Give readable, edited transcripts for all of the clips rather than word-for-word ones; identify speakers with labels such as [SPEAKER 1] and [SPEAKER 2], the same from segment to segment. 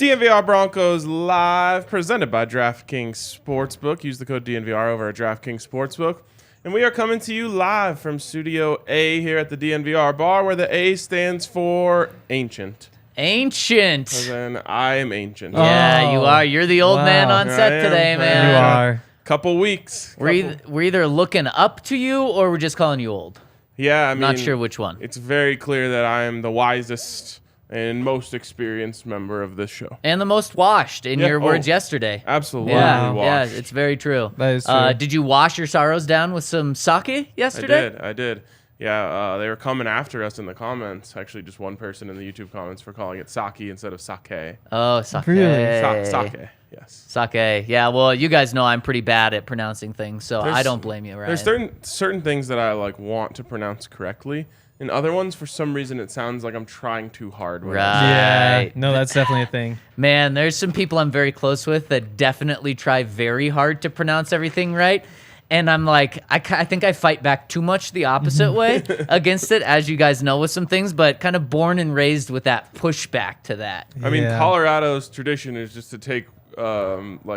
[SPEAKER 1] DNVR Broncos live, presented by DraftKings Sportsbook. Use the code DNVR over at DraftKings Sportsbook. And we are coming to you live from Studio A here at the DNVR Bar, where the A stands for ancient.
[SPEAKER 2] Ancient.
[SPEAKER 1] As in, I am ancient.
[SPEAKER 2] Yeah, you are. You're the old man on set today, man.
[SPEAKER 3] You are.
[SPEAKER 1] Couple weeks.
[SPEAKER 2] We're either looking up to you or we're just calling you old.
[SPEAKER 1] Yeah, I mean,
[SPEAKER 2] not sure which one.
[SPEAKER 1] It's very clear that I am the wisest and most experienced member of this show.
[SPEAKER 2] And the most washed, in your words yesterday.
[SPEAKER 1] Absolutely
[SPEAKER 2] Yeah, it's very true.
[SPEAKER 3] That is true.
[SPEAKER 2] Did you wash your sorrows down with some sake yesterday?
[SPEAKER 1] I did. Yeah, they were coming after us in the comments. Actually, just one person in the YouTube comments for calling it sake instead of sake.
[SPEAKER 2] Oh, sake.
[SPEAKER 3] Really?
[SPEAKER 1] Sake, yes.
[SPEAKER 2] Sake. Yeah, well, you guys know I'm pretty bad at pronouncing things, so I don't blame you, right?
[SPEAKER 1] There's certain things that I want to pronounce correctly. In other ones, for some reason, it sounds like I'm trying too hard.
[SPEAKER 2] Right.
[SPEAKER 3] Yeah. No, that's definitely a thing.
[SPEAKER 2] Man, there's some people I'm very close with that definitely try very hard to pronounce everything right. And I'm like, I think I fight back too much the opposite way against it, as you guys know with some things, but kind of born and raised with that pushback to that.
[SPEAKER 1] I mean, Colorado's tradition is just to take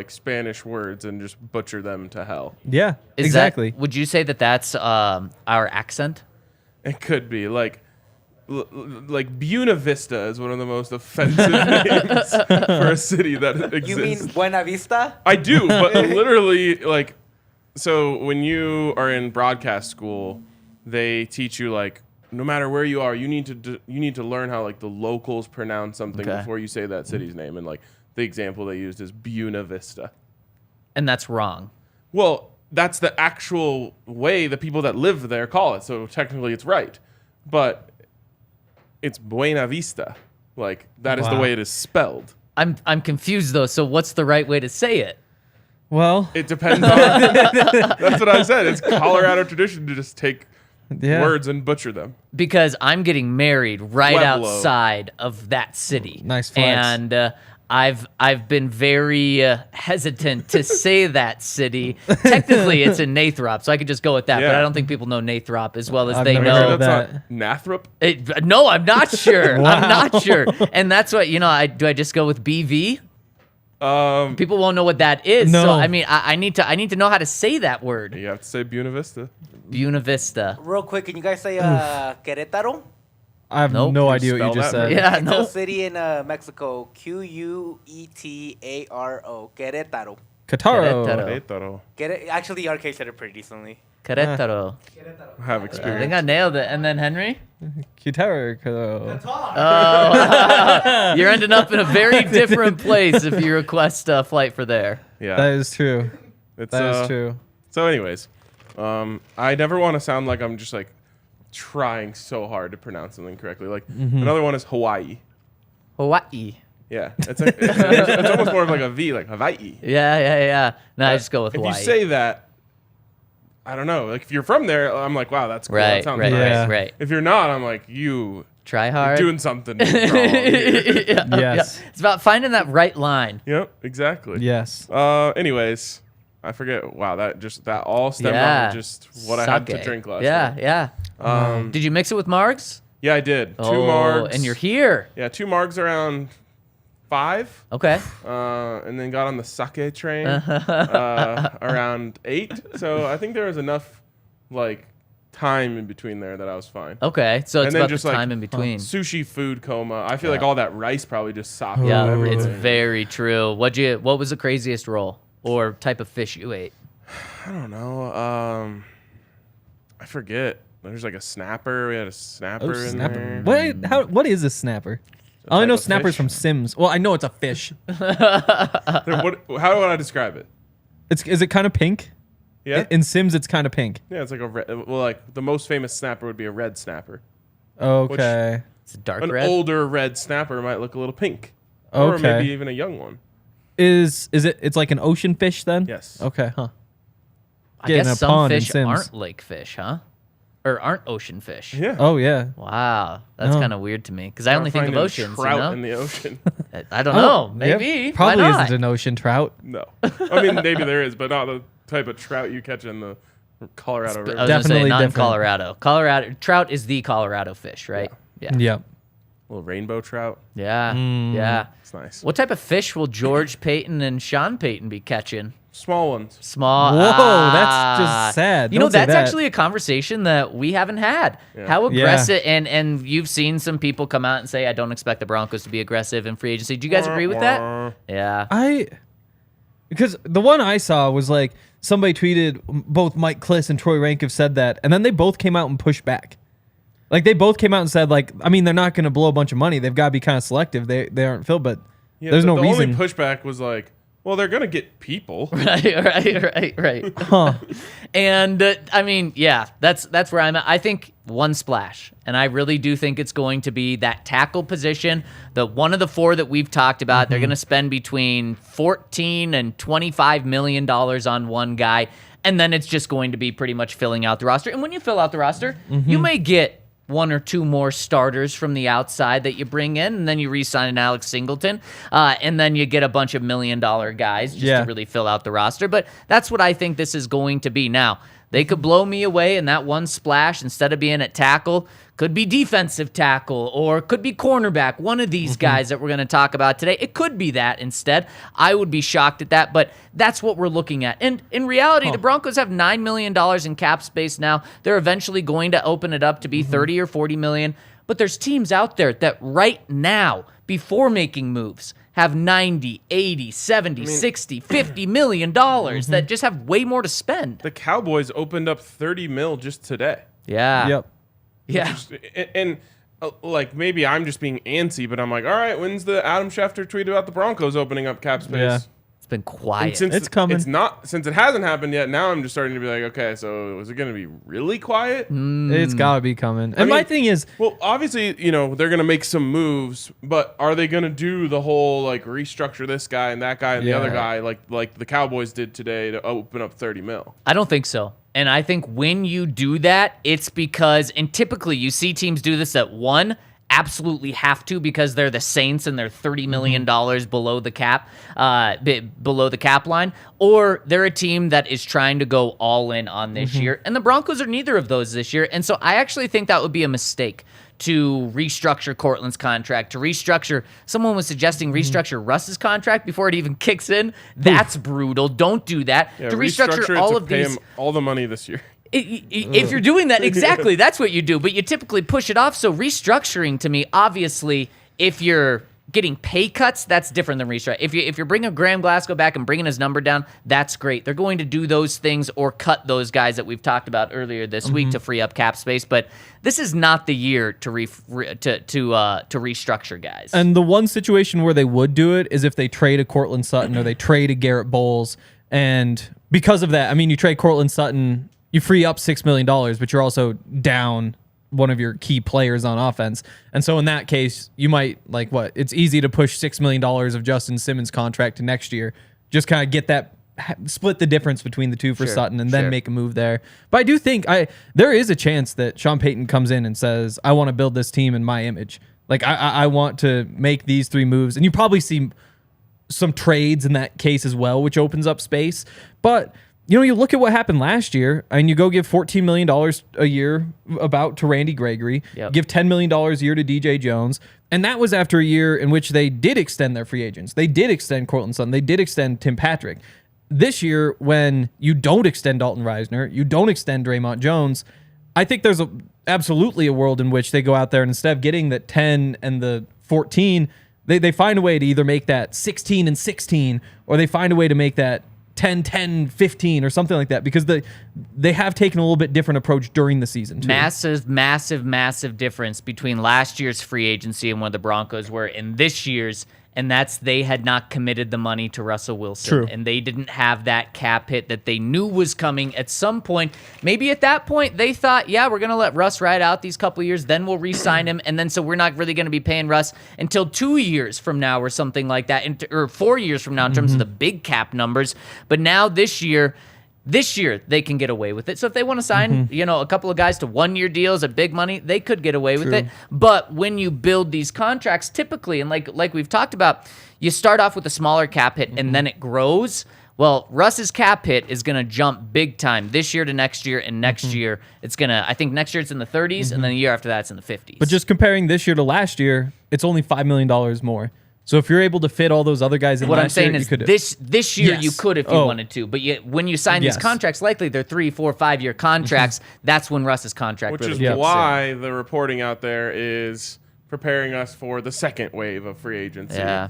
[SPEAKER 1] Spanish words and just butcher them to hell.
[SPEAKER 3] Yeah, exactly.
[SPEAKER 2] Would you say that that's our accent?
[SPEAKER 1] It could be like Buena Vista is one of the most offensive names for a city that exists.
[SPEAKER 4] You mean Buena Vista?
[SPEAKER 1] I do, but literally, so when you are in broadcast school, they teach you no matter where you are, you need to learn how the locals pronounce something before you say that city's name. And the example they used is Buena Vista,
[SPEAKER 2] and that's wrong.
[SPEAKER 1] Well, that's the actual way the people that live there call it. So technically it's right. But it's Buena Vista. That is the way it is spelled.
[SPEAKER 2] I'm confused, though. So what's the right way to say it?
[SPEAKER 3] Well,
[SPEAKER 1] it depends on... That's what I said. It's Colorado tradition to just take words and butcher them.
[SPEAKER 2] Because I'm getting married right outside of that city.
[SPEAKER 3] Nice flex.
[SPEAKER 2] And... I've been very hesitant to say that city. Technically, it's in Nathrop, so I could just go with that.
[SPEAKER 1] Yeah.
[SPEAKER 2] But I don't think people know Nathrop as well as
[SPEAKER 3] I've
[SPEAKER 2] they
[SPEAKER 3] never
[SPEAKER 2] know.
[SPEAKER 3] heard of
[SPEAKER 1] That's
[SPEAKER 3] that.
[SPEAKER 1] not Nathrop?
[SPEAKER 2] No, I'm not sure.
[SPEAKER 3] Wow.
[SPEAKER 2] I'm not sure. And that's what, do I just go with BV? People won't know what that is.
[SPEAKER 3] No.
[SPEAKER 2] So I mean, I need to know how to say that word.
[SPEAKER 1] You have to say Buena Vista.
[SPEAKER 2] Buena Vista.
[SPEAKER 4] Real quick, can you guys say Querétaro?
[SPEAKER 3] I have
[SPEAKER 2] Nope.
[SPEAKER 3] no
[SPEAKER 1] Can
[SPEAKER 3] idea
[SPEAKER 1] you
[SPEAKER 3] what you
[SPEAKER 1] spell
[SPEAKER 3] just
[SPEAKER 1] that?
[SPEAKER 3] said.
[SPEAKER 2] Yeah,
[SPEAKER 4] It's
[SPEAKER 2] no.
[SPEAKER 4] a city in Mexico. Querétaro. Querétaro.
[SPEAKER 3] Kataro.
[SPEAKER 2] Querétaro.
[SPEAKER 4] Actually, RK said it pretty decently.
[SPEAKER 2] Querétaro.
[SPEAKER 1] I have
[SPEAKER 2] I
[SPEAKER 1] experience.
[SPEAKER 2] think I nailed it. And then Henry?
[SPEAKER 3] Kataro.
[SPEAKER 2] Oh, you're ending up in a very different place if you request a flight for there.
[SPEAKER 1] Yeah.
[SPEAKER 3] That is true. That is true.
[SPEAKER 1] So anyways, I never want to sound like I'm just trying so hard to pronounce something correctly. Another one is Hawaii.
[SPEAKER 2] Hawaii.
[SPEAKER 1] Yeah, it's almost more of a V, like Hawaii.
[SPEAKER 2] Yeah. No, I just go with
[SPEAKER 1] If
[SPEAKER 2] Hawaii.
[SPEAKER 1] you say that, I don't know. If you're from there, I'm like, wow, that's cool. That sounds nice.
[SPEAKER 3] Yeah.
[SPEAKER 2] Right.
[SPEAKER 1] If you're not, I'm like, you're
[SPEAKER 2] Try hard.
[SPEAKER 1] doing something wrong here.
[SPEAKER 3] Yes.
[SPEAKER 2] It's about finding that right line.
[SPEAKER 1] Yep, exactly.
[SPEAKER 3] Yes.
[SPEAKER 1] Anyways, I forget. Wow, that all stemmed off of just what I had to
[SPEAKER 2] Sake.
[SPEAKER 1] drink last night.
[SPEAKER 2] Yeah. Did you mix it with Margs?
[SPEAKER 1] Yeah, I did. Two
[SPEAKER 2] Oh,
[SPEAKER 1] margs.
[SPEAKER 2] and you're here.
[SPEAKER 1] Yeah, 2 margs around 5.
[SPEAKER 2] Okay.
[SPEAKER 1] And then got on the sake train around 8. So I think there was enough time in between there that I was fine.
[SPEAKER 2] Okay. So it's
[SPEAKER 1] And then
[SPEAKER 2] about
[SPEAKER 1] just,
[SPEAKER 2] the time in between.
[SPEAKER 1] Sushi food coma. I feel like all that rice probably just sopped
[SPEAKER 2] Yeah,
[SPEAKER 1] up everything.
[SPEAKER 2] it's very true. What was the craziest roll or type of fish you ate?
[SPEAKER 1] I don't know. I forget. There's a snapper. We had a snapper in there.
[SPEAKER 3] What is a snapper? I only know
[SPEAKER 1] type of
[SPEAKER 3] snappers
[SPEAKER 1] fish.
[SPEAKER 3] from Sims. Well, I know it's a fish.
[SPEAKER 1] How do I describe it?
[SPEAKER 3] Is it kind of pink?
[SPEAKER 1] Yeah.
[SPEAKER 3] In Sims, it's kind of pink.
[SPEAKER 1] Yeah, it's a red. Well, the most famous snapper would be a red snapper.
[SPEAKER 3] Okay.
[SPEAKER 2] It's a dark
[SPEAKER 1] An
[SPEAKER 2] red.
[SPEAKER 1] older red snapper might look a little pink. Or
[SPEAKER 3] Okay.
[SPEAKER 1] maybe even a young one.
[SPEAKER 3] Is it? It's like an ocean fish then?
[SPEAKER 1] Yes.
[SPEAKER 3] Okay. Huh.
[SPEAKER 2] I
[SPEAKER 3] Get in
[SPEAKER 2] guess
[SPEAKER 3] a
[SPEAKER 2] some
[SPEAKER 3] pond in
[SPEAKER 2] fish
[SPEAKER 3] Sims.
[SPEAKER 2] aren't lake fish, huh? Or aren't ocean fish.
[SPEAKER 1] Yeah.
[SPEAKER 3] Oh yeah.
[SPEAKER 2] Wow, that's
[SPEAKER 3] Oh.
[SPEAKER 2] kind of weird to me because I only think of
[SPEAKER 1] Finding
[SPEAKER 2] oceans.
[SPEAKER 1] trout in the ocean.
[SPEAKER 2] I don't know.
[SPEAKER 3] Oh, yeah,
[SPEAKER 2] Maybe.
[SPEAKER 3] Probably
[SPEAKER 2] Why not?
[SPEAKER 3] isn't an ocean trout.
[SPEAKER 1] No. I mean, maybe there is, but not the type of trout you catch in the Colorado
[SPEAKER 2] I
[SPEAKER 1] River.
[SPEAKER 2] was gonna say
[SPEAKER 3] Definitely
[SPEAKER 2] not in
[SPEAKER 3] different.
[SPEAKER 2] Colorado. Colorado trout is the Colorado fish, right? Yeah.
[SPEAKER 3] Yep.
[SPEAKER 1] little rainbow trout.
[SPEAKER 2] Yeah, yeah.
[SPEAKER 1] It's nice.
[SPEAKER 2] What type of fish will George Paton and Sean Payton be catching?
[SPEAKER 1] Small ones.
[SPEAKER 2] Small.
[SPEAKER 3] Whoa, that's just sad.
[SPEAKER 2] You know,
[SPEAKER 3] Don't say
[SPEAKER 2] that's
[SPEAKER 3] that.
[SPEAKER 2] actually a conversation that we haven't had.
[SPEAKER 1] Yeah.
[SPEAKER 2] How aggressive, and you've seen some people come out and say, I don't expect the Broncos to be aggressive in free agency. Do you guys agree with that? Yeah.
[SPEAKER 3] Because the one I saw was like somebody tweeted, both Mike Kliss and Troy Rank have said that, and then they both came out and pushed back. Like, they both came out and said, like, I mean, they're not going to blow a bunch of money. They've got to be kind of selective. They aren't filled, but there's no reason.
[SPEAKER 1] The only pushback was like, well, they're going to get people.
[SPEAKER 2] Right.
[SPEAKER 3] Huh.
[SPEAKER 2] And I mean, yeah, that's where I'm at. I think one splash, and I really do think it's going to be that tackle position. The one of the four that we've talked about, they're going to spend between $14 and $25 million on one guy, and then it's just going to be pretty much filling out the roster. And when you fill out the roster, you may get one or two more starters from the outside that you bring in, and then you re-sign an Alex Singleton, and then you get a bunch of $1 million guys just to really fill out the roster. But that's what I think this is going to be. Now, they could blow me away, and that one splash, instead of being at tackle, could be defensive tackle or could be cornerback. One of these guys that we're going to talk about today, it could be that instead. I would be shocked at that, but that's what we're looking at. And in reality, the Broncos have $9 million in cap space now. They're eventually going to open it up to be 30 or 40 million. But there's teams out there that right now, before making moves, have 90, 80, 70, 60, $50 million that just have way more to spend.
[SPEAKER 1] The Cowboys opened up 30 mil just today.
[SPEAKER 2] Yeah.
[SPEAKER 3] Yep.
[SPEAKER 2] Yeah.
[SPEAKER 1] And like, maybe I'm just being antsy, but I'm like, all right, when's the Adam Schefter tweet about the Broncos opening up cap space?
[SPEAKER 3] Yeah.
[SPEAKER 2] It's been quiet.
[SPEAKER 1] Since
[SPEAKER 3] It's coming.
[SPEAKER 1] Since it hasn't happened yet, now I'm just starting to be like, okay, so is it going to be really quiet?
[SPEAKER 3] It's got to be coming. And my thing is,
[SPEAKER 1] Well, obviously, you know, they're going to make some moves, but are they going to do the whole, like, restructure this guy and that guy and the other guy like the Cowboys did today to open up 30 mil?
[SPEAKER 2] I don't think so. And I think when you do that, it's because, and typically you see teams do this at one, absolutely have to because they're the Saints and they're $30 million below the cap line, or they're a team that is trying to go all in on this year. And the Broncos are neither of those this year. And so I actually think that would be a mistake to restructure Cortland's contract, to restructure. Someone was suggesting restructure Russ's contract before it even kicks in. That's brutal. Don't do that.
[SPEAKER 1] Yeah,
[SPEAKER 2] to restructure all of
[SPEAKER 1] pay
[SPEAKER 2] these.
[SPEAKER 1] him all the money this year.
[SPEAKER 2] If you're doing that, exactly, that's what you do. But you typically push it off. So restructuring, to me, obviously, if you're getting pay cuts, that's different than restructuring. If you're bringing Graham Glasgow back and bringing his number down, that's great. They're going to do those things or cut those guys that we've talked about earlier this week to free up cap space. But this is not the year to restructure guys.
[SPEAKER 3] and the one situation where they would do it is if they trade a Cortland Sutton or they trade a Garrett Bowles. And because of that, I mean, you trade Cortland Sutton, you free up $6 million, but you're also down one of your key players on offense. And so in that case, you might, like, it's easy to push $6 million of Justin Simmons' contract to next year. Just kind of get that, split the difference between the two for Sutton and then make a move there. But I do think there is a chance that Sean Payton comes in and says, I want to build this team in my image. Like, I want to make these three moves. And you probably see some trades in that case as well, which opens up space. But you know, you look at what happened last year, and you go give $14 million a year to Randy Gregory, give $10 million a year to DJ Jones, and that was after a year in which they did extend their free agents. They did extend Cortland Sutton. They did extend Tim Patrick. This year, when you don't extend Dalton Reisner, you don't extend Draymond Jones, I think there's absolutely a world in which they go out there and instead of getting the 10 and the 14, they find a way to either make that 16 and 16, or they find a way to make that 10, 10, 15 or something like that, because they have taken a little bit different approach during the season too. Massive
[SPEAKER 2] Difference between last year's free agency and where the Broncos were in this year's, and that's they had not committed the money to Russell Wilson.
[SPEAKER 3] True.
[SPEAKER 2] And they didn't have that cap hit that they knew was coming at some point. Maybe at that point they thought, yeah, we're going to let Russ ride out these couple years, then we'll re-sign him, and then so we're not really going to be paying Russ until 2 years from now or something like that, or 4 years from now in terms of the big cap numbers. But now this year they can get away with it. So if they want to sign, a couple of guys to 1-year deals at big money, they could get away with it. But when you build these contracts, typically, and like we've talked about, you start off with a smaller cap hit and then it grows. Well, Russ's cap hit is going to jump big time this year to next year, and next year it's going to, I think next year it's in the 30s, and then the year after that it's in the 50s.
[SPEAKER 3] But just comparing this year to last year, it's only $5 million more. So if you're able to fit all those other guys in,
[SPEAKER 2] What I'm
[SPEAKER 3] last year,
[SPEAKER 2] saying
[SPEAKER 3] you
[SPEAKER 2] is
[SPEAKER 3] could,
[SPEAKER 2] this year you
[SPEAKER 3] Yes.
[SPEAKER 2] could if you
[SPEAKER 3] Oh.
[SPEAKER 2] wanted to, but when you sign these
[SPEAKER 3] Yes.
[SPEAKER 2] contracts, likely they're 3, 4, 5 year contracts. That's when Russ's contract
[SPEAKER 1] Which
[SPEAKER 2] really
[SPEAKER 1] is
[SPEAKER 2] kicks in.
[SPEAKER 1] why the reporting out there is preparing us for the second wave of free agency.
[SPEAKER 2] Yeah.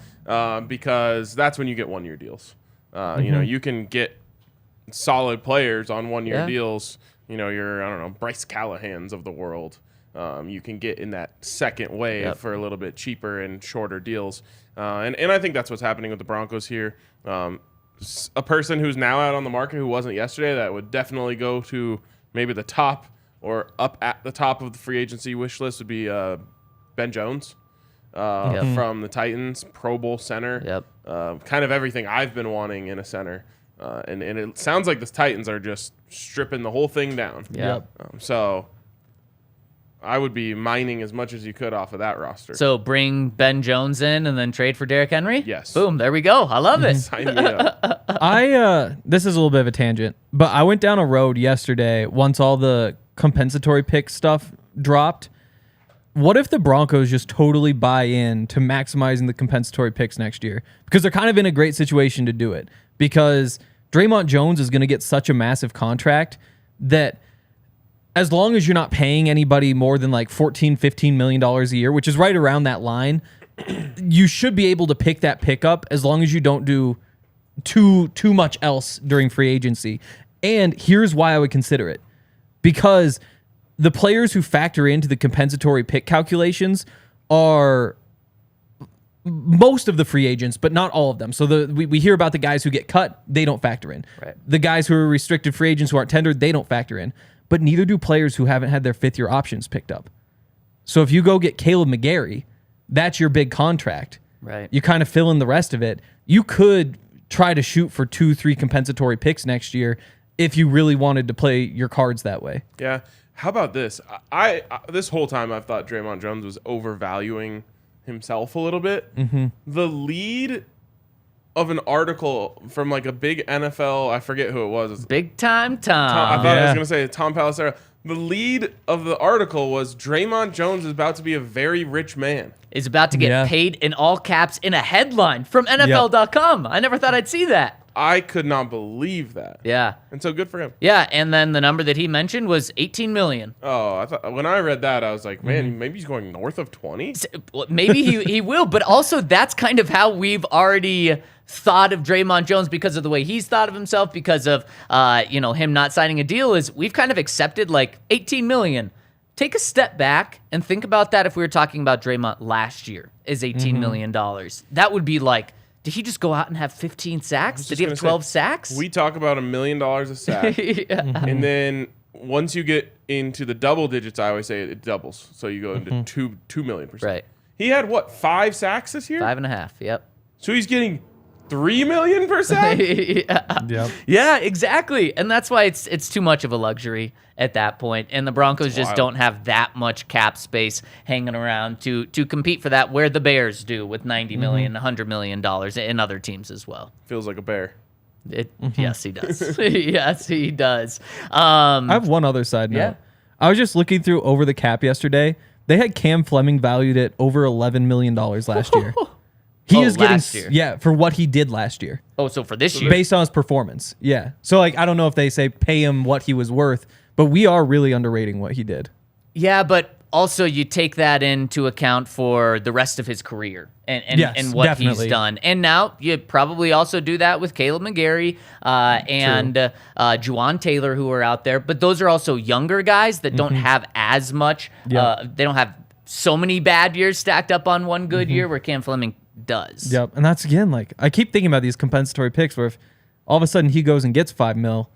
[SPEAKER 1] Because that's when you get 1-year deals. You know, you can get solid players on 1-year
[SPEAKER 2] Yeah.
[SPEAKER 1] deals. You know, I don't know, Bryce Callahans of the world. You can get in that second wave for a little bit cheaper and shorter deals. And I think that's what's happening with the Broncos here. A person who's now out on the market who wasn't yesterday that would definitely go to maybe the top or up at the top of the free agency wish list would be Ben Jones from the Titans, Pro Bowl center. Kind of everything I've been wanting in a center. And it sounds like the Titans are just stripping the whole thing down. So I would be mining as much as you could off of that roster.
[SPEAKER 2] So bring Ben Jones in and then trade for Derrick Henry?
[SPEAKER 1] Yes.
[SPEAKER 2] Boom, there we go. I love it.
[SPEAKER 1] Sign me up.
[SPEAKER 3] this is a little bit of a tangent, but I went down a road yesterday once all the compensatory pick stuff dropped. What if the Broncos just totally buy in to maximizing the compensatory picks next year? Because they're kind of in a great situation to do it. Because Draymond Jones is going to get such a massive contract that as long as you're not paying anybody more than like $14-15 million a year, which is right around that line, you should be able to pick that pickup as long as you don't do too much else during free agency. And here's why I would consider it. Because the players who factor into the compensatory pick calculations are most of the free agents, but not all of them. So we hear about the guys who get cut, they don't factor in.
[SPEAKER 2] Right.
[SPEAKER 3] The guys who are restricted free agents who aren't tendered, they don't factor in. But neither do players who haven't had their fifth-year options picked up. So if you go get Caleb McGarry, that's your big contract.
[SPEAKER 2] Right.
[SPEAKER 3] You kind of fill in the rest of it. You could try to shoot for 2-3 compensatory picks next year if you really wanted to play your cards that way.
[SPEAKER 1] Yeah. How about this? I this whole time I've thought Draymond Jones was overvaluing himself a little bit. The lead of an article from like a big NFL, I forget who it was.
[SPEAKER 2] Big time
[SPEAKER 1] I
[SPEAKER 2] Tom.
[SPEAKER 1] thought I was going to say Tom Pelissero. The lead of the article was Draymond Jones is about to be a very rich man.
[SPEAKER 2] Is about to get paid in all caps in a headline from NFL.com. I never thought I'd see that.
[SPEAKER 1] I could not believe that.
[SPEAKER 2] Yeah.
[SPEAKER 1] And so good for him.
[SPEAKER 2] Yeah, and then the number that he mentioned was 18 million.
[SPEAKER 1] Oh, I thought when I read that, I was like, man, maybe he's going north of 20.
[SPEAKER 2] Maybe he will, but also that's kind of how we've already thought of Draymond Jones because of the way he's thought of himself, because of him not signing a deal. Is we've kind of accepted like 18 million. Take a step back and think about that. If we were talking about Draymond last year, is $18 million. That would be like, did he just go out and have 15 sacks? Did he have 12 sacks?
[SPEAKER 1] We talk about $1 million a sack, and then once you get into the double digits, I always say it doubles. So you go into 2 million %.
[SPEAKER 2] Right.
[SPEAKER 1] He had what, 5 sacks this year?
[SPEAKER 2] 5.5. Yep.
[SPEAKER 1] So he's getting 3 million per sack.
[SPEAKER 2] Yeah, exactly. And that's why it's too much of a luxury at that point. And the Broncos just don't have that much cap space hanging around to compete for that, where the Bears do with $90 million, $100 million, and other teams as well.
[SPEAKER 1] Feels like a bear.
[SPEAKER 2] Yes, he does. Yes, he does.
[SPEAKER 3] I have one other side note.
[SPEAKER 2] Yeah.
[SPEAKER 3] I was just looking through Over the Cap yesterday. They had Cam Fleming valued at over $11 million last year. He is getting
[SPEAKER 2] last year.
[SPEAKER 3] for what he did last year.
[SPEAKER 2] Oh, so for this year?
[SPEAKER 3] Based on his performance. Yeah. So like I don't know if they say pay him what he was worth, but we are really underrating what he did.
[SPEAKER 2] Yeah, but also you take that into account for the rest of his career and what
[SPEAKER 3] definitely.
[SPEAKER 2] he's done. And now you probably also do that with Caleb McGarry and Juwan Taylor, who are out there. But those are also younger guys that don't have as much. They don't have so many bad years stacked up on one good year, where Cam Fleming does.
[SPEAKER 3] Yep. And that's again, like I keep thinking about these compensatory picks where if all of a sudden he goes and gets $5 million,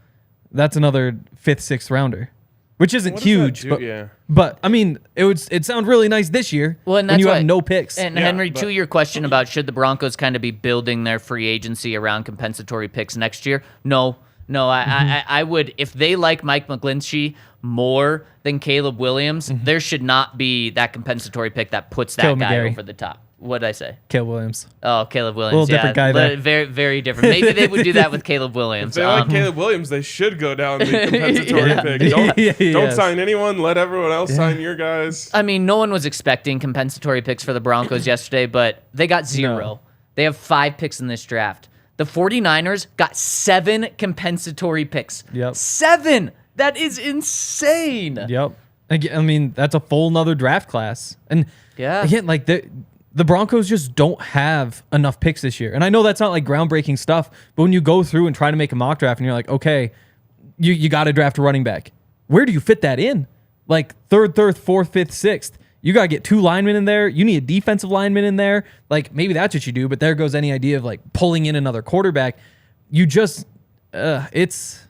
[SPEAKER 3] that's another 5th, 6th rounder. Which isn't
[SPEAKER 1] What does that
[SPEAKER 3] huge,
[SPEAKER 1] do?
[SPEAKER 3] but I mean, it'd sound really nice this year
[SPEAKER 2] Well, and
[SPEAKER 3] when
[SPEAKER 2] that's
[SPEAKER 3] you
[SPEAKER 2] why,
[SPEAKER 3] have no picks.
[SPEAKER 2] And
[SPEAKER 1] Yeah,
[SPEAKER 2] Henry,
[SPEAKER 1] but-
[SPEAKER 2] to your question about should the Broncos kind of be building their free agency around compensatory picks next year? No, I would, if they like Mike McGlinchey more than Caleb Williams, there should not be that compensatory pick that puts that
[SPEAKER 3] Caleb
[SPEAKER 2] guy
[SPEAKER 3] McGarry.
[SPEAKER 2] over the top. What did I say?
[SPEAKER 3] Caleb Williams.
[SPEAKER 2] Oh, Caleb Williams.
[SPEAKER 3] Little different guy there.
[SPEAKER 2] Very, very different. Maybe they would do that with Caleb
[SPEAKER 1] If
[SPEAKER 2] Williams.
[SPEAKER 1] they like Caleb Williams, they should go down the compensatory pick. Don't,
[SPEAKER 3] Yes.
[SPEAKER 1] sign anyone. Let everyone else sign your guys.
[SPEAKER 2] I mean, no one was expecting compensatory picks for the Broncos yesterday, but they got 0.
[SPEAKER 3] No.
[SPEAKER 2] They have 5 picks in this draft. The 49ers got 7 compensatory picks.
[SPEAKER 3] Yep.
[SPEAKER 2] 7! That is insane.
[SPEAKER 3] Yep. I mean, that's a full nother draft class. And
[SPEAKER 2] Yeah.
[SPEAKER 3] again, like the Broncos just don't have enough picks this year. And I know that's not like groundbreaking stuff, but when you go through and try to make a mock draft and you're like, okay, you got to draft a running back. Where do you fit that in? Like third, fourth, fifth, sixth. You got to get 2 linemen in there. You need a defensive lineman in there. Like maybe that's what you do, but there goes any idea of like pulling in another quarterback. You just, it's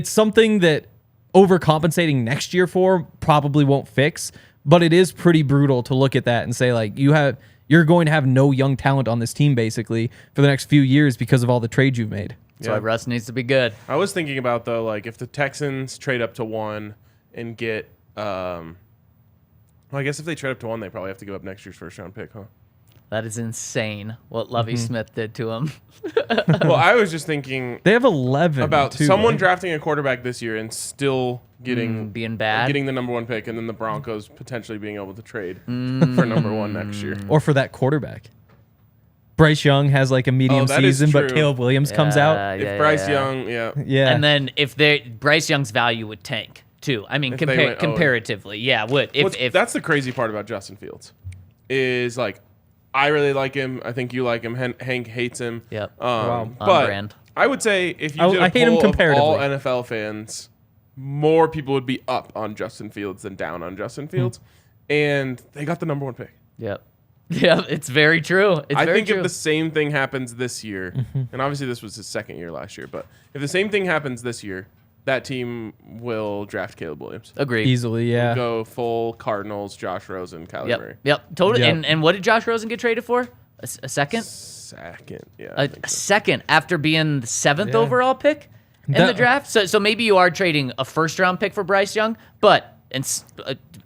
[SPEAKER 3] something that overcompensating next year for probably won't fix, but it is pretty brutal to look at that and say like you're going to have no young talent on this team basically for the next few years because of all the trades you've made.
[SPEAKER 2] That's why Russ needs to be good.
[SPEAKER 1] I was thinking about though, like if the Texans trade up to 1 and get, well, I guess if they trade up to 1, they probably have to give up next year's first round pick, huh?
[SPEAKER 2] That is insane what Lovie Smith did to him.
[SPEAKER 1] Well, I was just thinking
[SPEAKER 3] They have 11
[SPEAKER 1] about
[SPEAKER 3] too,
[SPEAKER 1] someone
[SPEAKER 3] right?
[SPEAKER 1] drafting a quarterback this year and still getting
[SPEAKER 2] Being bad.
[SPEAKER 1] getting the number 1 pick, and then the Broncos potentially being able to trade for number 1 next year.
[SPEAKER 3] or for that quarterback. Bryce Young has like a medium
[SPEAKER 1] that is
[SPEAKER 3] season, but
[SPEAKER 1] true.
[SPEAKER 3] Caleb Williams comes out.
[SPEAKER 1] If Bryce Young,
[SPEAKER 3] Yeah.
[SPEAKER 2] And then if Bryce Young's value would tank too. I mean,
[SPEAKER 1] If they went 0.
[SPEAKER 2] comparatively, yeah, would. If
[SPEAKER 1] that's the crazy part about Justin Fields, is like I really like him. I think you like him. Hank hates him.
[SPEAKER 2] Yep.
[SPEAKER 3] Wow.
[SPEAKER 2] On
[SPEAKER 1] But
[SPEAKER 2] brand.
[SPEAKER 1] I would say if you did
[SPEAKER 3] I
[SPEAKER 1] a
[SPEAKER 3] hate him
[SPEAKER 1] poll of
[SPEAKER 3] comparatively.
[SPEAKER 1] all NFL fans, more people would be up on Justin Fields than down on Justin Fields, and they got the number 1 pick.
[SPEAKER 2] Yep. Yeah, it's very true. It's
[SPEAKER 1] I
[SPEAKER 2] very
[SPEAKER 1] think
[SPEAKER 2] true.
[SPEAKER 1] if the same thing happens this year, and obviously this was his 2nd year last year, but if the same thing happens this year, that team will draft Caleb Williams.
[SPEAKER 2] Agreed.
[SPEAKER 3] Easily, yeah.
[SPEAKER 1] Go full Cardinals, Josh Rosen, Kyler Murray.
[SPEAKER 2] Yep. Totally.
[SPEAKER 3] Yep.
[SPEAKER 2] And what did Josh Rosen get traded for? A second?
[SPEAKER 1] Second, yeah. I
[SPEAKER 2] A
[SPEAKER 1] think so.
[SPEAKER 2] second after being the 7th
[SPEAKER 3] Yeah.
[SPEAKER 2] overall pick in the draft. So maybe you are trading a first round pick for Bryce Young, but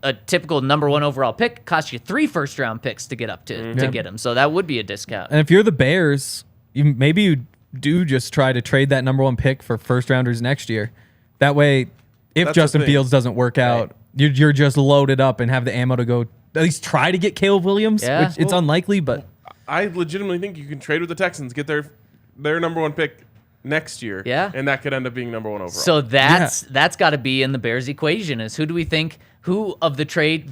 [SPEAKER 2] a typical number 1 overall pick costs you 3 first round picks to get up to get him. So that would be a discount.
[SPEAKER 3] And if you're the Bears, maybe you do just try to trade that number 1 pick for first rounders next year. That way, if
[SPEAKER 1] That's the
[SPEAKER 3] Justin
[SPEAKER 1] thing.
[SPEAKER 3] Fields doesn't work out, you're just loaded up and have the ammo to go at least try to get Caleb Williams,
[SPEAKER 2] Yeah.
[SPEAKER 3] which it's unlikely, but
[SPEAKER 1] I legitimately think you can trade with the Texans, get their number 1 pick next year, and that could end up being number 1 overall.
[SPEAKER 2] So that's got to be in the Bears equation. Is who of the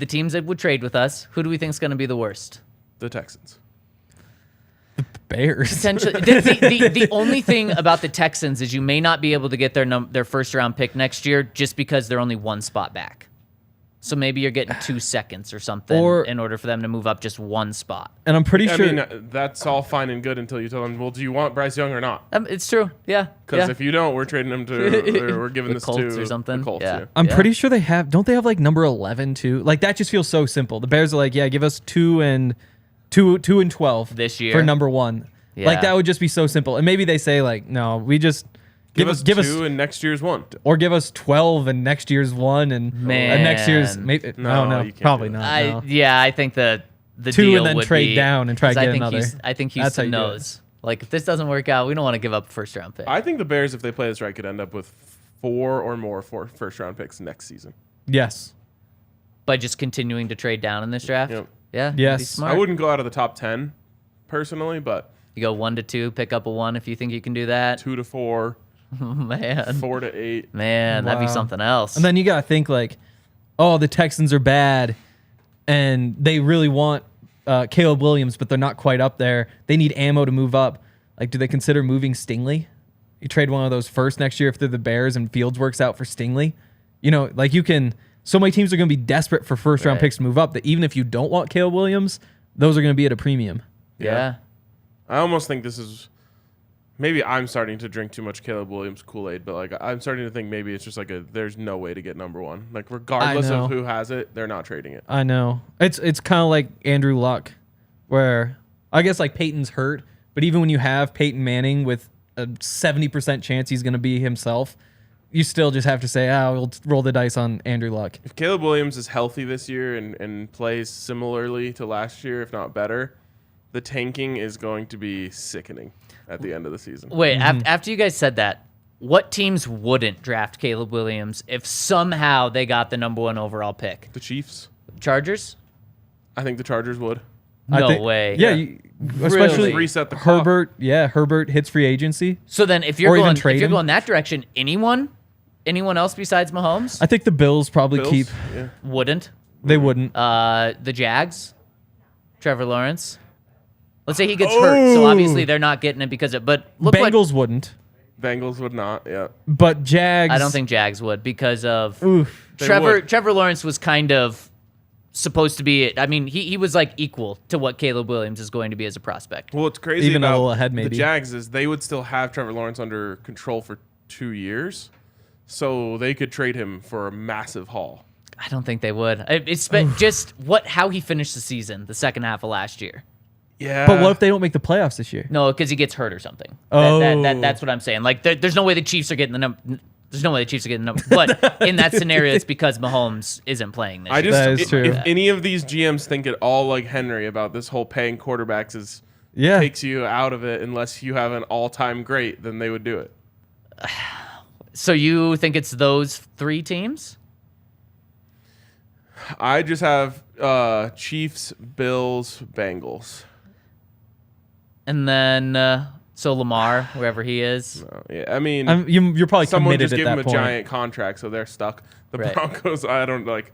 [SPEAKER 2] teams that would trade with us, who do we think is going to be the worst?
[SPEAKER 1] The Texans.
[SPEAKER 3] Bears.
[SPEAKER 2] Potentially, the only thing about the Texans is you may not be able to get their first round pick next year just because they're only 1 spot back. So maybe you're getting 2 seconds or something in order for them to move up just 1 spot.
[SPEAKER 3] And I'm pretty sure.
[SPEAKER 1] I mean, that's all fine and good until you tell them, well, do you want Bryce Young or not?
[SPEAKER 2] It's true. Yeah.
[SPEAKER 1] Because if you don't, we're trading him to, or we're giving
[SPEAKER 2] The
[SPEAKER 1] this
[SPEAKER 2] Colts
[SPEAKER 1] to
[SPEAKER 2] or something.
[SPEAKER 1] the Colts.
[SPEAKER 2] Yeah.
[SPEAKER 1] Yeah.
[SPEAKER 3] I'm pretty sure don't they have like number 11 too? Like that just feels so simple. The Bears are like, yeah, give us 2 and 12
[SPEAKER 2] this year
[SPEAKER 3] for number 1.
[SPEAKER 2] Yeah.
[SPEAKER 3] Like that would just be so simple. And maybe they say like, no, we just
[SPEAKER 1] Give us 2 and next year's 1.
[SPEAKER 3] or give us 12 and next year's 1 and next year's maybe
[SPEAKER 1] No, you can't
[SPEAKER 3] probably
[SPEAKER 1] do
[SPEAKER 3] not.
[SPEAKER 1] that.
[SPEAKER 3] No.
[SPEAKER 2] Yeah, I think the
[SPEAKER 3] 2
[SPEAKER 2] deal
[SPEAKER 3] and then
[SPEAKER 2] would
[SPEAKER 3] trade
[SPEAKER 2] be,
[SPEAKER 3] down and try to
[SPEAKER 2] 'cause
[SPEAKER 3] get another.
[SPEAKER 2] I think
[SPEAKER 3] That's how
[SPEAKER 2] Houston
[SPEAKER 3] you do it.
[SPEAKER 2] knows. Like if this doesn't work out, we don't want to give up a first round pick.
[SPEAKER 1] I think the Bears, if they play this right, could end up with 4 or more first round picks next season.
[SPEAKER 3] Yes.
[SPEAKER 2] By just continuing to trade down in this draft.
[SPEAKER 1] Yep.
[SPEAKER 2] Yeah. that'd
[SPEAKER 3] Yes.
[SPEAKER 2] be smart.
[SPEAKER 1] I wouldn't go out of the top 10 personally, but
[SPEAKER 2] You go 1 to 2, pick up a 1 if you think you can do that.
[SPEAKER 1] 2 to 4,
[SPEAKER 2] Man,
[SPEAKER 1] 4 to 8.
[SPEAKER 2] that'd be
[SPEAKER 3] Wow.
[SPEAKER 2] something else.
[SPEAKER 3] And then you got to think like, oh, the Texans are bad and they really want Caleb Williams, but they're not quite up there. They need ammo to move up. Like, do they consider moving Stingley? You trade one of those first next year if they're the Bears and Fields works out for Stingley. You know, like you can. So many teams are going to be desperate for first round
[SPEAKER 2] Right.
[SPEAKER 3] picks to move up that even if you don't want Caleb Williams, those are going to be at a premium.
[SPEAKER 2] yeah.
[SPEAKER 1] I almost think this is maybe I'm starting to drink too much Caleb Williams Kool-Aid, but like I'm starting to think maybe it's just like there's no way to get number 1. Like regardless
[SPEAKER 3] know.
[SPEAKER 1] of who has it, they're not trading it.
[SPEAKER 3] I know. It's kind of like Andrew Luck, where I guess like Peyton's hurt, but even when you have Peyton Manning with a 70% chance he's going to be himself, you still just have to say, we'll roll the dice on Andrew Luck.
[SPEAKER 1] If Caleb Williams is healthy this year and plays similarly to last year, if not better, the tanking is going to be sickening at the end of the season.
[SPEAKER 2] Wait, after you guys said that, what teams wouldn't draft Caleb Williams if somehow they got the number 1 overall pick?
[SPEAKER 1] The Chiefs.
[SPEAKER 2] Chargers?
[SPEAKER 1] I think the Chargers would.
[SPEAKER 2] No way.
[SPEAKER 3] Yeah, especially
[SPEAKER 1] reset the clock.
[SPEAKER 3] Herbert. Yeah, Herbert hits free agency.
[SPEAKER 2] So then, if
[SPEAKER 3] Or
[SPEAKER 2] you're
[SPEAKER 3] even
[SPEAKER 2] going,
[SPEAKER 3] trade
[SPEAKER 2] if you're
[SPEAKER 3] him?
[SPEAKER 2] going that direction, anyone else besides Mahomes
[SPEAKER 3] I think the Bills probably
[SPEAKER 1] Bills?
[SPEAKER 3] keep.
[SPEAKER 1] Yeah.
[SPEAKER 2] wouldn't.
[SPEAKER 3] They wouldn't.
[SPEAKER 2] The Jags, Trevor Lawrence. Let's say he gets hurt, so obviously they're not getting it because of. But look,
[SPEAKER 3] Bengals wouldn't.
[SPEAKER 1] Bengals would not. Yeah.
[SPEAKER 3] But Jags.
[SPEAKER 2] I don't think Jags would because of
[SPEAKER 3] Oof.
[SPEAKER 1] They
[SPEAKER 2] Trevor.
[SPEAKER 1] would.
[SPEAKER 2] Trevor Lawrence was kind of supposed to be. I mean, he was like equal to what Caleb Williams is going to be as a prospect.
[SPEAKER 1] Well, it's crazy
[SPEAKER 3] Even a
[SPEAKER 1] about
[SPEAKER 3] little ahead,
[SPEAKER 1] the
[SPEAKER 3] maybe.
[SPEAKER 1] Jags is they would still have Trevor Lawrence under control for 2 years, so they could trade him for a massive haul.
[SPEAKER 2] I don't think they would. It's just how he finished the season, the second half of last year.
[SPEAKER 1] Yeah.
[SPEAKER 3] But what if they don't make the playoffs this year?
[SPEAKER 2] No, because he gets hurt or something.
[SPEAKER 3] Oh.
[SPEAKER 2] That's what I'm saying. Like, there's no way the Chiefs are getting the number. There's no way the Chiefs are getting the number. But in that scenario, it's because Mahomes isn't playing this
[SPEAKER 1] I
[SPEAKER 2] year.
[SPEAKER 1] just
[SPEAKER 3] That is true.
[SPEAKER 1] if any of these GMs think at all like Henry about this whole paying quarterbacks is
[SPEAKER 3] Yeah.
[SPEAKER 1] takes you out of it unless you have an all-time great, then they would do it.
[SPEAKER 2] So you think it's those 3 teams?
[SPEAKER 1] I just have Chiefs, Bills, Bengals.
[SPEAKER 2] And then, so Lamar, wherever he is.
[SPEAKER 1] Yeah, I mean,
[SPEAKER 3] You're probably
[SPEAKER 1] someone
[SPEAKER 3] committed
[SPEAKER 1] just
[SPEAKER 3] at
[SPEAKER 1] gave
[SPEAKER 3] that
[SPEAKER 1] him a
[SPEAKER 3] point.
[SPEAKER 1] giant contract, so they're stuck. The
[SPEAKER 2] Right.
[SPEAKER 1] Broncos, I don't like.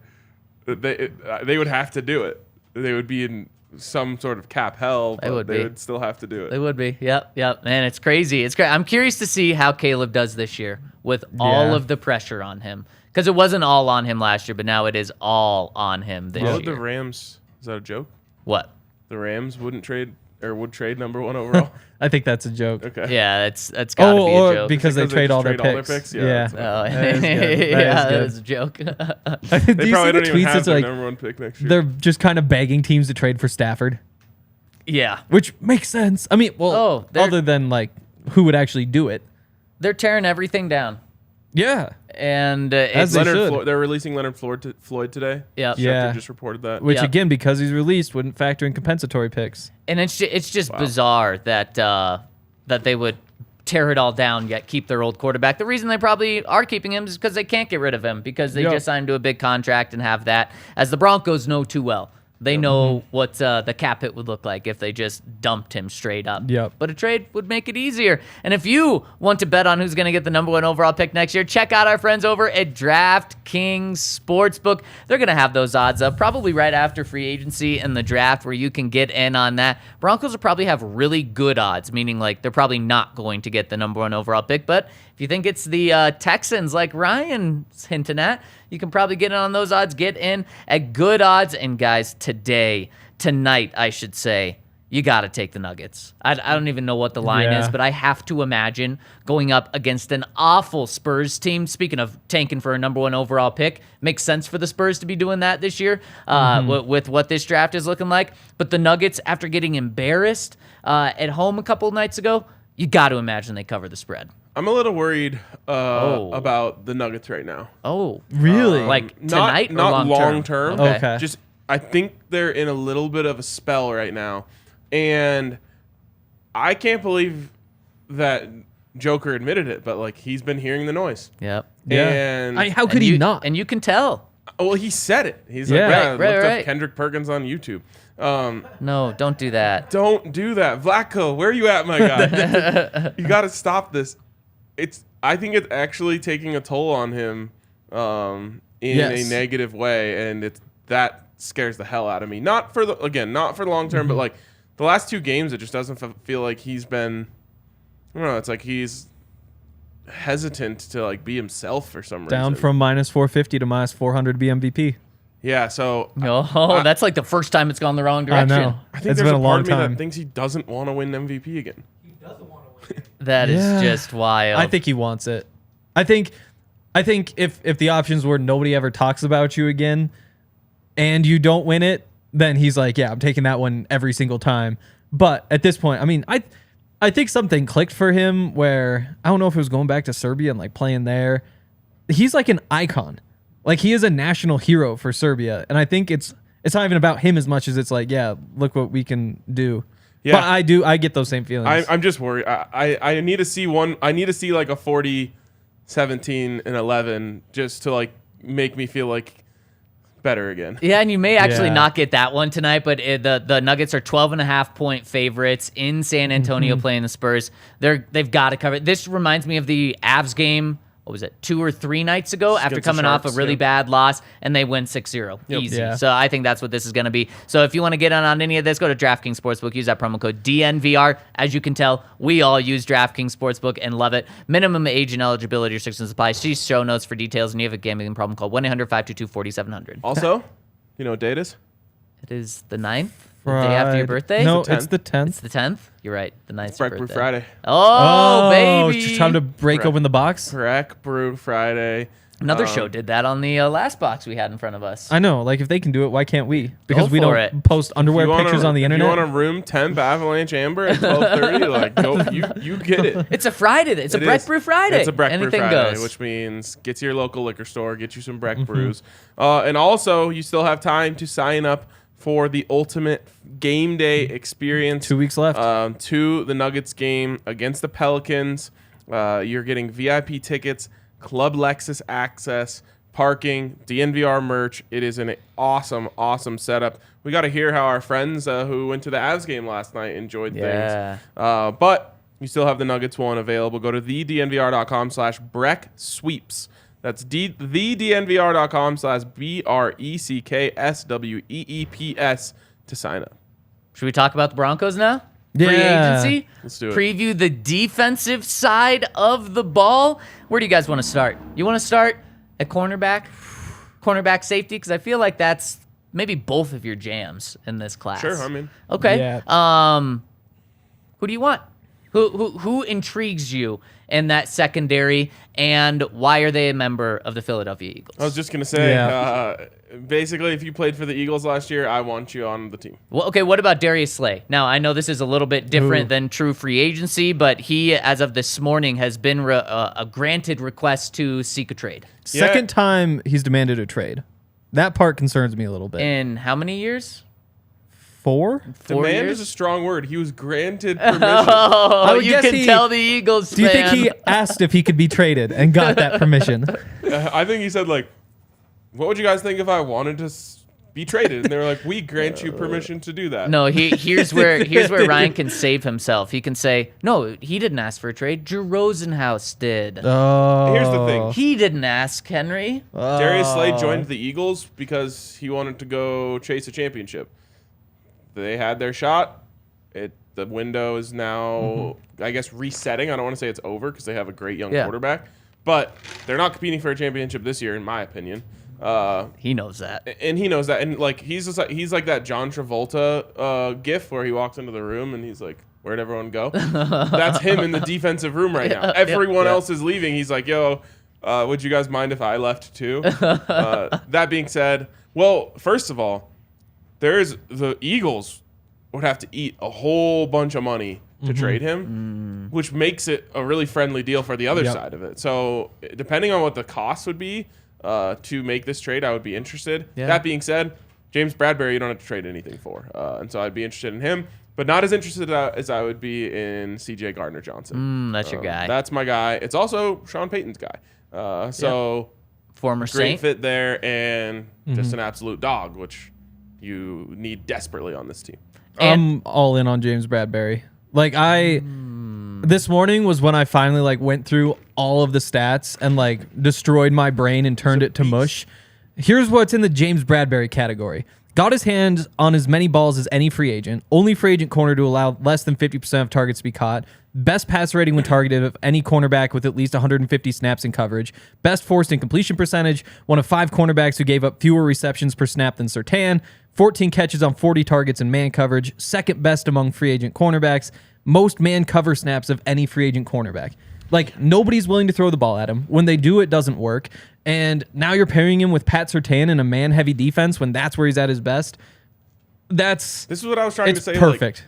[SPEAKER 1] They would have to do it. They would be in some sort of cap hell, but
[SPEAKER 2] would
[SPEAKER 1] they
[SPEAKER 2] be.
[SPEAKER 1] would still have to do
[SPEAKER 2] They
[SPEAKER 1] it.
[SPEAKER 2] would be. Yep. Man, it's crazy. It's great. I'm curious to see how Caleb does this year with all
[SPEAKER 3] Yeah.
[SPEAKER 2] of the pressure on him. Because it wasn't all on him last year, but now it is all on him this
[SPEAKER 1] Why would
[SPEAKER 2] year.
[SPEAKER 1] the Rams? Is that a joke?
[SPEAKER 2] What?
[SPEAKER 1] The Rams wouldn't trade or would trade number 1 overall.
[SPEAKER 3] I think that's a joke.
[SPEAKER 1] Okay.
[SPEAKER 2] Yeah, that's gotta be a
[SPEAKER 3] or
[SPEAKER 2] joke.
[SPEAKER 3] because they
[SPEAKER 1] Because they
[SPEAKER 3] trade
[SPEAKER 1] just
[SPEAKER 3] all their
[SPEAKER 1] trade all their
[SPEAKER 3] picks.
[SPEAKER 1] picks? Yeah,
[SPEAKER 3] Yeah.
[SPEAKER 1] that's what-
[SPEAKER 2] Oh,
[SPEAKER 3] That is good.
[SPEAKER 2] yeah,
[SPEAKER 3] That
[SPEAKER 2] that
[SPEAKER 3] is
[SPEAKER 2] was a joke.
[SPEAKER 3] Do
[SPEAKER 1] They
[SPEAKER 3] you see
[SPEAKER 1] probably
[SPEAKER 3] the
[SPEAKER 1] don't even
[SPEAKER 3] tweets?
[SPEAKER 1] have
[SPEAKER 3] It's
[SPEAKER 1] their
[SPEAKER 3] like
[SPEAKER 1] number 1 pick next year.
[SPEAKER 3] they're just kind of begging teams to trade for Stafford,
[SPEAKER 2] Yeah.
[SPEAKER 3] which makes sense. I mean, well,
[SPEAKER 2] they're-
[SPEAKER 3] other than like who would actually do it?
[SPEAKER 2] They're tearing everything down.
[SPEAKER 3] Yeah.
[SPEAKER 2] And
[SPEAKER 3] As
[SPEAKER 2] it's,
[SPEAKER 3] they
[SPEAKER 1] Leonard
[SPEAKER 3] should.
[SPEAKER 1] they're releasing Leonard Floyd today.
[SPEAKER 2] Yep.
[SPEAKER 3] Yeah.
[SPEAKER 1] Schefter just reported that.
[SPEAKER 3] Which
[SPEAKER 2] Yep.
[SPEAKER 3] again, because he's released, wouldn't factor in compensatory picks.
[SPEAKER 2] And it's just bizarre that that they would tear it all down yet keep their old quarterback. The reason they probably are keeping him is because they can't get rid of him because they
[SPEAKER 3] Yep.
[SPEAKER 2] just signed him to a big contract and have that, as the Broncos know too well. They know what the cap hit would look like if they just dumped him straight up.
[SPEAKER 3] Yep.
[SPEAKER 2] But a trade would make it easier. And if you want to bet on who's going to get the number 1 overall pick next year, check out our friends over at DraftKings Sportsbook. They're going to have those odds up probably right after free agency and the draft where you can get in on that. Broncos will probably have really good odds, meaning like they're probably not going to get the number 1 overall pick. But if you think it's the Texans like Ryan's hinting at, you can probably get in on those odds. Get in at good odds. And guys, tonight, I should say, you got to take the Nuggets. I don't even know what the line
[SPEAKER 3] Yeah.
[SPEAKER 2] is, but I have to imagine going up against an awful Spurs team. Speaking of tanking for a number 1 overall pick, makes sense for the Spurs to be doing that this year with what this draft is looking like. But the Nuggets, after getting embarrassed at home a couple nights ago, you got to imagine they cover the spread.
[SPEAKER 1] I'm a little worried about the Nuggets right now.
[SPEAKER 2] Oh,
[SPEAKER 3] Really?
[SPEAKER 2] like tonight
[SPEAKER 1] not
[SPEAKER 2] or
[SPEAKER 1] long term.
[SPEAKER 3] Okay.
[SPEAKER 1] Just I think they're in a little bit of a spell right now, and I can't believe that Joker admitted it, but like he's been hearing the noise.
[SPEAKER 2] Yep.
[SPEAKER 3] Yeah.
[SPEAKER 1] And
[SPEAKER 3] How could he not?
[SPEAKER 2] And you can tell.
[SPEAKER 1] well, he said it. He's
[SPEAKER 3] Yeah.
[SPEAKER 1] like, yeah,
[SPEAKER 2] Right,
[SPEAKER 1] looked
[SPEAKER 2] right.
[SPEAKER 1] up Kendrick Perkins on YouTube.
[SPEAKER 2] No, don't do that.
[SPEAKER 1] Don't do that, Vlatko. Where are you at, my guy? You got to stop this. I think it's actually taking a toll on him in
[SPEAKER 3] Yes.
[SPEAKER 1] a negative way, and that scares the hell out of me. Not for the long term, but like the last 2 games, it just doesn't feel like he's been. I don't know. It's like he's hesitant to like be himself for some reason.
[SPEAKER 3] Down from minus 450 to minus 400 to be MVP.
[SPEAKER 1] yeah. So
[SPEAKER 2] Oh, that's like the first time it's gone the wrong direction.
[SPEAKER 3] I know.
[SPEAKER 1] I think
[SPEAKER 3] It's
[SPEAKER 1] there's
[SPEAKER 3] been
[SPEAKER 1] a
[SPEAKER 3] a
[SPEAKER 1] part
[SPEAKER 3] long
[SPEAKER 1] of me
[SPEAKER 3] time.
[SPEAKER 1] that thinks he doesn't want to win MVP again.
[SPEAKER 2] That is
[SPEAKER 3] Yeah.
[SPEAKER 2] just wild.
[SPEAKER 3] I think he wants it. I think if the options were nobody ever talks about you again and you don't win it, then he's like, yeah, I'm taking that one every single time. But at this point, I mean, I think something clicked for him where I don't know if it was going back to Serbia and like playing there, he's like an icon. Like he is a national hero for Serbia, and I think it's not even about him as much as it's like, yeah, look what we can do. Yeah. But I get those same feelings.
[SPEAKER 1] I'm just worried. I need to see one. I need to see like a 40, 17, and 11 just to like make me feel like better again.
[SPEAKER 2] Yeah, and you may actually not get that one tonight, but the Nuggets are 12.5-point favorites in San Antonio playing the Spurs. They've got to cover it. This reminds me of the Avs game. What was it, 2 or 3 nights ago after coming off a really bad loss, and they win 6-0. Easy. Yeah. So I think that's what this is going to be. So if you want to get on any of this, go to DraftKings Sportsbook. Use that promo code DNVR. As you can tell, we all use DraftKings Sportsbook and love it. Minimum age and eligibility restrictions apply. See show notes for details, and you have a gambling problem, call 1-800-522-4700.
[SPEAKER 1] Also, you know what day it is?
[SPEAKER 2] It is the 9th. The day after your birthday?
[SPEAKER 3] No, it's the 10th.
[SPEAKER 2] It's the 10th? You're right. The 9th is your
[SPEAKER 1] Break
[SPEAKER 2] birthday.
[SPEAKER 1] Brew Friday.
[SPEAKER 2] Oh, baby.
[SPEAKER 3] It's time to break open the box.
[SPEAKER 1] Break Brew Friday.
[SPEAKER 2] Another show did that on the last box we had in front of us.
[SPEAKER 3] I know. Like, if they can do it, why can't we? Because we
[SPEAKER 2] for
[SPEAKER 3] don't
[SPEAKER 2] it.
[SPEAKER 3] post underwear pictures on the internet.
[SPEAKER 1] If you want a room temp Avalanche Amber at 12:30, like, go, you get it.
[SPEAKER 2] It's a Friday. It's a Breck Brew Friday.
[SPEAKER 1] It's a Breck Brew
[SPEAKER 2] Anything
[SPEAKER 1] Friday,
[SPEAKER 2] goes.
[SPEAKER 1] which means get to your local liquor store, get you some Breck Brews. And also, you still have time to sign up for the ultimate game day experience.
[SPEAKER 3] 2 weeks left.
[SPEAKER 1] To the Nuggets game against the Pelicans. You're getting VIP tickets, Club Lexus access, parking, DNVR merch. It is an awesome, awesome setup. We got to hear how our friends who went to the Avs game last night enjoyed things. But you still have the Nuggets one available. Go to thednvr.com/BreckSweeps. That's thednvr.com/BRECKSWEEPS to sign up.
[SPEAKER 2] Should we talk about the Broncos now?
[SPEAKER 3] Yeah.
[SPEAKER 2] Free agency?
[SPEAKER 1] Let's do it.
[SPEAKER 2] Preview the defensive side of the ball. Where do you guys want to start? You want to start at cornerback safety? Because I feel like that's maybe both of your jams in this class.
[SPEAKER 1] Sure, I'm in.
[SPEAKER 2] Okay.
[SPEAKER 3] Yeah.
[SPEAKER 2] Who do you want? Who intrigues you in that secondary, and why are they a member of the Philadelphia Eagles?
[SPEAKER 1] I was just going to say, basically, if you played for the Eagles last year, I want you on the team.
[SPEAKER 2] Well, okay, what about Darius Slay? Now, I know this is a little bit different than true free agency, but he, as of this morning, has been a granted request to seek a trade.
[SPEAKER 3] Second time he's demanded a trade. That part concerns me a little bit.
[SPEAKER 2] In how many years?
[SPEAKER 3] 4?
[SPEAKER 2] 4
[SPEAKER 1] Demand
[SPEAKER 2] years?
[SPEAKER 1] is a strong word. He was granted permission.
[SPEAKER 2] Oh,
[SPEAKER 3] would
[SPEAKER 2] you
[SPEAKER 3] guess
[SPEAKER 2] can tell the Eagles
[SPEAKER 3] Do you
[SPEAKER 2] fan.
[SPEAKER 3] think he asked if he could be traded and got that permission?
[SPEAKER 1] I think he said, like, what would you guys think if I wanted to be traded? And they were like, we grant you permission to do that.
[SPEAKER 2] No, here's where Ryan can save himself. He can say, no, he didn't ask for a trade. Drew Rosenhaus did.
[SPEAKER 3] Oh.
[SPEAKER 1] Here's the thing.
[SPEAKER 2] He didn't ask, Henry.
[SPEAKER 1] Darius Slay joined the Eagles because he wanted to go chase a championship. They had their shot. The window is now, I guess, resetting. I don't want to say it's over because they have a great young quarterback. But they're not competing for a championship this year, in my opinion.
[SPEAKER 2] He knows that.
[SPEAKER 1] And he knows that. And, like, he's like that John Travolta gif where he walks into the room and he's like, where'd everyone go? That's him in the defensive room right now. Everyone else is leaving. He's like, yo, would you guys mind if I left too? That being said, well, first of all, the Eagles would have to eat a whole bunch of money to trade him, which makes it a really friendly deal for the other side of it. So depending on what the cost would be to make this trade, I would be interested.
[SPEAKER 3] Yeah.
[SPEAKER 1] That being said, James Bradberry, you don't have to trade anything for. And so I'd be interested in him, but not as interested as I would be in C.J. Gardner-Johnson.
[SPEAKER 2] That's your guy.
[SPEAKER 1] That's my guy. It's also Sean Payton's guy.
[SPEAKER 2] Former
[SPEAKER 1] Great
[SPEAKER 2] Saint.
[SPEAKER 1] fit there and just an absolute dog, which you need desperately on this team.
[SPEAKER 3] I'm all in on James Bradberry. Like this morning was when I finally like went through all of the stats and like destroyed my brain and turned it to mush. Here's what's in the James Bradberry category. Got his hands on as many balls as any free agent. Only free agent corner to allow less than 50% of targets to be caught. Best pass rating when targeted of any cornerback with at least 150 snaps in coverage. Best forced and completion percentage. One of 5 cornerbacks who gave up fewer receptions per snap than Surtain. 14 catches on 40 targets in man coverage. Second best among free agent cornerbacks. Most man cover snaps of any free agent cornerback. Like, nobody's willing to throw the ball at him. When they do, it doesn't work. And now you're pairing him with Pat Surtain in a man-heavy defense when that's where he's at his best. This
[SPEAKER 1] is what I was trying to say
[SPEAKER 3] perfect.
[SPEAKER 1] Like,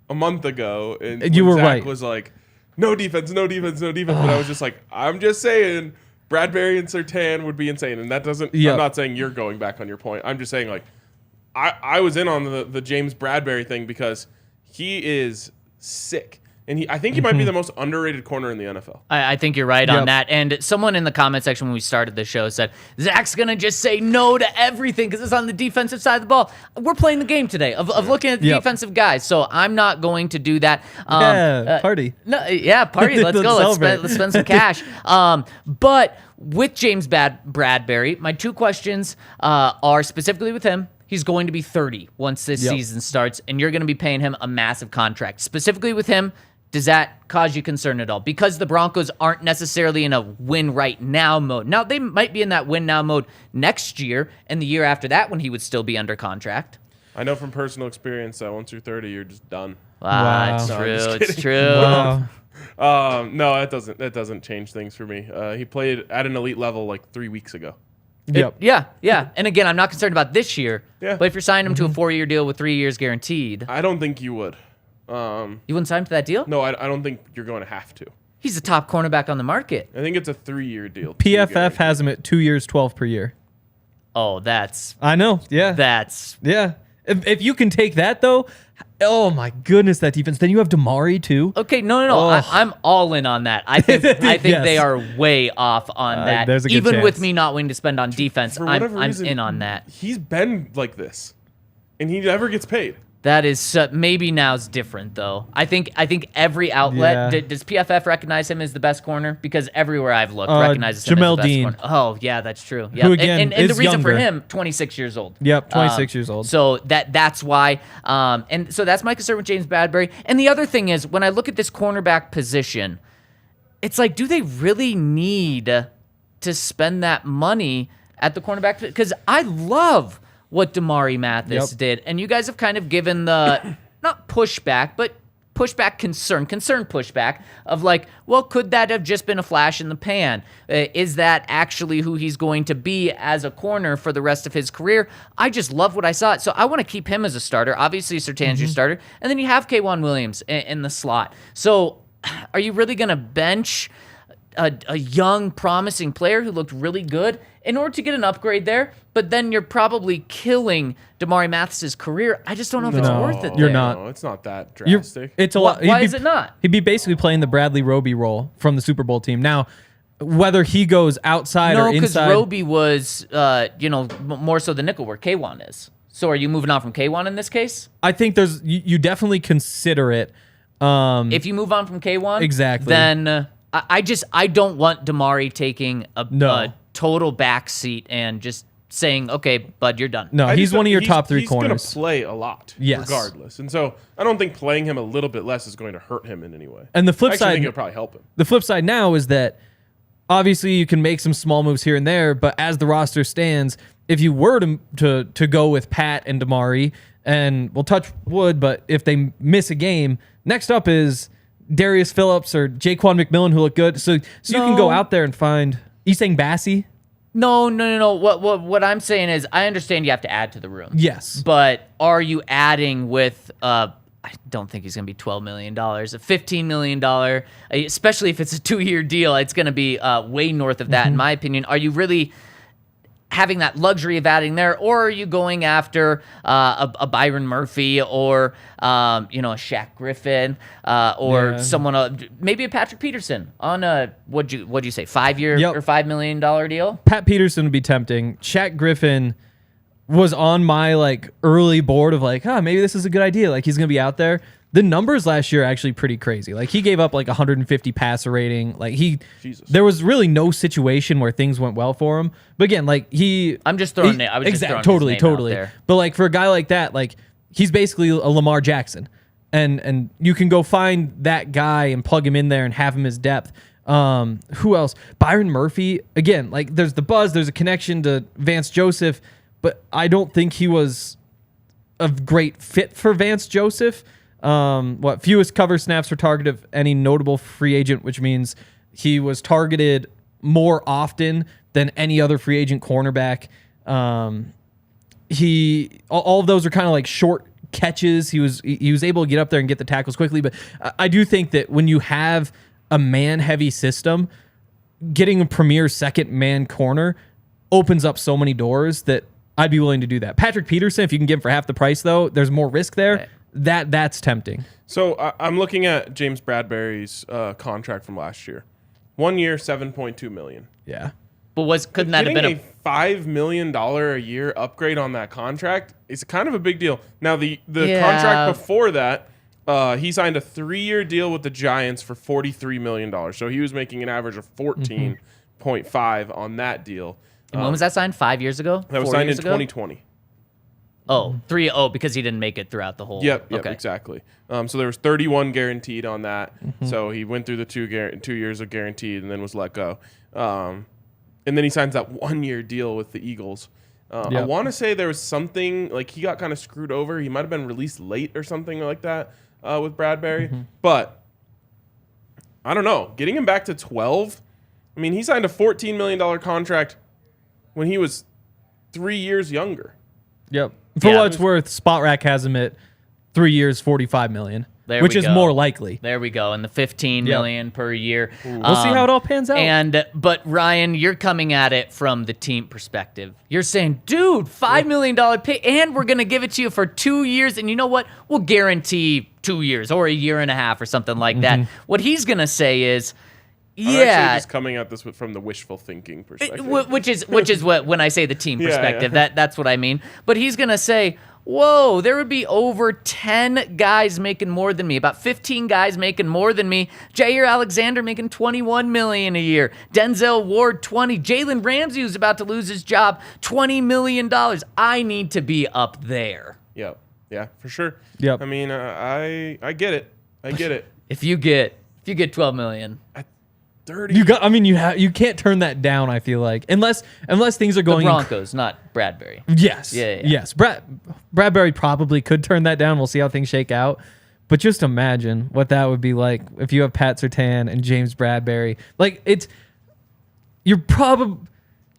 [SPEAKER 1] a month ago. And
[SPEAKER 3] you were
[SPEAKER 1] Zach
[SPEAKER 3] right.
[SPEAKER 1] was like, no defense, no defense, no defense. But I was just like, I'm just saying, Bradberry and Surtain would be insane, and that doesn't.
[SPEAKER 3] Yep.
[SPEAKER 1] I'm not saying you're going back on your point. I'm just saying like, I was in on the James Bradberry thing because he is sick. And I think he might be the most underrated corner in the NFL.
[SPEAKER 2] I think you're right on that. And someone in the comment section when we started the show said, Zach's going to just say no to everything because it's on the defensive side of the ball. We're playing the game today of looking at the defensive guys. So I'm not going to do that.
[SPEAKER 3] Party.
[SPEAKER 2] Party. Let's go.
[SPEAKER 3] Celebrate.
[SPEAKER 2] Let's spend some cash. But with James Bradberry, my two questions are specifically with him. He's going to be 30 once this season starts, and you're going to be paying him a massive contract. Specifically with him, does that cause you concern at all? Because the Broncos aren't necessarily in a win right now mode. Now, they might be in that win now mode next year and the year after that when he would still be under contract.
[SPEAKER 1] I know from personal experience that once you're 30, you're just done.
[SPEAKER 2] Wow. It's
[SPEAKER 1] No, I'm
[SPEAKER 2] true.
[SPEAKER 1] just
[SPEAKER 2] It's
[SPEAKER 1] kidding.
[SPEAKER 2] true.
[SPEAKER 3] Wow.
[SPEAKER 1] No, that doesn't change things for me. He played at an elite level like 3 weeks ago.
[SPEAKER 3] Yep.
[SPEAKER 2] Yeah. And again, I'm not concerned about this year.
[SPEAKER 1] Yeah.
[SPEAKER 2] But if you're signing him to a 4-year deal with 3 years guaranteed,
[SPEAKER 1] I don't think you would.
[SPEAKER 2] you wouldn't sign him to that deal?
[SPEAKER 1] No, I don't think you're going to have to.
[SPEAKER 2] He's the top cornerback on the market.
[SPEAKER 1] I think it's a 3-year deal.
[SPEAKER 3] PFF has him at 2 years, 12 per year.
[SPEAKER 2] Oh, that's
[SPEAKER 3] I know. Yeah. Yeah. If you can take that though, oh my goodness, that defense. Then you have Damari too.
[SPEAKER 2] okay. No.
[SPEAKER 3] Oh.
[SPEAKER 2] I'm all in on that. I think
[SPEAKER 3] Yes.
[SPEAKER 2] they are way off on that.
[SPEAKER 3] there's a good
[SPEAKER 2] Even with
[SPEAKER 3] chance.
[SPEAKER 2] me not wanting to spend on defense,
[SPEAKER 1] For
[SPEAKER 2] I'm
[SPEAKER 1] whatever reason,
[SPEAKER 2] in on that.
[SPEAKER 1] He's been like this, and he never gets paid.
[SPEAKER 2] That is maybe now's different though. I think every outlet
[SPEAKER 3] Yeah.
[SPEAKER 2] does PFF recognize him as the best corner because everywhere I've looked recognizes him as
[SPEAKER 3] Jamel
[SPEAKER 2] the best
[SPEAKER 3] Dean.
[SPEAKER 2] corner. Oh yeah, that's true. Yeah,
[SPEAKER 3] Who, again,
[SPEAKER 2] and the
[SPEAKER 3] is
[SPEAKER 2] reason for
[SPEAKER 3] younger.
[SPEAKER 2] him, 26 years old.
[SPEAKER 3] Yep, 26 years old.
[SPEAKER 2] So that's why. And so that's my concern with James Bradberry. And the other thing is when I look at this cornerback position, it's like, do they really need to spend that money at the cornerback? Because I love what Damari Mathis did. And you guys have kind of given the, not pushback, but concern pushback of like, well, could that have just been a flash in the pan? Is that actually who he's going to be as a corner for the rest of his career? I just love what I saw. So I want to keep him as a starter. Obviously, Surtain's your starter. And then you have K'Wan Williams in the slot. So are you really going to bench a young, promising player who looked really good in order to get an upgrade there, but then you're probably killing Damari Mathis's career? I just don't know if it's worth it.
[SPEAKER 3] You're
[SPEAKER 2] there.
[SPEAKER 3] not.
[SPEAKER 1] No, it's not that
[SPEAKER 3] You're-
[SPEAKER 1] drastic.
[SPEAKER 3] it's a
[SPEAKER 2] Why-
[SPEAKER 3] lot.
[SPEAKER 2] why
[SPEAKER 3] he'd
[SPEAKER 2] is it not?
[SPEAKER 3] He'd be basically playing the Bradley Roby role from the Super Bowl team. Now, whether he goes outside
[SPEAKER 2] No,
[SPEAKER 3] or
[SPEAKER 2] because
[SPEAKER 3] inside,
[SPEAKER 2] Roby was, more so the nickel where K1 is. So are you moving on from K1 in this case?
[SPEAKER 3] I think there's you definitely consider it.
[SPEAKER 2] If you move on from K1,
[SPEAKER 3] Exactly.
[SPEAKER 2] then I don't want Damari taking a total backseat and just saying, okay, bud, you're done.
[SPEAKER 3] No, he's one of your top three
[SPEAKER 1] He's
[SPEAKER 3] corners.
[SPEAKER 1] going to play a lot,
[SPEAKER 3] Yes.
[SPEAKER 1] regardless. And so I don't think playing him a little bit less is going to hurt him in any way.
[SPEAKER 3] And the flip
[SPEAKER 1] I actually
[SPEAKER 3] side,
[SPEAKER 1] think it'll probably help him.
[SPEAKER 3] the flip side now is that obviously you can make some small moves here and there, but as the roster stands, if you were to go with Pat and Damari, and we'll touch wood, but if they miss a game, next up is Darius Phillips or Jaquan McMillan, who look good. So you can go out there and find Isang Bassi.
[SPEAKER 2] No. What I'm saying is, I understand you have to add to the room.
[SPEAKER 3] Yes.
[SPEAKER 2] But are you adding with? I don't think he's going to be $12 million, a $15 million, especially if it's a 2-year deal. It's going to be way north of that, in my opinion. Are you really having that luxury of adding there, or are you going after a Byron Murphy or a Shaq Griffin or someone maybe a Patrick Peterson on a what'd you say 5-year or $5 million deal?
[SPEAKER 3] Pat Peterson would be tempting. Shaq Griffin was on my early board of maybe this is a good idea. He's gonna be out there. The numbers last year are actually pretty crazy. He gave up 150 passer rating.
[SPEAKER 1] Jesus.
[SPEAKER 3] There was really no situation where things went well for him. But again,
[SPEAKER 2] I'm just throwing it. I was just throwing his name
[SPEAKER 3] totally.
[SPEAKER 2] out there.
[SPEAKER 3] But for a guy like that, he's basically a Lamar Jackson, and you can go find that guy and plug him in there and have him as depth. Who else? Byron Murphy. Again, there's the buzz. There's a connection to Vance Joseph, but I don't think he was a great fit for Vance Joseph. Fewest cover snaps per target of any notable free agent, which means he was targeted more often than any other free agent cornerback. All of those are kind of short catches. He was able to get up there and get the tackles quickly. But I do think that when you have a man-heavy system, getting a premier second man corner opens up so many doors that I'd be willing to do that. Patrick Peterson, if you can get him for half the price, though, there's more risk there.
[SPEAKER 2] Right.
[SPEAKER 3] That's tempting.
[SPEAKER 1] So I'm looking at James Bradberry's contract from last year. 1 year, $7.2 million.
[SPEAKER 3] Yeah.
[SPEAKER 2] But couldn't that have been
[SPEAKER 1] a $5 million a year upgrade on that contract? It's kind of a big deal. Now the contract before that, he signed a 3-year deal with the Giants for $43 million. So he was making an average of 14.5 on that deal.
[SPEAKER 2] And when was that signed? 5 years ago?
[SPEAKER 1] That was
[SPEAKER 2] 4
[SPEAKER 1] signed in
[SPEAKER 2] years ago?
[SPEAKER 1] 2020.
[SPEAKER 2] Oh, because he didn't make it throughout the whole.
[SPEAKER 1] Yep,
[SPEAKER 2] okay.
[SPEAKER 1] exactly. So there was 31 guaranteed on that. So he went through the 2 years of guaranteed and then was let go. And then he signs that 1-year deal with the Eagles. I want to say there was something like he got kind of screwed over. He might have been released late or something like that with Bradberry. But I don't know. Getting him back to 12. I mean, he signed a $14 million contract when he was 3 years younger.
[SPEAKER 3] Yep. For what it's worth, Spot Rack has him at 3 years, $45 million, which is more likely.
[SPEAKER 2] There we go. And the $15 million per year.
[SPEAKER 3] We'll see how it all pans out.
[SPEAKER 2] But Ryan, you're coming at it from the team perspective. You're saying, dude, $5 million pay, and we're going to give it to you for 2 years. And you know what? We'll guarantee 2 years or a year and a half or something like that. What he's going to say is,
[SPEAKER 1] I'm actually just coming at this from the wishful thinking perspective.
[SPEAKER 2] Which is what when I say the team perspective, that's what I mean. But he's gonna say, whoa, there would be over 10 guys making more than me, about 15 guys making more than me. Jair Alexander making $21 million a year. Denzel Ward, 20. Jalen Ramsey, who's about to lose his job, $20 million. I need to be up there.
[SPEAKER 1] Yep. Yeah, for sure.
[SPEAKER 3] Yep.
[SPEAKER 1] I mean, I get it. I get it.
[SPEAKER 2] If you get $12 million.
[SPEAKER 1] 30.
[SPEAKER 3] You can't turn that down, I feel like. Unless things are
[SPEAKER 2] The
[SPEAKER 3] going
[SPEAKER 2] Broncos, not Bradberry.
[SPEAKER 3] Yes.
[SPEAKER 2] Yeah.
[SPEAKER 3] Yes. Bradberry probably could turn that down. We'll see how things shake out. But just imagine what that would be like if you have Pat Surtain and James Bradberry. Like you're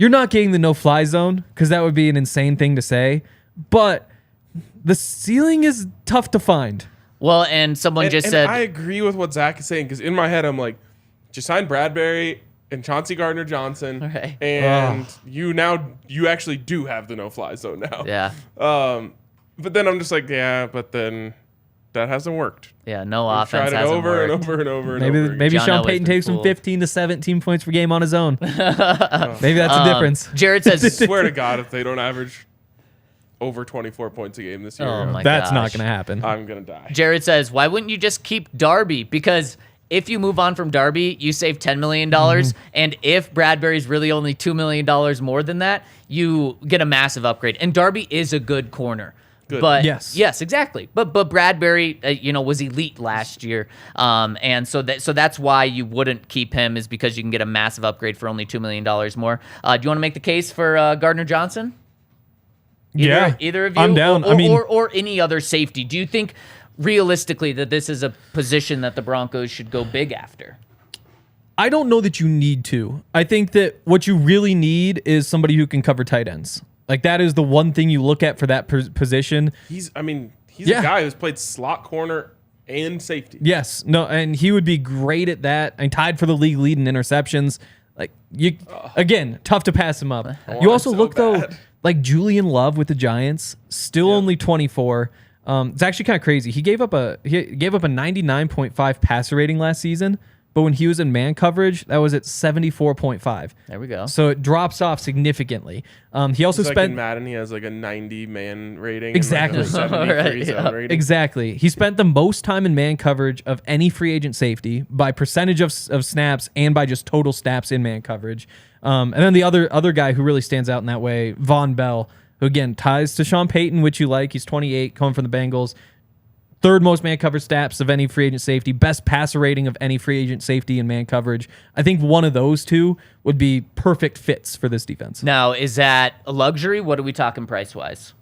[SPEAKER 3] not getting the no-fly zone because that would be an insane thing to say. But the ceiling is tough to find.
[SPEAKER 2] Well, and someone just said
[SPEAKER 1] I agree with what Zach is saying because in my head I'm like, just sign Bradberry and Chauncey Gardner-Johnson,
[SPEAKER 2] Okay.
[SPEAKER 1] and you actually do have the no-fly zone now.
[SPEAKER 2] Yeah.
[SPEAKER 1] But then I'm just like, yeah, but then that hasn't worked.
[SPEAKER 2] Yeah, no
[SPEAKER 1] We've
[SPEAKER 2] offense
[SPEAKER 1] tried it
[SPEAKER 2] hasn't
[SPEAKER 1] over
[SPEAKER 2] worked.
[SPEAKER 1] and over and over and over. Again.
[SPEAKER 3] Maybe
[SPEAKER 2] John
[SPEAKER 3] Sean
[SPEAKER 2] Elway's
[SPEAKER 3] Payton
[SPEAKER 2] been
[SPEAKER 3] takes him
[SPEAKER 2] cool.
[SPEAKER 3] 15 to 17 points per game on his own. Maybe that's the difference.
[SPEAKER 2] Jared
[SPEAKER 1] I
[SPEAKER 2] says,
[SPEAKER 1] swear to God, if they don't average over 24 points a game this year,
[SPEAKER 2] Oh my
[SPEAKER 3] That's not
[SPEAKER 2] gosh.
[SPEAKER 3] going to happen.
[SPEAKER 1] I'm going to die.
[SPEAKER 2] Jared says, why wouldn't you just keep Darby? Because if you move on from Darby, you save $10 million. And if Bradberry's really only $2 million more than that, you get a massive upgrade. And Darby is a good corner.
[SPEAKER 1] Good.
[SPEAKER 2] But
[SPEAKER 3] Yes,
[SPEAKER 2] exactly. But Bradberry, was elite last year, and so that's why you wouldn't keep him is because you can get a massive upgrade for only $2 million more. Do you want to make the case for Gardner Johnson? Either of you,
[SPEAKER 3] I'm down.
[SPEAKER 2] or any other safety. Do you think realistically that this is a position that the Broncos should go big after?
[SPEAKER 3] I don't know that you need to. I think that what you really need is somebody who can cover tight ends. Like that is the one thing you look at for that position.
[SPEAKER 1] He's a guy who's played slot corner and safety.
[SPEAKER 3] Yes, no, and he would be great at that. And tied for the league lead in interceptions. Like again, tough to pass him up. You also
[SPEAKER 1] so
[SPEAKER 3] look though,
[SPEAKER 1] bad.
[SPEAKER 3] like Julian Love with the Giants, still only 24. It's actually kind of crazy. He gave up a 99.5 passer rating last season, but when he was in man coverage, that was at 74.5.
[SPEAKER 2] There we go.
[SPEAKER 3] So it drops off significantly. He also
[SPEAKER 1] It's like
[SPEAKER 3] spent
[SPEAKER 1] in Madden, he has like a 90 man rating.
[SPEAKER 3] Exactly.
[SPEAKER 1] And like a 73
[SPEAKER 2] Right,
[SPEAKER 1] zone
[SPEAKER 2] yeah.
[SPEAKER 1] rating.
[SPEAKER 3] Exactly. He spent the most time in man coverage of any free agent safety by percentage of snaps and by just total snaps in man coverage. And then the other guy who really stands out in that way, Von Bell, who again ties to Sean Payton, which you like. He's 28, coming from the Bengals. Third most man coverage stats of any free agent safety. Best passer rating of any free agent safety in man coverage. I think one of those two would be perfect fits for this defense.
[SPEAKER 2] Now, is that a luxury? What are we talking price-wise?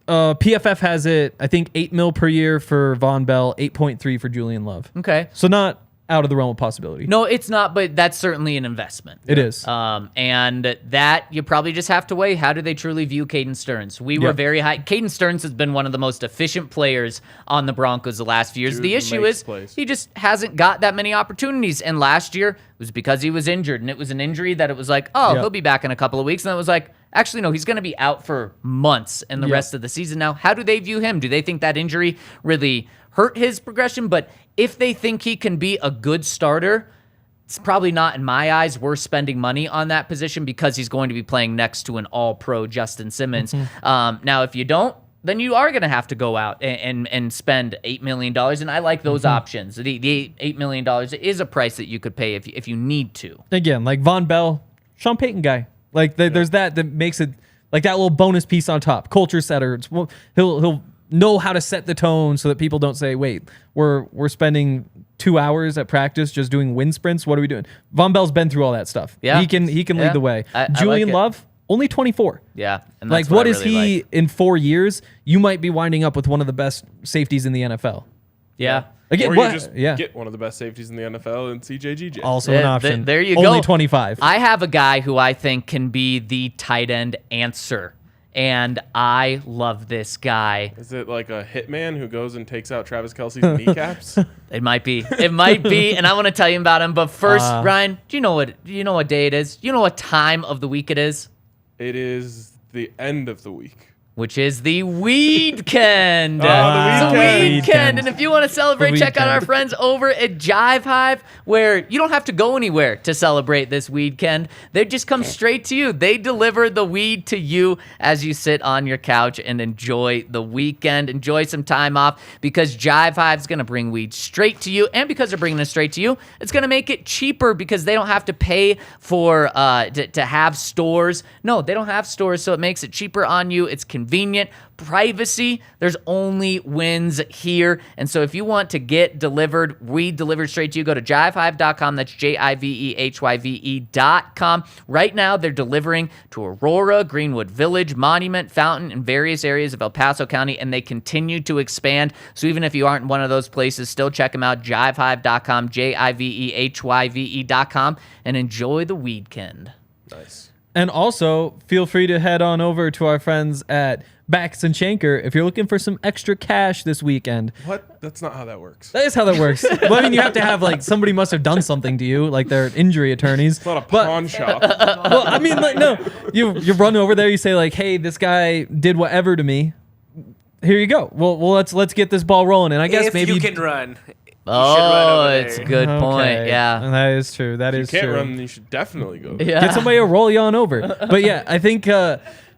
[SPEAKER 3] PFF has it, I think, $8 million per year for Von Bell, 8.3 for Julian Love.
[SPEAKER 2] Okay.
[SPEAKER 3] So not out of the realm of possibility.
[SPEAKER 2] No, it's not, but that's certainly an investment.
[SPEAKER 3] It is.
[SPEAKER 2] And that you probably just have to weigh. How do they truly view Caden Stearns? We were
[SPEAKER 3] Yep.
[SPEAKER 2] very high. Caden Stearns has been one of the most efficient players on the Broncos the last few years.
[SPEAKER 1] Dude
[SPEAKER 2] The issue
[SPEAKER 1] makes
[SPEAKER 2] is
[SPEAKER 1] plays.
[SPEAKER 2] he just hasn't got that many opportunities. And last year it was because he was injured, and it was an injury that it was like, oh,
[SPEAKER 3] Yep.
[SPEAKER 2] he'll be back in a couple of weeks. And it was like, actually, no, he's going to be out for months and the
[SPEAKER 3] Yep.
[SPEAKER 2] rest of the season now. How do they view him? Do they think that injury really hurt his progression? But if they think he can be a good starter, it's probably not, in my eyes, worth spending money on that position because he's going to be playing next to an all-pro Justin Simmons. Now, if you don't, then you are going to have to go out and spend $8 million, and I like those options. The $8 million is a price that you could pay if you need to.
[SPEAKER 3] Again, like Von Bell, Sean Payton guy. Like there's that makes it like that little bonus piece on top. Culture setter. He'll know how to set the tone so that people don't say, wait, we're spending 2 hours at practice just doing wind sprints. What are we doing? Von Bell's been through all that stuff.
[SPEAKER 2] Yeah.
[SPEAKER 3] He can
[SPEAKER 2] Yeah.
[SPEAKER 3] lead the way.
[SPEAKER 2] I
[SPEAKER 3] Julian
[SPEAKER 2] like it.
[SPEAKER 3] Love, only 24.
[SPEAKER 2] Yeah. And
[SPEAKER 3] Like
[SPEAKER 2] that's
[SPEAKER 3] what
[SPEAKER 2] I
[SPEAKER 3] is
[SPEAKER 2] really
[SPEAKER 3] he
[SPEAKER 2] like.
[SPEAKER 3] in 4 years? You might be winding up with one of the best safeties in the NFL.
[SPEAKER 2] Yeah.
[SPEAKER 3] Again,
[SPEAKER 1] Or
[SPEAKER 3] what?
[SPEAKER 1] you just
[SPEAKER 3] yeah.
[SPEAKER 1] get one of the best safeties in the NFL and CJGJ.
[SPEAKER 3] Also an option.
[SPEAKER 2] There you
[SPEAKER 3] only
[SPEAKER 2] go.
[SPEAKER 3] 25.
[SPEAKER 2] I have a guy who I think can be the tight end answer, and I love this guy.
[SPEAKER 1] Is it like a hitman who goes and takes out Travis Kelce's kneecaps?
[SPEAKER 2] It might be. It might be, and I want to tell you about him. But first, Ryan, do you know what day it is? Do you know what time of the week it is?
[SPEAKER 1] It is the end of the week.
[SPEAKER 2] Which is the Weekend.
[SPEAKER 1] Oh, the Weekend.
[SPEAKER 2] Weekend. And if you want to celebrate,
[SPEAKER 3] The
[SPEAKER 2] check out our
[SPEAKER 3] Weekend.
[SPEAKER 2] friends over at Jive Hive, where you don't have to go anywhere to celebrate this Weekend. They just come straight to you. They deliver the weed to you as you sit on your couch and enjoy the weekend. Enjoy some time off because Jive Hive's going to bring weed straight to you. And because they're bringing it straight to you, it's going to make it cheaper because they don't have to pay for to have stores. No, they don't have stores, so it makes it cheaper on you. It's convenient. Privacy, there's only wins here. And so if you want to get weed delivered straight to you, go to jivehive.com. That's jivehyve.com. Right now, they're delivering to Aurora, Greenwood Village, Monument, Fountain, and various areas of El Paso County, and they continue to expand. So even if you aren't in one of those places, still check them out, jivehive.com, jivehyve.com, and enjoy the weekend.
[SPEAKER 1] Nice.
[SPEAKER 3] And also, feel free to head on over to our friends at Backus and Shanker if you're looking for some extra cash this weekend.
[SPEAKER 1] What? That's not how that works.
[SPEAKER 3] That is how that works. Well, I mean, you have to have, like, somebody must have done something to you, like they're injury attorneys.
[SPEAKER 1] It's not a pawn shop.
[SPEAKER 3] Well, I mean, like, no. You run over there, you say, like, hey, this guy did whatever to me. Here you go. Well, let's get this ball rolling. And I guess
[SPEAKER 4] If
[SPEAKER 3] maybe
[SPEAKER 4] you can run.
[SPEAKER 2] Oh,
[SPEAKER 4] over
[SPEAKER 2] it's a
[SPEAKER 4] there.
[SPEAKER 2] good point.
[SPEAKER 3] Okay.
[SPEAKER 2] Yeah.
[SPEAKER 3] That is true. That
[SPEAKER 1] You
[SPEAKER 3] is
[SPEAKER 1] can't
[SPEAKER 3] true.
[SPEAKER 1] run, you should definitely go.
[SPEAKER 2] Yeah.
[SPEAKER 3] Get somebody to roll you on over. But yeah, I think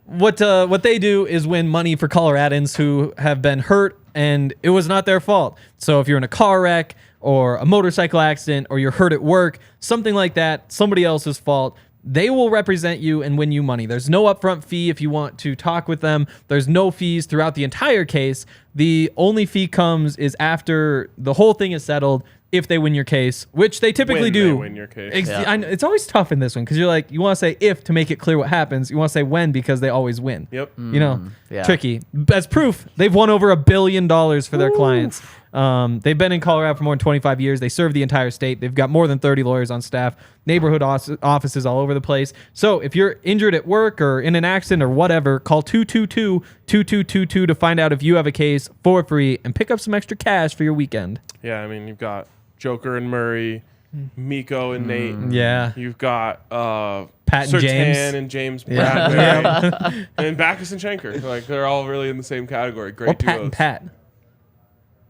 [SPEAKER 3] what they do is win money for Coloradans who have been hurt and it was not their fault. So if you're in a car wreck or a motorcycle accident or you're hurt at work, something like that, somebody else's fault, they will represent you and win you money. There's no upfront fee if you want to talk with them. There's no fees throughout the entire case. The only fee comes is after the whole thing is settled if they win your case, which they typically
[SPEAKER 1] When
[SPEAKER 3] do.
[SPEAKER 1] they win your case.
[SPEAKER 2] Yeah.
[SPEAKER 3] I know, it's always tough in this one because you're like, you want to say if to make it clear what happens. You want to say when because they always win.
[SPEAKER 1] Yep.
[SPEAKER 3] You know,
[SPEAKER 2] yeah.
[SPEAKER 3] tricky. As proof, they've won over $1 billion for their clients. They've been in Colorado for more than 25 years. They serve the entire state. They've got more than 30 lawyers on staff, neighborhood offices all over the place. So if you're injured at work or in an accident or whatever, call 222-2222 to find out if you have a case for free and pick up some extra cash for your weekend.
[SPEAKER 1] Yeah, I mean, you've got Joker and Murray, Miko and Nate.
[SPEAKER 3] Yeah.
[SPEAKER 1] You've got
[SPEAKER 3] Pat and
[SPEAKER 1] Surtain
[SPEAKER 3] James.
[SPEAKER 1] and James
[SPEAKER 3] Yeah.
[SPEAKER 1] Bradberry. And Backus and Shanker. Like, they're all really in the same category. Great
[SPEAKER 3] Or Pat
[SPEAKER 1] duos.
[SPEAKER 3] and Pat.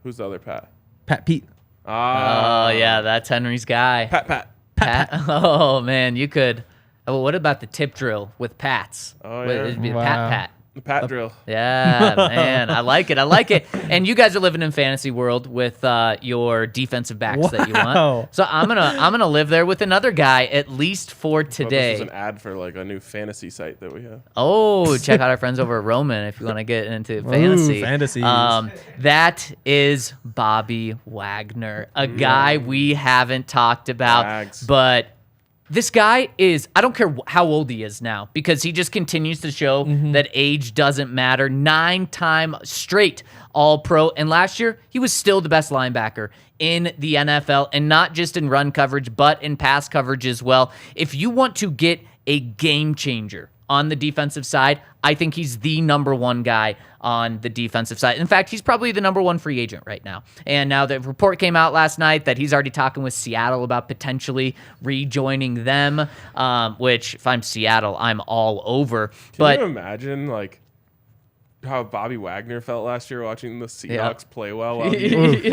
[SPEAKER 1] Who's the other Pat?
[SPEAKER 3] Pat Pete.
[SPEAKER 2] Oh, yeah, that's Henry's guy.
[SPEAKER 1] Pat.
[SPEAKER 2] Pat. Oh, man, you could. Oh, what about the tip drill with Pats?
[SPEAKER 1] Oh, yeah.
[SPEAKER 2] It'd be
[SPEAKER 3] Wow.
[SPEAKER 2] Pat.
[SPEAKER 1] The Pat drill.
[SPEAKER 2] Yeah, man, I like it. I like it. And you guys are living in fantasy world with your defensive backs that you
[SPEAKER 3] Wow.
[SPEAKER 2] want. So I'm gonna live there with another guy at least for
[SPEAKER 1] Well, this is
[SPEAKER 2] today.
[SPEAKER 1] an ad for like a new fantasy site that we have.
[SPEAKER 2] Oh, check out our friends over at Roman if you want to get into fantasy.
[SPEAKER 3] fantasies.
[SPEAKER 2] That is Bobby Wagner, a guy we haven't talked about,
[SPEAKER 1] Wags.
[SPEAKER 2] but This guy is, I don't care how old he is now, because he just continues to show that age doesn't matter. 9-time straight All-Pro. And last year, he was still the best linebacker in the NFL, and not just in run coverage, but in pass coverage as well. If you want to get a game changer on the defensive side, I think he's the number one guy on the defensive side. In fact, he's probably the number one free agent right now. And now the report came out last night that he's already talking with Seattle about potentially rejoining them, which if I'm Seattle, I'm all over.
[SPEAKER 1] Can you imagine, like, how Bobby Wagner felt last year watching the Seahawks play well while he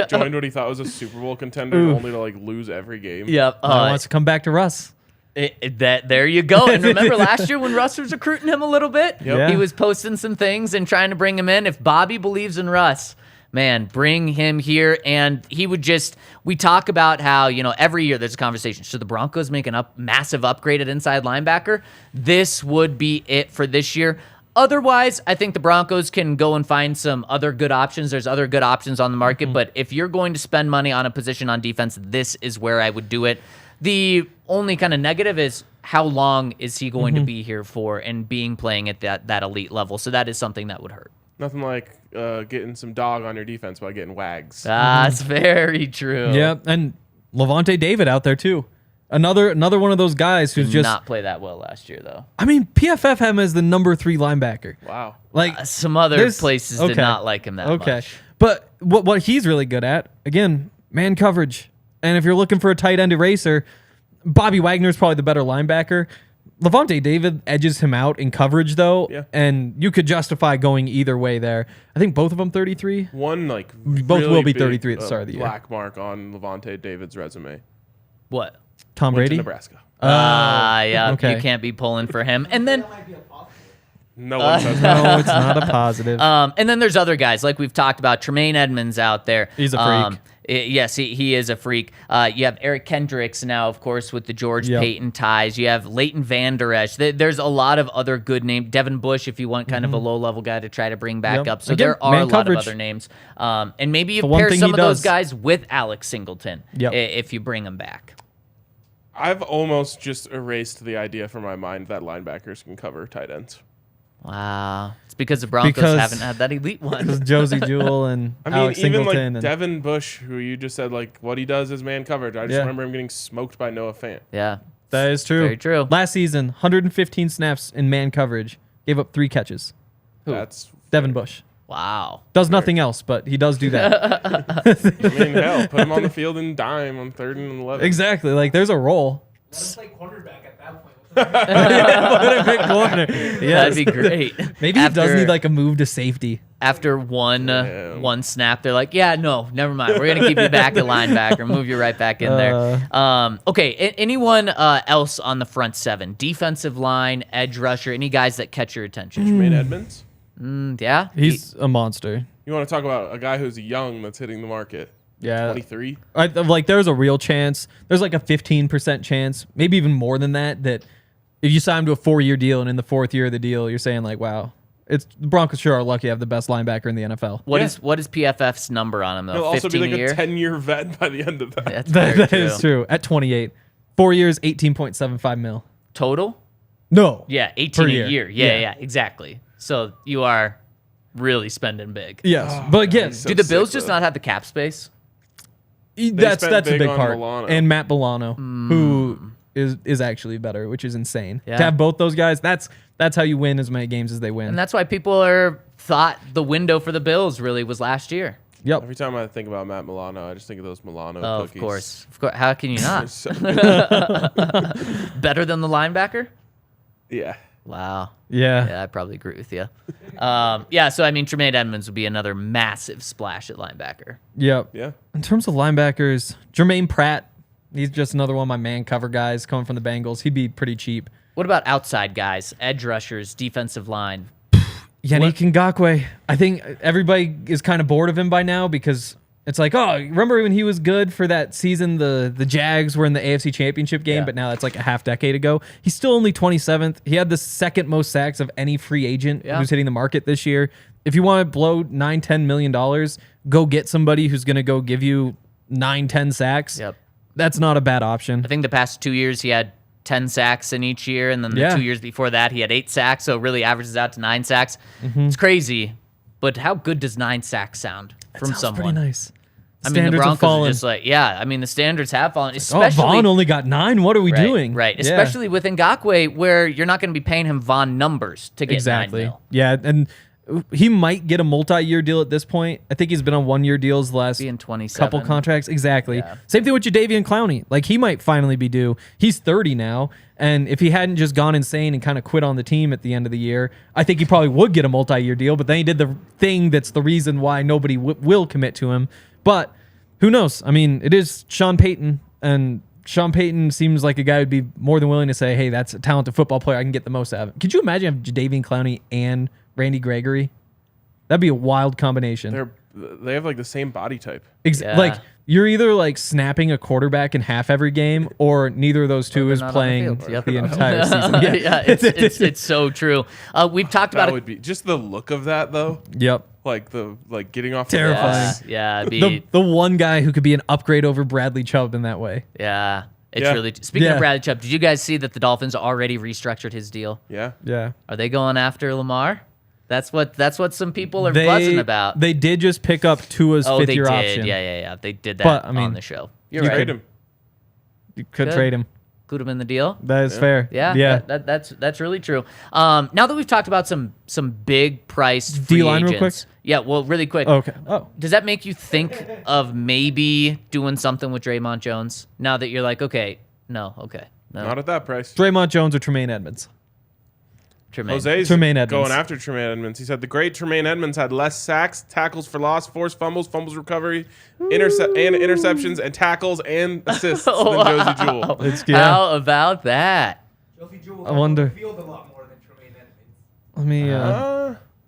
[SPEAKER 1] joined what he thought was a Super Bowl contender only to, like, lose every game?
[SPEAKER 2] Yep.
[SPEAKER 3] He wants to come back to Russ.
[SPEAKER 2] There you go. And remember last year when Russ was recruiting him a little bit?
[SPEAKER 1] Yep. Yeah.
[SPEAKER 2] He was posting some things and trying to bring him in. If Bobby believes in Russ, man, bring him here. And he would just, we talk about how, every year there's a conversation. Should the Broncos make a massive upgrade at inside linebacker? This would be it for this year. Otherwise, I think the Broncos can go and find some other good options. There's other good options on the market. But if you're going to spend money on a position on defense, this is where I would do it. The only kind of negative is how long is he going to be here for and playing at that elite level. So that is something that would hurt.
[SPEAKER 1] Nothing like getting some dog on your defense by getting Wags.
[SPEAKER 2] That's very true.
[SPEAKER 3] Yeah, and Lavonte David out there too. Another one of those guys who's
[SPEAKER 2] Did
[SPEAKER 3] just
[SPEAKER 2] not play that well last year, though.
[SPEAKER 3] I mean, PFF had him as the number 3 linebacker.
[SPEAKER 1] Wow.
[SPEAKER 3] Like
[SPEAKER 2] some other places did not like him that much.
[SPEAKER 3] But what he's really good at, again, man coverage. And if you're looking for a tight end eraser, Bobby Wagner's probably the better linebacker. Lavonte David edges him out in coverage, though, and you could justify going either way there. I think both of them 33.
[SPEAKER 1] One, like,
[SPEAKER 3] both
[SPEAKER 1] really
[SPEAKER 3] will be
[SPEAKER 1] big,
[SPEAKER 3] 33 at the start of the year.
[SPEAKER 1] Black mark on Lavonte David's resume.
[SPEAKER 2] What?
[SPEAKER 3] Tom
[SPEAKER 1] Went to
[SPEAKER 3] Brady?
[SPEAKER 1] Nebraska.
[SPEAKER 2] Yeah,
[SPEAKER 3] okay.
[SPEAKER 2] You can't be pulling for him. And then
[SPEAKER 1] No one says that.
[SPEAKER 3] No, it's not a positive.
[SPEAKER 2] and then there's other guys, like we've talked about. Tremaine Edmonds out there.
[SPEAKER 3] He's a freak.
[SPEAKER 2] Yes, he is a freak. You have Eric Kendricks now, of course, with the George Paton ties. You have Leighton Vander Esch. There's a lot of other good names. Devin Bush, if you want kind of a low-level guy to try to bring back up. So
[SPEAKER 3] Again,
[SPEAKER 2] there are
[SPEAKER 3] man
[SPEAKER 2] a lot
[SPEAKER 3] coverage.
[SPEAKER 2] of other names. And maybe you
[SPEAKER 3] The one
[SPEAKER 2] pair
[SPEAKER 3] thing
[SPEAKER 2] some
[SPEAKER 3] he
[SPEAKER 2] of those
[SPEAKER 3] does.
[SPEAKER 2] guys with Alex Singleton
[SPEAKER 3] Yep.
[SPEAKER 2] if you bring them back.
[SPEAKER 1] I've almost just erased the idea from my mind that linebackers can cover tight ends.
[SPEAKER 2] Wow. It's because the Broncos
[SPEAKER 3] Because-
[SPEAKER 2] haven't had that elite one.
[SPEAKER 3] Because Josie Jewell and
[SPEAKER 1] I mean,
[SPEAKER 3] Alex
[SPEAKER 1] even
[SPEAKER 3] Singleton.
[SPEAKER 1] like Devin Bush, who you just said, like, what he does is man coverage. I just remember him getting smoked by Noah Fant.
[SPEAKER 2] Yeah.
[SPEAKER 3] that is true.
[SPEAKER 2] Very true.
[SPEAKER 3] Last season, 115 snaps in man coverage. Gave up 3 catches.
[SPEAKER 1] That's,
[SPEAKER 3] Devin Bush.
[SPEAKER 2] Wow.
[SPEAKER 3] Does nothing else, but he does do that.
[SPEAKER 1] I mean, hell, put him on the field and dime on 3rd and 11.
[SPEAKER 3] Exactly. Like, there's a role.
[SPEAKER 5] Let's play cornerback at that point.
[SPEAKER 3] What a big corner.
[SPEAKER 2] That'd be great.
[SPEAKER 3] Maybe he does need like a move to safety.
[SPEAKER 2] After one snap, they're like, yeah, no, never mind. We're going to keep you back at linebacker, move you right back in there. Okay, anyone else on the front 7? Defensive line, edge rusher, any guys that catch your attention?
[SPEAKER 1] Tremaine Edmonds.
[SPEAKER 2] Yeah?
[SPEAKER 3] He's a monster.
[SPEAKER 1] You want to talk about a guy who's young that's hitting the market?
[SPEAKER 3] Yeah.
[SPEAKER 1] 23.
[SPEAKER 3] Like, there's a real chance. There's like a 15% chance, maybe even more than that, that if you sign him to a 4-year deal and in the 4th year of the deal, you're saying like, wow, the Broncos sure are lucky to have the best linebacker in the NFL.
[SPEAKER 2] What is PFF's number on him, though?
[SPEAKER 1] He'll also be
[SPEAKER 2] 15
[SPEAKER 1] like
[SPEAKER 2] a year?
[SPEAKER 1] a 10-year vet by the end of that.
[SPEAKER 2] That's very
[SPEAKER 3] That
[SPEAKER 2] true.
[SPEAKER 3] is true. At 28. 4 years, 18.75 mil.
[SPEAKER 2] Total?
[SPEAKER 3] No.
[SPEAKER 2] Yeah, 18
[SPEAKER 3] Per
[SPEAKER 2] a
[SPEAKER 3] year.
[SPEAKER 2] year. Yeah, exactly. So you are really spending big.
[SPEAKER 3] Yes. But again,
[SPEAKER 1] so
[SPEAKER 2] Do the Bills
[SPEAKER 1] sick,
[SPEAKER 2] just
[SPEAKER 1] though.
[SPEAKER 2] not have the cap space?
[SPEAKER 3] that's
[SPEAKER 1] spent
[SPEAKER 3] a
[SPEAKER 1] big
[SPEAKER 3] big
[SPEAKER 1] on
[SPEAKER 3] part.
[SPEAKER 1] Milano.
[SPEAKER 3] And Matt Bolano, who is actually better, which is insane.
[SPEAKER 2] Yeah.
[SPEAKER 3] To have both those guys, that's how you win as many games as they win.
[SPEAKER 2] And that's why people thought the window for the Bills really was last year.
[SPEAKER 3] Yep.
[SPEAKER 1] Every time I think about Matt Milano, I just think of those Milano
[SPEAKER 2] Oh,
[SPEAKER 1] cookies.
[SPEAKER 2] of course. How can you
[SPEAKER 1] They're
[SPEAKER 2] not?
[SPEAKER 1] so good.
[SPEAKER 2] Better than the linebacker?
[SPEAKER 1] Yeah.
[SPEAKER 2] Wow.
[SPEAKER 3] Yeah.
[SPEAKER 2] Yeah, I probably agree with you. So I mean, Tremaine Edmonds would be another massive splash at linebacker.
[SPEAKER 3] Yep.
[SPEAKER 1] Yeah.
[SPEAKER 3] In terms of linebackers, Jermaine Pratt, he's just another one of my man cover guys coming from the Bengals. He'd be pretty cheap.
[SPEAKER 2] What about outside guys, edge rushers, defensive line?
[SPEAKER 3] Yannick Ngakoue. I think everybody is kind of bored of him by now because it's like, oh, remember when he was good for that season? The Jags were in the AFC Championship game,
[SPEAKER 2] Yeah.
[SPEAKER 3] but now that's like a half decade ago. He's still only 27th. He had the 2nd most sacks of any free agent who's hitting the market this year. If you want to blow $9-10 million, go get somebody who's going to go give you 9-10 sacks.
[SPEAKER 2] Yep.
[SPEAKER 3] That's not a bad option.
[SPEAKER 2] I think the past 2 years he had 10 sacks in each year, and then the
[SPEAKER 3] Yeah.
[SPEAKER 2] 2 years before that, he had 8 sacks, so it really averages out to 9 sacks.
[SPEAKER 3] Mm-hmm.
[SPEAKER 2] It's crazy, but how good does 9 sacks sound from
[SPEAKER 3] Sounds
[SPEAKER 2] someone?
[SPEAKER 3] pretty nice.
[SPEAKER 2] I mean, the
[SPEAKER 3] Standards have
[SPEAKER 2] Broncos are
[SPEAKER 3] fallen.
[SPEAKER 2] just like, the standards have fallen,
[SPEAKER 3] Oh,
[SPEAKER 2] especially...
[SPEAKER 3] Vaughn only got 9. What are we doing?
[SPEAKER 2] Right,
[SPEAKER 3] Yeah.
[SPEAKER 2] especially with Ngakoue, where you're not going to be paying him Vaughn numbers to get
[SPEAKER 3] Exactly.
[SPEAKER 2] 9 mil.
[SPEAKER 3] Yeah, and he might get a multi-year deal at this point. I think he's been on 1-year deals the last
[SPEAKER 2] Being 27.
[SPEAKER 3] couple contracts. Exactly.
[SPEAKER 2] Yeah.
[SPEAKER 3] Same thing with Jadeveon Clowney. Like, he might finally be due. He's 30 now, and if he hadn't just gone insane and kind of quit on the team at the end of the year, I think he probably would get a multi-year deal, but then he did the thing that's the reason why nobody will commit to him. But who knows? I mean, it is Sean Payton, and Sean Payton seems like a guy who'd be more than willing to say, hey, that's a talented football player. I can get the most out of it. Could you imagine if Jadeveon Clowney and Randy Gregory? That'd be a wild combination.
[SPEAKER 1] They have like the same body type.
[SPEAKER 2] Yeah.
[SPEAKER 3] Like, you're either like snapping a quarterback in half every game, or neither of those two
[SPEAKER 2] They're
[SPEAKER 3] is
[SPEAKER 2] not on
[SPEAKER 3] playing
[SPEAKER 2] the field. Yep.
[SPEAKER 3] the entire season.
[SPEAKER 2] Yeah, it's so true. We've talked about
[SPEAKER 1] That
[SPEAKER 2] it.
[SPEAKER 1] would be just the look of that though.
[SPEAKER 3] Yep.
[SPEAKER 1] Like getting off
[SPEAKER 3] Terrifying.
[SPEAKER 1] the bus.
[SPEAKER 2] Yeah, it'd be,
[SPEAKER 3] The one guy who could be an upgrade over Bradley Chubb in that way.
[SPEAKER 2] yeah. It's
[SPEAKER 1] Yeah.
[SPEAKER 2] really... Speaking
[SPEAKER 3] Yeah.
[SPEAKER 2] of Bradley Chubb, did you guys see that the Dolphins already restructured his deal?
[SPEAKER 1] Yeah.
[SPEAKER 3] Yeah.
[SPEAKER 2] Are they going after Lamar? That's what some people are buzzing about.
[SPEAKER 3] They did just pick up Tua's
[SPEAKER 2] Oh, they
[SPEAKER 3] fifth-year
[SPEAKER 2] did.
[SPEAKER 3] option.
[SPEAKER 2] Yeah. They did that
[SPEAKER 3] But, I mean,
[SPEAKER 2] on the show.
[SPEAKER 1] You
[SPEAKER 2] You're
[SPEAKER 1] trade
[SPEAKER 2] right.
[SPEAKER 1] him.
[SPEAKER 3] You could
[SPEAKER 2] Good.
[SPEAKER 3] trade him.
[SPEAKER 2] Include him in the deal.
[SPEAKER 3] That is fair.
[SPEAKER 2] Yeah,
[SPEAKER 3] Yeah.
[SPEAKER 2] that's really true. Now that we've talked about some big priced free
[SPEAKER 3] D-line real
[SPEAKER 2] agents,
[SPEAKER 3] quick?
[SPEAKER 2] yeah, well, really quick.
[SPEAKER 3] Okay. Oh.
[SPEAKER 2] Does that make you think of maybe doing something with Draymond Jones now that you're like, okay, no,
[SPEAKER 1] Not at that price.
[SPEAKER 3] Draymond Jones or Tremaine Edmonds?
[SPEAKER 2] Tremaine.
[SPEAKER 1] Jose's
[SPEAKER 3] Tremaine Edmonds.
[SPEAKER 1] going after Tremaine Edmonds. He said the great Tremaine Edmonds had less sacks, tackles for loss, forced fumbles, fumbles recovery, interceptions, and tackles and assists than Josie Jewell.
[SPEAKER 3] It's,
[SPEAKER 2] How about that?
[SPEAKER 5] Josie Jewell
[SPEAKER 3] I wonder-
[SPEAKER 5] on the field a lot more than Tremaine Edmonds.
[SPEAKER 3] Let me.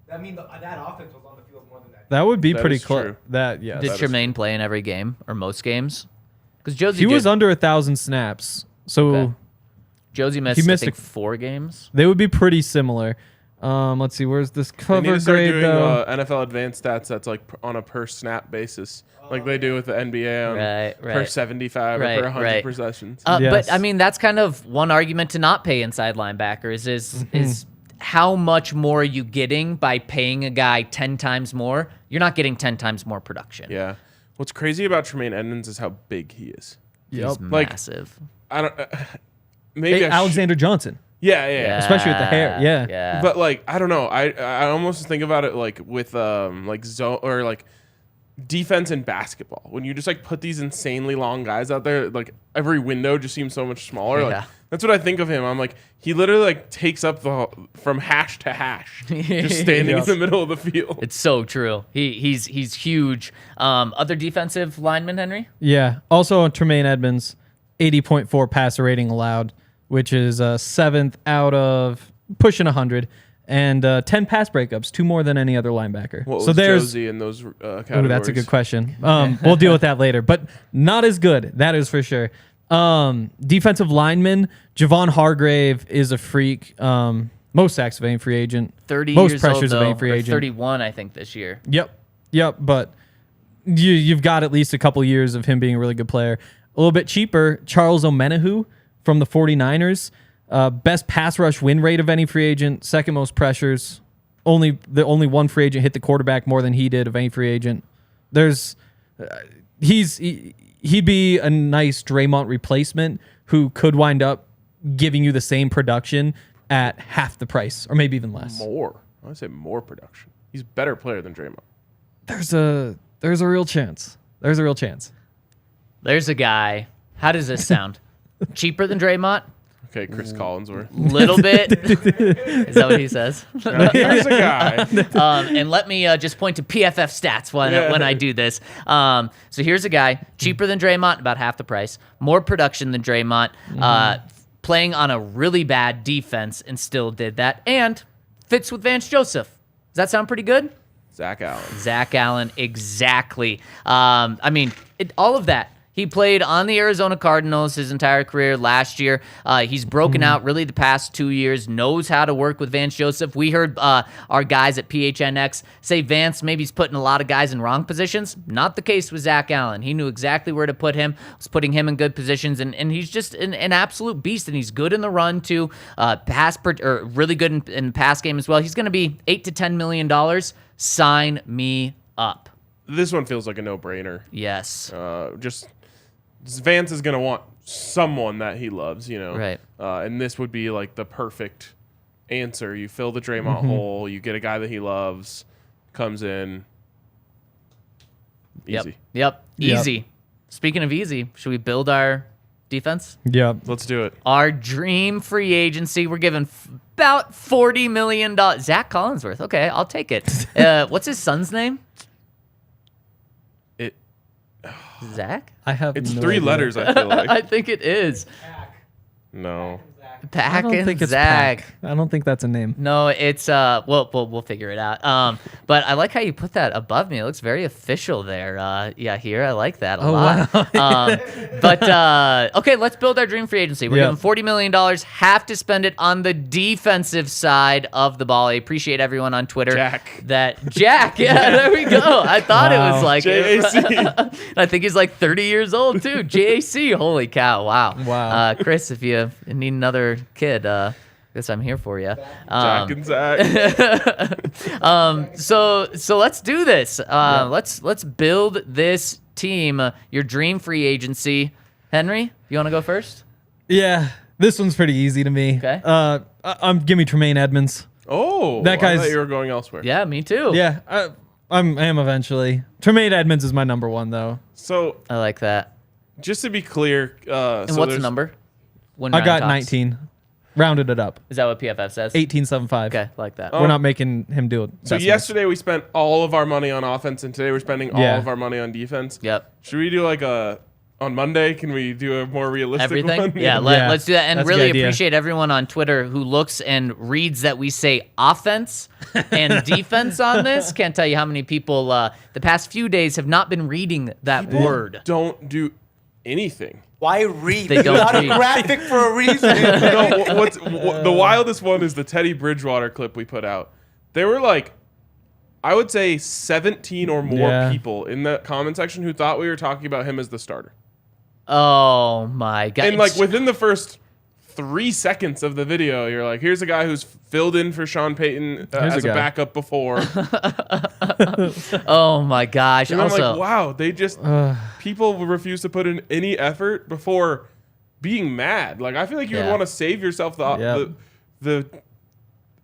[SPEAKER 5] That means that offense was on the field more than that.
[SPEAKER 3] That would be
[SPEAKER 1] That
[SPEAKER 3] pretty
[SPEAKER 1] is
[SPEAKER 3] close.
[SPEAKER 1] true.
[SPEAKER 3] That yeah.
[SPEAKER 2] Did
[SPEAKER 1] that is
[SPEAKER 2] Tremaine play in every game or most games? Because Josie
[SPEAKER 3] He was
[SPEAKER 2] did.
[SPEAKER 3] under 1,000 snaps, so
[SPEAKER 2] Okay. Josie missed,
[SPEAKER 3] He missed
[SPEAKER 2] I think,
[SPEAKER 3] a-
[SPEAKER 2] 4 games.
[SPEAKER 3] they would be pretty similar. Let's see. Where's this
[SPEAKER 1] They need
[SPEAKER 3] cover
[SPEAKER 1] to start
[SPEAKER 3] grade
[SPEAKER 1] doing
[SPEAKER 3] though?
[SPEAKER 1] NFL advanced stats that's like on a per snap basis, like they do with the NBA on
[SPEAKER 2] Right,
[SPEAKER 1] per
[SPEAKER 2] right.
[SPEAKER 1] 75
[SPEAKER 2] Right,
[SPEAKER 1] or per 100
[SPEAKER 2] right.
[SPEAKER 1] possessions.
[SPEAKER 3] Yes.
[SPEAKER 2] But I mean, that's kind of one argument to not pay inside linebackers is how much more are you getting by paying a guy 10 times more? You're not getting 10 times more production.
[SPEAKER 1] Yeah. What's crazy about Tremaine Edmonds is how big he is.
[SPEAKER 2] He's
[SPEAKER 3] Yep.
[SPEAKER 1] Like-
[SPEAKER 2] massive.
[SPEAKER 1] I don't. Maybe
[SPEAKER 3] Hey,
[SPEAKER 1] I sh-
[SPEAKER 3] Alexander Johnson,
[SPEAKER 1] Yeah, yeah.
[SPEAKER 3] especially with the hair. Yeah.
[SPEAKER 2] Yeah.
[SPEAKER 1] But like I don't know. I almost think about it like with like zone or like defense in basketball. When you just like put these insanely long guys out there, like every window just seems so much smaller.
[SPEAKER 2] Yeah.
[SPEAKER 1] Like that's what I think of him. I'm like he literally like takes up the from hash to hash, just standing in the middle of the field.
[SPEAKER 2] It's so true. He's huge. Other defensive linemen, Henry?
[SPEAKER 3] Yeah. Also, Tremaine Edmonds, 80.4 passer rating allowed, which is 7th out of pushing 100, and 10 pass breakups, 2 more than any other linebacker.
[SPEAKER 1] What
[SPEAKER 3] so
[SPEAKER 1] was
[SPEAKER 3] there's.
[SPEAKER 1] Josie in those categories?
[SPEAKER 3] Ooh, that's a good question. We'll deal with that later, but not as good. That is for sure. Defensive lineman, Javon Hargrave is a freak. Most sacks of any free agent.
[SPEAKER 2] 30
[SPEAKER 3] Most
[SPEAKER 2] years
[SPEAKER 3] pressures
[SPEAKER 2] old,
[SPEAKER 3] of
[SPEAKER 2] though,
[SPEAKER 3] any free
[SPEAKER 2] or
[SPEAKER 3] agent.
[SPEAKER 2] 31, I think, this year.
[SPEAKER 3] Yep. But you've got at least a couple years of him being a really good player. A little bit cheaper, Charles Omenihu from the 49ers. Best pass rush win rate of any free agent. Second most pressures. Only one free agent hit the quarterback more than he did of any free agent. He'd be a nice Draymond replacement who could wind up giving you the same production at half the price or maybe even less.
[SPEAKER 1] More. I would say more production. He's a better player than Draymond.
[SPEAKER 3] There's a real chance. There's a real chance.
[SPEAKER 2] There's a guy. How does this sound? Cheaper than Draymond?
[SPEAKER 1] Okay, Chris Collinsworth.
[SPEAKER 2] Little bit. Is that what he says?
[SPEAKER 1] Now, here's a guy.
[SPEAKER 2] And let me just point to PFF stats when I do this. So here's a guy, cheaper than Draymond, about half the price, more production than Draymond, playing on a really bad defense and still did that, and fits with Vance Joseph. Does that sound pretty good?
[SPEAKER 1] Zach Allen.
[SPEAKER 2] Zach Allen, exactly. I mean, all of that. He played on the Arizona Cardinals his entire career last year. He's broken out really the past 2 years, knows how to work with Vance Joseph. We heard our guys at PHNX say Vance maybe he's putting a lot of guys in wrong positions. Not the case with Zach Allen. He knew exactly where to put him, was putting him in good positions, and he's just an absolute beast, and he's good in the run too, really good in the pass game as well. He's going to be $8 to $10 million. Sign me up.
[SPEAKER 1] This one feels like a no-brainer.
[SPEAKER 2] Yes.
[SPEAKER 1] Just Vance is going to want someone that he loves,
[SPEAKER 2] Right.
[SPEAKER 1] And this would be like the perfect answer. You fill the Draymond hole. You get a guy that he loves, comes in. Easy.
[SPEAKER 2] Yep. Easy. Speaking of easy, should we build our defense?
[SPEAKER 3] Yeah.
[SPEAKER 1] Let's do it.
[SPEAKER 2] Our dream free agency, we're giving about $40 million. Zach Collinsworth. Okay, I'll take it. What's his son's name? Zach?
[SPEAKER 3] I have
[SPEAKER 1] It's
[SPEAKER 3] no
[SPEAKER 1] 3
[SPEAKER 3] idea.
[SPEAKER 1] letters, I feel like.
[SPEAKER 2] I think it is.
[SPEAKER 1] No.
[SPEAKER 3] I
[SPEAKER 2] Pack
[SPEAKER 3] don't
[SPEAKER 2] and
[SPEAKER 3] think it's
[SPEAKER 2] Zach.
[SPEAKER 3] Pack. I don't think that's a name.
[SPEAKER 2] No, it's we'll figure it out. But I like how you put that above me. It looks very official there. Here I like that a lot.
[SPEAKER 3] Wow.
[SPEAKER 2] But okay, let's build our dream free agency. We're
[SPEAKER 3] Yeah.
[SPEAKER 2] giving $40 million. Have to spend it on the defensive side of the ball. I appreciate everyone on Twitter.
[SPEAKER 1] Jack.
[SPEAKER 2] Yeah, there we go. I thought it was
[SPEAKER 3] Wow.
[SPEAKER 2] like
[SPEAKER 1] JAC.
[SPEAKER 2] I think he's like 30 years old too. JAC. Holy cow! Wow. Chris, if you need another kid, I guess I'm here for you.
[SPEAKER 1] Jack and Zach.
[SPEAKER 2] So let's do this. Let's build this team. Your dream free agency. Henry, you want to go first?
[SPEAKER 3] Yeah. This one's pretty easy to me.
[SPEAKER 2] Okay.
[SPEAKER 3] Give me Tremaine Edmonds.
[SPEAKER 1] Oh,
[SPEAKER 3] That
[SPEAKER 1] I
[SPEAKER 3] guy's-
[SPEAKER 1] thought you were going elsewhere.
[SPEAKER 2] Yeah, me too.
[SPEAKER 3] Yeah. I am eventually. Tremaine Edmonds is my number one though.
[SPEAKER 1] So,
[SPEAKER 2] I like that.
[SPEAKER 1] just to be clear,
[SPEAKER 2] And what's the number? When
[SPEAKER 3] I
[SPEAKER 2] Ryan
[SPEAKER 3] got
[SPEAKER 2] talks.
[SPEAKER 3] 19. Rounded it up.
[SPEAKER 2] Is that what PFF says?
[SPEAKER 3] 18.75.
[SPEAKER 2] Okay, like that.
[SPEAKER 3] We're not making him do it.
[SPEAKER 1] So yesterday we spent all of our money on offense, and today we're spending all
[SPEAKER 3] Yeah.
[SPEAKER 1] of our money on defense.
[SPEAKER 2] Yep.
[SPEAKER 1] Should we do on Monday? Can we do a more realistic
[SPEAKER 2] Everything?
[SPEAKER 1] one?
[SPEAKER 2] Yeah,
[SPEAKER 3] Yeah.
[SPEAKER 2] let's do that. And
[SPEAKER 3] That's a
[SPEAKER 2] really
[SPEAKER 3] good idea.
[SPEAKER 2] appreciate everyone on Twitter who looks and reads that we say offense and defense on this. Can't tell you how many people the past few days have not been reading that word.
[SPEAKER 1] Don't do anything.
[SPEAKER 4] Why read?
[SPEAKER 2] They don't
[SPEAKER 4] Not
[SPEAKER 2] read.
[SPEAKER 4] a graphic for a reason.
[SPEAKER 1] The wildest one is the Teddy Bridgewater clip we put out. There were I would say 17 or more
[SPEAKER 3] Yeah.
[SPEAKER 1] people in the comment section who thought we were talking about him as the starter.
[SPEAKER 2] Oh my god.
[SPEAKER 1] And within the first 3 seconds of the video, you're like, here's a guy who's filled in for Sean Payton
[SPEAKER 3] Here's
[SPEAKER 1] as
[SPEAKER 3] a
[SPEAKER 1] a
[SPEAKER 3] guy.
[SPEAKER 1] backup before.
[SPEAKER 2] oh my gosh.
[SPEAKER 1] And I'm
[SPEAKER 2] Also,
[SPEAKER 1] like, wow, they just people refuse to put in any effort before being mad. Like, I feel like you would
[SPEAKER 2] Yeah.
[SPEAKER 1] want to save yourself the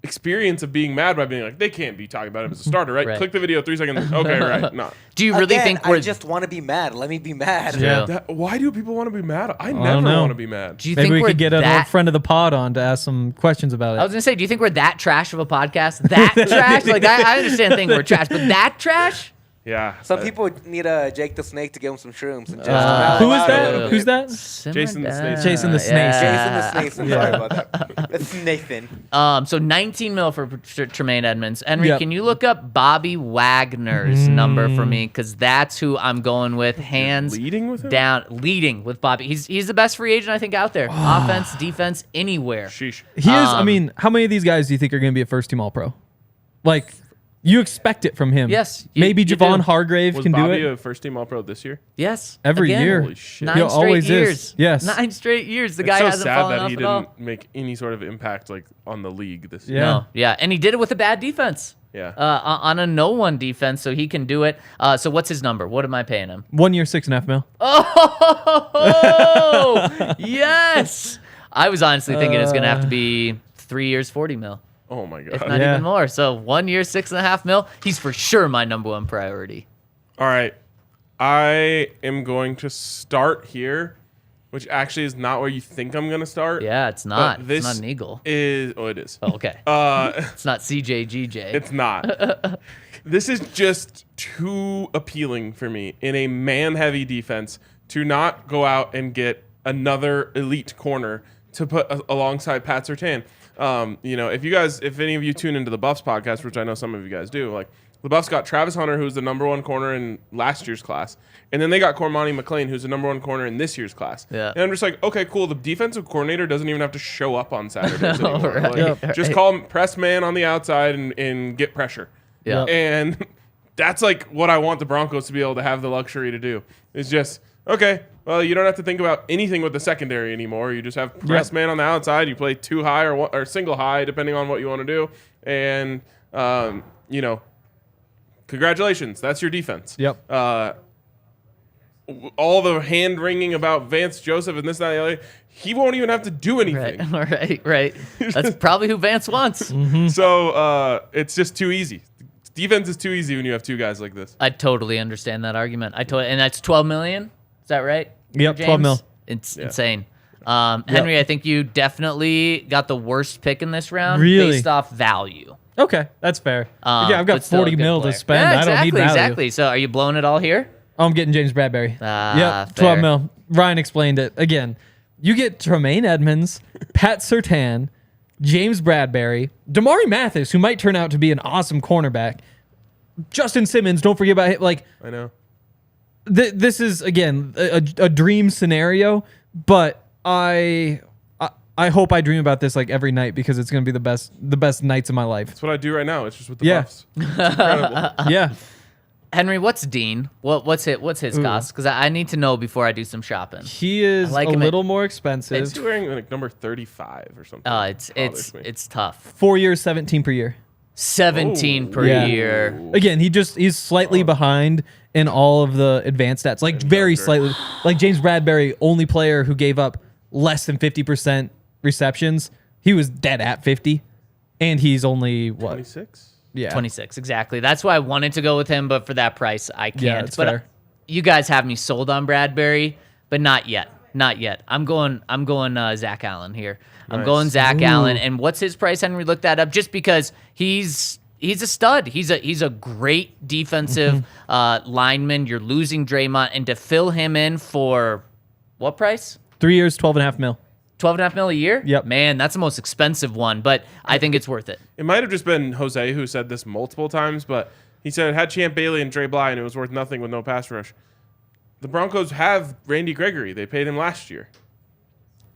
[SPEAKER 1] experience of being mad by being like, they can't be talking about him as a starter, right?
[SPEAKER 2] Right.
[SPEAKER 1] Click the video, 3 seconds. Okay, right, no.
[SPEAKER 2] do you really
[SPEAKER 4] Again,
[SPEAKER 2] think we're
[SPEAKER 4] I just want to be mad. Let me be mad.
[SPEAKER 2] Yeah.
[SPEAKER 1] Why do people want to be mad? I
[SPEAKER 3] don't
[SPEAKER 1] never
[SPEAKER 3] know.
[SPEAKER 1] want to be mad.
[SPEAKER 2] do you
[SPEAKER 3] Maybe
[SPEAKER 2] think
[SPEAKER 3] we
[SPEAKER 2] we're
[SPEAKER 3] could get an
[SPEAKER 2] that
[SPEAKER 3] old friend of the pod on to ask some questions about it.
[SPEAKER 2] I was gonna say, do you think we're that trash of a podcast? That trash? Like I understand thinking we're trash, but that trash?
[SPEAKER 1] Yeah.
[SPEAKER 4] Some people need Jake the Snake to give him some shrooms. And just
[SPEAKER 3] Who is
[SPEAKER 4] out a little
[SPEAKER 3] that?
[SPEAKER 4] bit.
[SPEAKER 3] Who's that?
[SPEAKER 2] Simmer
[SPEAKER 1] Jason the Snake.
[SPEAKER 2] down.
[SPEAKER 3] Jason the Snake.
[SPEAKER 4] Jason the Snake. I'm sorry about that. It's Nathan.
[SPEAKER 2] So 19 mil for Tremaine Edmonds. Henry,
[SPEAKER 3] Yep.
[SPEAKER 2] can you look up Bobby Wagner's number for me? Because that's who I'm going with. Hands
[SPEAKER 1] leading with him?
[SPEAKER 2] down, leading with Bobby. He's the best free agent I think out there. Offense, defense, anywhere.
[SPEAKER 1] Sheesh.
[SPEAKER 3] He is. I mean, how many of these guys do you think are going to be a first team All Pro? Like, you expect it from him.
[SPEAKER 2] Yes,
[SPEAKER 3] Maybe
[SPEAKER 2] you
[SPEAKER 3] Javon
[SPEAKER 2] do.
[SPEAKER 3] Hargrave
[SPEAKER 1] Was
[SPEAKER 3] can do
[SPEAKER 1] Bobby
[SPEAKER 3] it
[SPEAKER 1] a first team All Pro this year?
[SPEAKER 2] Yes.
[SPEAKER 3] every
[SPEAKER 2] Again.
[SPEAKER 3] year.
[SPEAKER 1] Holy shit.
[SPEAKER 2] 9
[SPEAKER 3] He
[SPEAKER 2] straight
[SPEAKER 3] always
[SPEAKER 2] years.
[SPEAKER 3] is. Yes.
[SPEAKER 2] 9 straight years. The
[SPEAKER 1] It's
[SPEAKER 2] guy
[SPEAKER 1] so
[SPEAKER 2] hasn't
[SPEAKER 1] sad
[SPEAKER 2] fallen
[SPEAKER 1] that
[SPEAKER 2] off
[SPEAKER 1] he
[SPEAKER 2] at all.
[SPEAKER 1] didn't make any sort of impact on the league this year.
[SPEAKER 3] Yeah.
[SPEAKER 2] No, yeah, and he did it with a bad defense.
[SPEAKER 1] Yeah.
[SPEAKER 2] On a no-one defense, so he can do it. So what's his number? What am I paying him?
[SPEAKER 3] 1 year, $6.5 million.
[SPEAKER 2] Oh, yes. I was honestly thinking it's going to have to be 3 years, 40 mil,
[SPEAKER 1] Oh my god.
[SPEAKER 2] if not
[SPEAKER 3] Yeah.
[SPEAKER 2] even more. So 1 year, $6.5 million. He's for sure my number one priority.
[SPEAKER 1] All right. I am going to start here, which actually is not where you think I'm going to start.
[SPEAKER 2] Yeah, it's not.
[SPEAKER 1] But this
[SPEAKER 2] It's not an eagle.
[SPEAKER 1] it is.
[SPEAKER 2] Oh, okay. It's not CJGJ.
[SPEAKER 1] It's not. This is just too appealing for me in a man-heavy defense to not go out and get another elite corner to put alongside Pat Surtain. If any of you tune into the Buffs podcast, which I know some of you guys do, like The Buffs got Travis Hunter, who's the number 1 corner in last year's class, and then they got Cormani McLean, who's the number 1 corner in this year's class.
[SPEAKER 2] Yeah.
[SPEAKER 1] And I'm just like, okay, cool. The defensive coordinator doesn't even have to show up on Saturdays anymore.
[SPEAKER 2] Right,
[SPEAKER 1] Like, just call him press man on the outside and get pressure.
[SPEAKER 2] Yeah.
[SPEAKER 1] And that's like what I want the Broncos to be able to have the luxury to do. Is just, okay, well, you don't have to think about anything with the secondary anymore. You just have press man on the outside. You play 2 high or single high, depending on what you want to do. And, congratulations. That's your defense.
[SPEAKER 3] Yep.
[SPEAKER 1] All the hand-wringing about Vance Joseph and this, that, and the other, he won't even have to do anything.
[SPEAKER 2] Right. That's probably who Vance wants.
[SPEAKER 1] So it's just too easy. Defense is too easy when you have 2 guys like this.
[SPEAKER 2] I totally understand that argument. And that's $12 million. Is that right?
[SPEAKER 3] Yep,
[SPEAKER 2] James?
[SPEAKER 3] 12 mil.
[SPEAKER 2] It's insane. Henry, I think you definitely got the worst pick in this round
[SPEAKER 3] Really?
[SPEAKER 2] based off value.
[SPEAKER 3] Okay, that's fair. I've got
[SPEAKER 2] but still a
[SPEAKER 3] 40
[SPEAKER 2] good
[SPEAKER 3] mil
[SPEAKER 2] player.
[SPEAKER 3] to spend.
[SPEAKER 2] Yeah,
[SPEAKER 3] I don't need value.
[SPEAKER 2] Exactly. So are you blowing it all here?
[SPEAKER 3] I'm getting James Bradberry. Yep, 12
[SPEAKER 2] fair.
[SPEAKER 3] mil. Ryan explained it. Again, you get Tremaine Edmonds, Pat Surtain, James Bradberry, Damari Mathis, who might turn out to be an awesome cornerback. Justin Simmons, don't forget about him. Like,
[SPEAKER 1] I know.
[SPEAKER 3] This is, again, a dream scenario, but I hope I dream about this like every night because it's going to be the best nights of my life.
[SPEAKER 1] That's what I do right now. It's just with the
[SPEAKER 3] Yeah.
[SPEAKER 1] Buffs. It's incredible.
[SPEAKER 3] Yeah.
[SPEAKER 2] Henry, what's Dean? What's his cost? Because I need to know before I do some shopping.
[SPEAKER 3] He is
[SPEAKER 2] like
[SPEAKER 3] a
[SPEAKER 2] him at-
[SPEAKER 3] little more
[SPEAKER 1] Is
[SPEAKER 3] expensive.
[SPEAKER 1] he wearing like number 35 or something?
[SPEAKER 2] It's tough.
[SPEAKER 3] 4 years, 17 per year.
[SPEAKER 2] 17 per
[SPEAKER 3] Yeah.
[SPEAKER 2] year.
[SPEAKER 3] Again, he's slightly behind in all of the advanced stats, like very slightly. Like James Bradberry, only player who gave up less than 50% receptions. He was dead at 50, and he's only what?
[SPEAKER 1] 26?
[SPEAKER 3] Yeah,
[SPEAKER 2] 26, exactly. That's why I wanted to go with him, but for that price, I can't.
[SPEAKER 3] Yeah, that's
[SPEAKER 2] but
[SPEAKER 3] fair.
[SPEAKER 2] You guys have me sold on Bradberry, but not yet. Not yet. I'm going Zach Allen here. I'm
[SPEAKER 1] Nice.
[SPEAKER 2] going Zach Allen. And what's his price? Henry looked that up just because he's a stud. He's a great defensive lineman. You're losing Draymond, and to fill him in for what price?
[SPEAKER 3] 3 years, 12.5 mil.
[SPEAKER 2] 12.5 mil a year?
[SPEAKER 3] Yep.
[SPEAKER 2] Man, that's the most expensive one, but I think it's worth it.
[SPEAKER 1] It might have just been Jose who said this multiple times, but he said it had Champ Bailey and Dre Bly, and it was worth nothing with no pass rush. The Broncos have Randy Gregory. They paid him last year.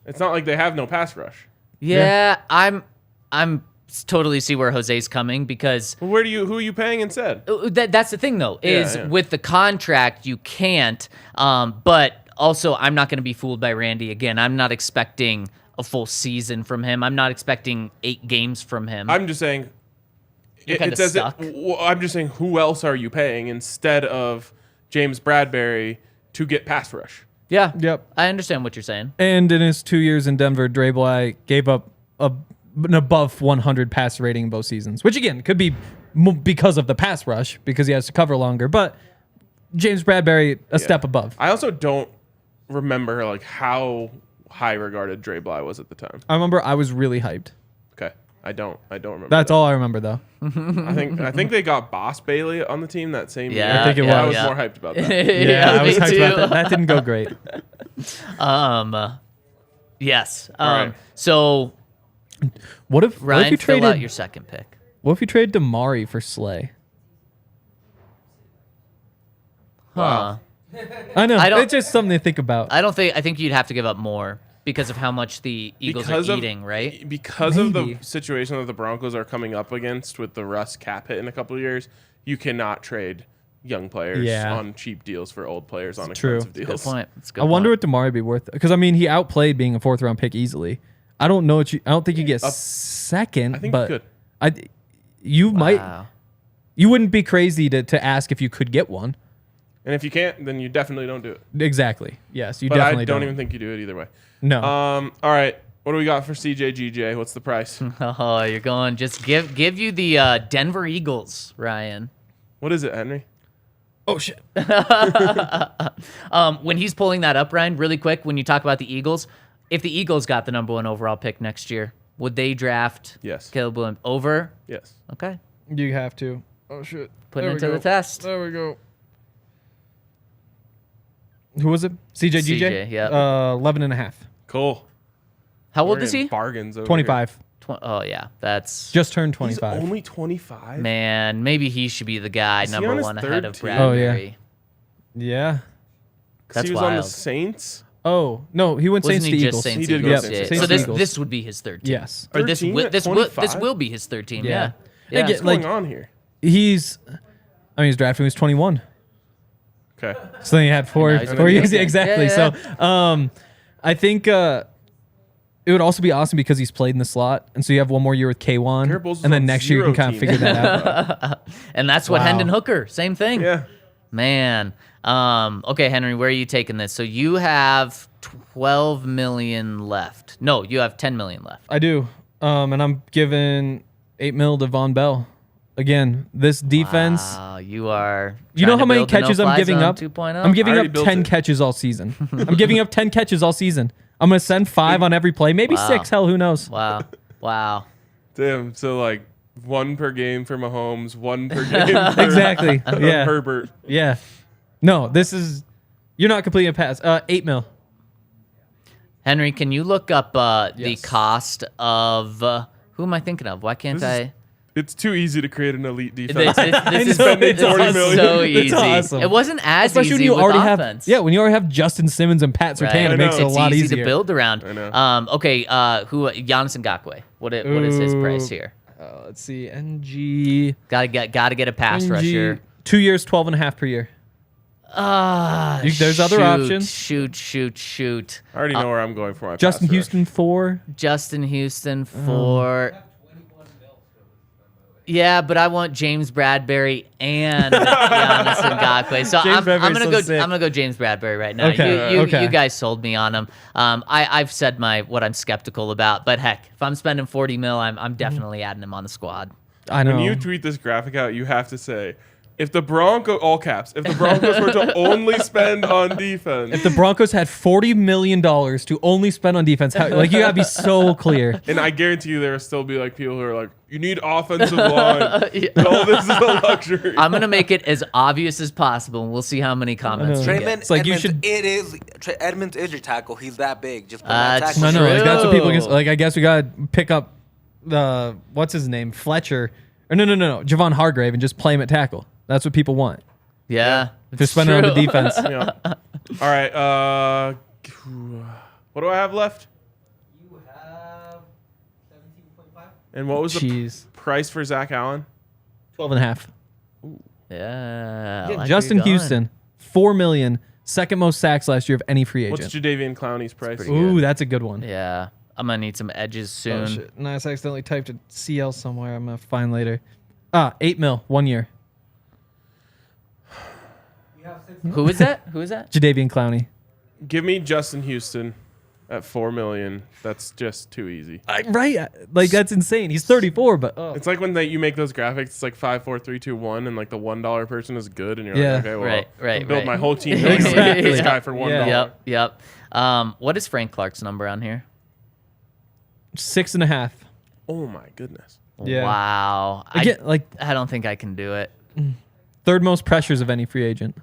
[SPEAKER 1] It's not like they have no pass rush.
[SPEAKER 2] Yeah, I'm totally see where Jose's coming because
[SPEAKER 1] Well, who are you paying instead?
[SPEAKER 2] that's the thing though is
[SPEAKER 1] Yeah.
[SPEAKER 2] with the contract you can't. But also I'm not going to be fooled by Randy again. I'm not expecting a full season from him. I'm not expecting 8 games from him.
[SPEAKER 1] I'm just saying.
[SPEAKER 2] You're kinda stuck.
[SPEAKER 1] I'm just saying, who else are you paying instead of James Bradberry to get pass rush?
[SPEAKER 2] yeah.
[SPEAKER 3] Yep.
[SPEAKER 2] I understand what you're saying.
[SPEAKER 3] And in his 2 years in Denver, Dre Bly gave up an above 100 pass rating in both seasons, which again could be because of the pass rush because he has to cover longer. But James Bradberry a step above.
[SPEAKER 1] I also don't remember like how high regarded Dre Bly was at the time.
[SPEAKER 3] I remember I was really hyped.
[SPEAKER 1] Okay, I don't remember.
[SPEAKER 3] That's
[SPEAKER 1] that.
[SPEAKER 3] all I remember though.
[SPEAKER 1] I think they got Boss Bailey on the team that same year.
[SPEAKER 2] Yeah,
[SPEAKER 3] I think it
[SPEAKER 1] I
[SPEAKER 3] was.
[SPEAKER 1] was more hyped about that.
[SPEAKER 3] Yeah, I was
[SPEAKER 2] me
[SPEAKER 3] hyped
[SPEAKER 2] too.
[SPEAKER 3] about that. That didn't go great.
[SPEAKER 2] Yes.
[SPEAKER 1] right.
[SPEAKER 2] So
[SPEAKER 3] What if
[SPEAKER 2] Ryan,
[SPEAKER 3] you
[SPEAKER 2] fill
[SPEAKER 3] traded
[SPEAKER 2] out your second pick.
[SPEAKER 3] What if you trade Damari for Slay?
[SPEAKER 2] Huh.
[SPEAKER 3] I know.
[SPEAKER 2] I don't-
[SPEAKER 3] It's just something to think about.
[SPEAKER 2] I think you'd have to give up more because of how much the Eagles are eating, right?
[SPEAKER 1] Because of
[SPEAKER 3] Maybe.
[SPEAKER 1] the situation that the Broncos are coming up against with the Russ cap hit in a couple of years, you cannot trade young players
[SPEAKER 3] Yeah.
[SPEAKER 1] on cheap deals for old players on
[SPEAKER 3] true.
[SPEAKER 1] expensive
[SPEAKER 2] Good
[SPEAKER 1] deals.
[SPEAKER 2] point. That's a good
[SPEAKER 3] I wonder
[SPEAKER 2] point.
[SPEAKER 3] what Damari would be worth because I mean he outplayed being a 4th round pick easily. I don't know what I don't think you get second.
[SPEAKER 1] I think
[SPEAKER 3] but
[SPEAKER 1] you could.
[SPEAKER 3] You might.
[SPEAKER 2] Wow.
[SPEAKER 3] You wouldn't be crazy to ask if you could get one.
[SPEAKER 1] And if you can't, then you definitely don't do it.
[SPEAKER 3] Exactly. Yes, you
[SPEAKER 1] But
[SPEAKER 3] definitely
[SPEAKER 1] I don't even think you do it either way.
[SPEAKER 3] No.
[SPEAKER 1] All right. What do we got for CJGJ? What's the price?
[SPEAKER 2] Oh, you're going. Just give you the Denver Eagles, Ryan.
[SPEAKER 1] What is it, Henry?
[SPEAKER 3] oh shit.
[SPEAKER 2] When he's pulling that up, Ryan, really quick, when you talk about the Eagles, if the Eagles got the number 1 overall pick next year, would they draft
[SPEAKER 1] Yes.
[SPEAKER 2] Caleb Williams over?
[SPEAKER 1] Yes.
[SPEAKER 2] Okay.
[SPEAKER 3] You have to. Oh shit.
[SPEAKER 2] Putting it to the test.
[SPEAKER 3] There we go. Who was it? CJ GJ?
[SPEAKER 2] CJ, yeah.
[SPEAKER 3] 11 and a half.
[SPEAKER 1] Cool.
[SPEAKER 2] How old
[SPEAKER 1] We're
[SPEAKER 2] is
[SPEAKER 1] getting
[SPEAKER 2] he?
[SPEAKER 1] Bargains over
[SPEAKER 3] 25.
[SPEAKER 2] Oh yeah, that's
[SPEAKER 3] Just turned
[SPEAKER 1] He's
[SPEAKER 3] 25.
[SPEAKER 1] only 25.
[SPEAKER 2] man. Maybe he should be the guy
[SPEAKER 1] Is he
[SPEAKER 2] number
[SPEAKER 1] on his
[SPEAKER 2] 1
[SPEAKER 1] third
[SPEAKER 2] ahead of
[SPEAKER 1] team?
[SPEAKER 3] Oh, yeah.
[SPEAKER 2] Bradberry.
[SPEAKER 3] Yeah.
[SPEAKER 1] 'Cause
[SPEAKER 2] That's
[SPEAKER 1] he was on the
[SPEAKER 2] wild.
[SPEAKER 1] Saints.
[SPEAKER 3] Oh, no, he went
[SPEAKER 2] Wasn't
[SPEAKER 3] Saints
[SPEAKER 2] he
[SPEAKER 3] to
[SPEAKER 2] just
[SPEAKER 3] Eagles.
[SPEAKER 2] Saints
[SPEAKER 1] He did
[SPEAKER 2] Eagles?
[SPEAKER 1] go
[SPEAKER 2] Yeah.
[SPEAKER 1] Saints.
[SPEAKER 3] Saints
[SPEAKER 2] So
[SPEAKER 3] to
[SPEAKER 2] this
[SPEAKER 3] Eagles.
[SPEAKER 2] this would be his third team.
[SPEAKER 3] Yes.
[SPEAKER 2] Or this
[SPEAKER 1] 13
[SPEAKER 2] will,
[SPEAKER 1] at
[SPEAKER 2] this will
[SPEAKER 1] 25?
[SPEAKER 2] this will be his third team.
[SPEAKER 3] Yeah.
[SPEAKER 2] Yeah.
[SPEAKER 3] Again,
[SPEAKER 1] What's
[SPEAKER 3] like
[SPEAKER 1] going on here?
[SPEAKER 3] he's drafted when he was 21.
[SPEAKER 1] Okay.
[SPEAKER 3] So then he had four
[SPEAKER 2] now he's
[SPEAKER 3] four years
[SPEAKER 2] 28.
[SPEAKER 3] exactly.
[SPEAKER 2] Yeah,
[SPEAKER 3] So I think it would also be awesome because he's played in the slot, and so you have one more year with K1,
[SPEAKER 1] Garrett Bowles is
[SPEAKER 3] and then
[SPEAKER 1] on
[SPEAKER 3] next year you can
[SPEAKER 1] zero
[SPEAKER 3] kind of
[SPEAKER 1] teams.
[SPEAKER 3] figure that out.
[SPEAKER 2] And that's what
[SPEAKER 3] Wow.
[SPEAKER 2] Hendon Hooker, same thing.
[SPEAKER 1] Yeah.
[SPEAKER 2] Man. Okay, Henry, where are you taking this? So you have 12 million left. No, you have 10 million left.
[SPEAKER 3] I do, and I'm giving $8 million to Von Bell. Again, this defense.
[SPEAKER 2] Wow, you are.
[SPEAKER 3] You know
[SPEAKER 2] trying
[SPEAKER 3] how
[SPEAKER 2] to
[SPEAKER 3] many
[SPEAKER 2] build the
[SPEAKER 3] catches I'm
[SPEAKER 2] no-fly
[SPEAKER 3] giving
[SPEAKER 2] zone
[SPEAKER 3] up?
[SPEAKER 2] 2.0?
[SPEAKER 3] I'm giving
[SPEAKER 1] I already
[SPEAKER 3] up
[SPEAKER 1] built
[SPEAKER 3] 10
[SPEAKER 1] it.
[SPEAKER 3] catches all season. I'm giving up 10 catches all season. I'm gonna send 5 on every play, maybe
[SPEAKER 2] Wow.
[SPEAKER 3] 6. Hell, who knows?
[SPEAKER 2] Wow. Wow.
[SPEAKER 1] Damn. So like 1 per game for Mahomes, 1 per game for
[SPEAKER 3] Exactly. Yeah.
[SPEAKER 1] Herbert.
[SPEAKER 3] Yeah. No, this is. You're not completing a pass. $8 million.
[SPEAKER 2] Henry, can you look up the
[SPEAKER 3] Yes.
[SPEAKER 2] cost of who am I thinking of? Why can't
[SPEAKER 1] This is
[SPEAKER 2] I?
[SPEAKER 1] It's too easy to create an elite
[SPEAKER 2] This,
[SPEAKER 1] defense.
[SPEAKER 2] this, this is,
[SPEAKER 3] know,
[SPEAKER 2] this
[SPEAKER 3] it's awesome.
[SPEAKER 2] is so
[SPEAKER 3] It's
[SPEAKER 2] easy.
[SPEAKER 3] awesome.
[SPEAKER 2] It wasn't as
[SPEAKER 3] Especially when
[SPEAKER 2] easy
[SPEAKER 3] you
[SPEAKER 2] with
[SPEAKER 3] already
[SPEAKER 2] offense.
[SPEAKER 3] have. Yeah, when you already have Justin Simmons and Pat Surtain,
[SPEAKER 2] Right.
[SPEAKER 3] it makes it a
[SPEAKER 2] It's
[SPEAKER 3] lot
[SPEAKER 2] easy
[SPEAKER 3] easier.
[SPEAKER 2] to build around.
[SPEAKER 1] I know.
[SPEAKER 2] Okay. Giannis Ngakoue. What is his price here?
[SPEAKER 3] Let's see. NG.
[SPEAKER 2] Gotta get a pass rusher.
[SPEAKER 3] 2 years, 12.5 per year. There's other options.
[SPEAKER 2] Shoot.
[SPEAKER 1] I already know where I'm going for my
[SPEAKER 3] Justin
[SPEAKER 1] pass rush.
[SPEAKER 3] Houston 4.
[SPEAKER 2] Justin Houston for. Yeah, but I want James Bradberry and Giannis Ngakoue. So
[SPEAKER 3] James
[SPEAKER 2] I'm
[SPEAKER 3] Bradberry's
[SPEAKER 2] gonna
[SPEAKER 3] so
[SPEAKER 2] go.
[SPEAKER 3] sick.
[SPEAKER 2] I'm gonna go James Bradberry right now.
[SPEAKER 3] Okay,
[SPEAKER 2] You guys sold me on him. I've said what I'm skeptical about, but heck, if I'm spending 40 mil, I'm definitely adding him on the squad.
[SPEAKER 3] I know.
[SPEAKER 1] When you tweet this graphic out, you have to say, if the all caps, if the Broncos were to only spend on defense,
[SPEAKER 3] If the Broncos had $40 million to only spend on defense, you gotta be so clear.
[SPEAKER 1] and I guarantee you there will still be like people who are like, you need offensive line. All this is a luxury.
[SPEAKER 2] I'm gonna make it as obvious as possible, and we'll see how many comments we
[SPEAKER 3] know.
[SPEAKER 2] get.
[SPEAKER 3] It's like you
[SPEAKER 4] Edmonds is your tackle. He's that big. Just put him at
[SPEAKER 2] That's
[SPEAKER 4] tackle.
[SPEAKER 3] No, like, that's what people
[SPEAKER 2] True.
[SPEAKER 3] can. Like, I guess we gotta pick up what's his name, Fletcher, or no, Javon Hargrave, and just play him at tackle. That's what people want.
[SPEAKER 2] Yeah,
[SPEAKER 3] To spend it on the defense.
[SPEAKER 1] Yeah. All right. What do I have left?
[SPEAKER 5] You have 17.5.
[SPEAKER 1] And what was the
[SPEAKER 3] Jeez.
[SPEAKER 1] price for Zach Allen?
[SPEAKER 3] 12.5.
[SPEAKER 2] Yeah. I like
[SPEAKER 3] Justin
[SPEAKER 2] where you're going.
[SPEAKER 3] Houston, $4 million, second most sacks last year of any free
[SPEAKER 1] What's
[SPEAKER 3] agent.
[SPEAKER 1] Jadeveon Clowney's price?
[SPEAKER 2] pretty
[SPEAKER 3] Ooh, that's a good one.
[SPEAKER 2] Yeah, I'm gonna need some edges soon.
[SPEAKER 3] Oh, shit. Nice. I accidentally typed a CL somewhere. I'm gonna find later. $8 million, 1 year.
[SPEAKER 5] You have 6.
[SPEAKER 2] Who is that? Who is that?
[SPEAKER 3] Jadeveon Clowney.
[SPEAKER 1] Give me Justin Houston at $4 million. That's just too easy.
[SPEAKER 3] Right? Like, that's insane. He's 34, but
[SPEAKER 1] It's like when you make those graphics. It's like 5, 4, 3, 2, 1, and like the $1 person is good, and you're
[SPEAKER 3] Yeah.
[SPEAKER 1] like, okay, well,
[SPEAKER 2] Right,
[SPEAKER 1] I'll build
[SPEAKER 2] right.
[SPEAKER 1] my whole team around
[SPEAKER 3] Exactly.
[SPEAKER 1] this guy for $1.
[SPEAKER 3] Yeah.
[SPEAKER 2] Yep. What is Frank Clark's number on here?
[SPEAKER 3] 6.5.
[SPEAKER 1] Oh my goodness.
[SPEAKER 3] Yeah.
[SPEAKER 2] Wow.
[SPEAKER 3] Again, like,
[SPEAKER 2] I don't think I can do it.
[SPEAKER 3] third most pressures of any free agent.